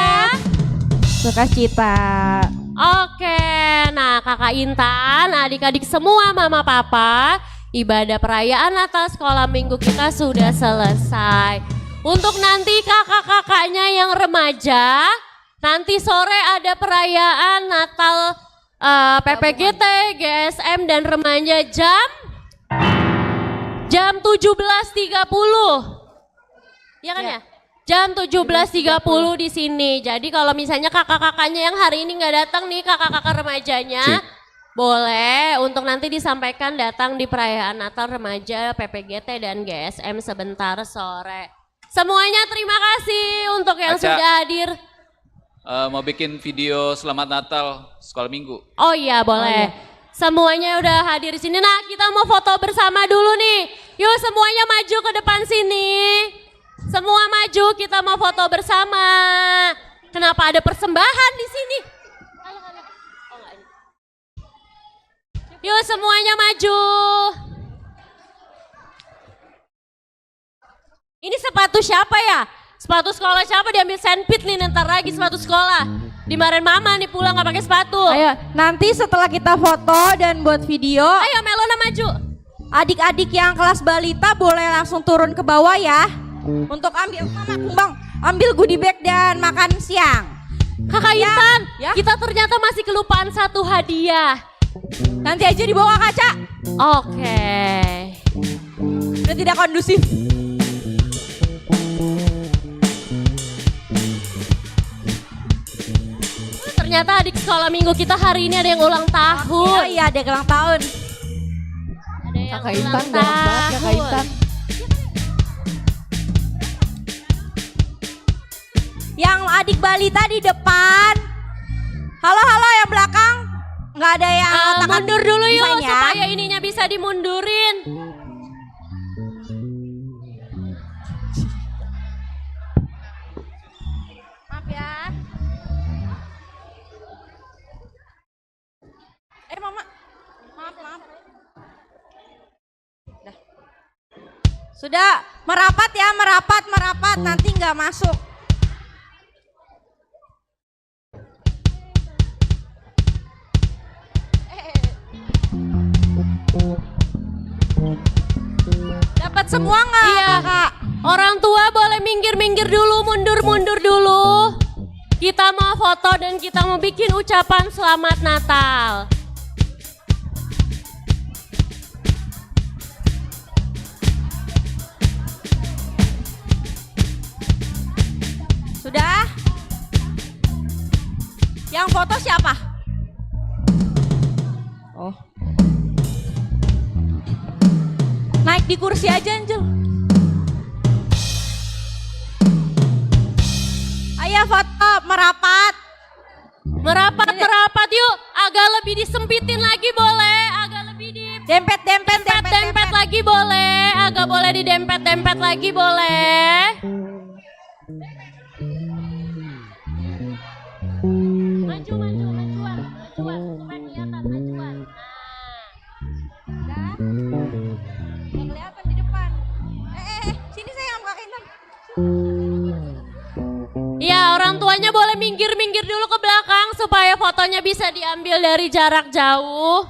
Sukacita. Oke, nah Kakak Intan, adik-adik semua, mama papa, ibadah perayaan Natal sekolah minggu kita sudah selesai. Untuk nanti kakak-kakaknya yang remaja, nanti sore ada perayaan Natal PPGT, GSM dan remaja jam 17.30. Ya kan ya? Jam 17.30 di sini. Jadi kalau misalnya kakak-kakaknya yang hari ini nggak datang nih, kakak-kakak remajanya, boleh untuk nanti disampaikan datang di perayaan Natal remaja PPGT dan GSM sebentar sore. Semuanya terima kasih untuk yang Aca, sudah hadir. Mau bikin video selamat Natal sekolah minggu. Oh iya boleh. Semuanya udah hadir di sini. Nah kita mau foto bersama dulu nih. Yuk semuanya maju ke depan sini. Semua maju, kita mau foto bersama. Kenapa ada persembahan di sini? Yuk semuanya maju. Ini sepatu siapa ya? Sepatu sekolah siapa diambil sandpit nih ntar lagi sepatu sekolah. Dimarahin mama nih pulang gak pakai sepatu. Ayo, nanti setelah kita foto dan buat video. Ayo Melona maju. Adik-adik yang kelas balita boleh langsung turun ke bawah ya. Untuk ambil mama kumbang, ambil goodie bag dan makan siang. Kakak Intan, kita ternyata masih kelupaan satu hadiah. Nanti aja dibawa kaca. Oke. Udah tidak kondusif. Ternyata adik sekolah minggu kita hari ini ada yang ulang tahun. Oh iya, ada yang ulang tahun. Ada yang Kakak ulang Intan galak banget, Kakak tahun. Intan. Yang adik balita di depan. Halo yang belakang. Nggak ada yang mundur dulu yuk desain ya. supaya ininya bisa dimundurin. Maaf ya. Mama. Maaf. Sudah merapat ya, merapat. Nanti nggak masuk. Dapat semua nggak? Iya kak. Orang tua boleh minggir dulu, mundur dulu. Kita mau foto dan kita mau bikin ucapan selamat Natal. Sudah? Yang foto siapa? Oh. Naik di kursi aja, Angel. Ayo foto, merapat. Merapat yuk. Agak lebih disempitin lagi boleh. Agak lebih di dempet lagi boleh. Agak boleh didempet lagi boleh. Majuan supaya kelihatan majuan. Nah. Nggak kelihatan di depan. Sini saya sama Kak Intan. Iya, orang tuanya boleh minggir dulu ke belakang supaya fotonya bisa diambil dari jarak jauh.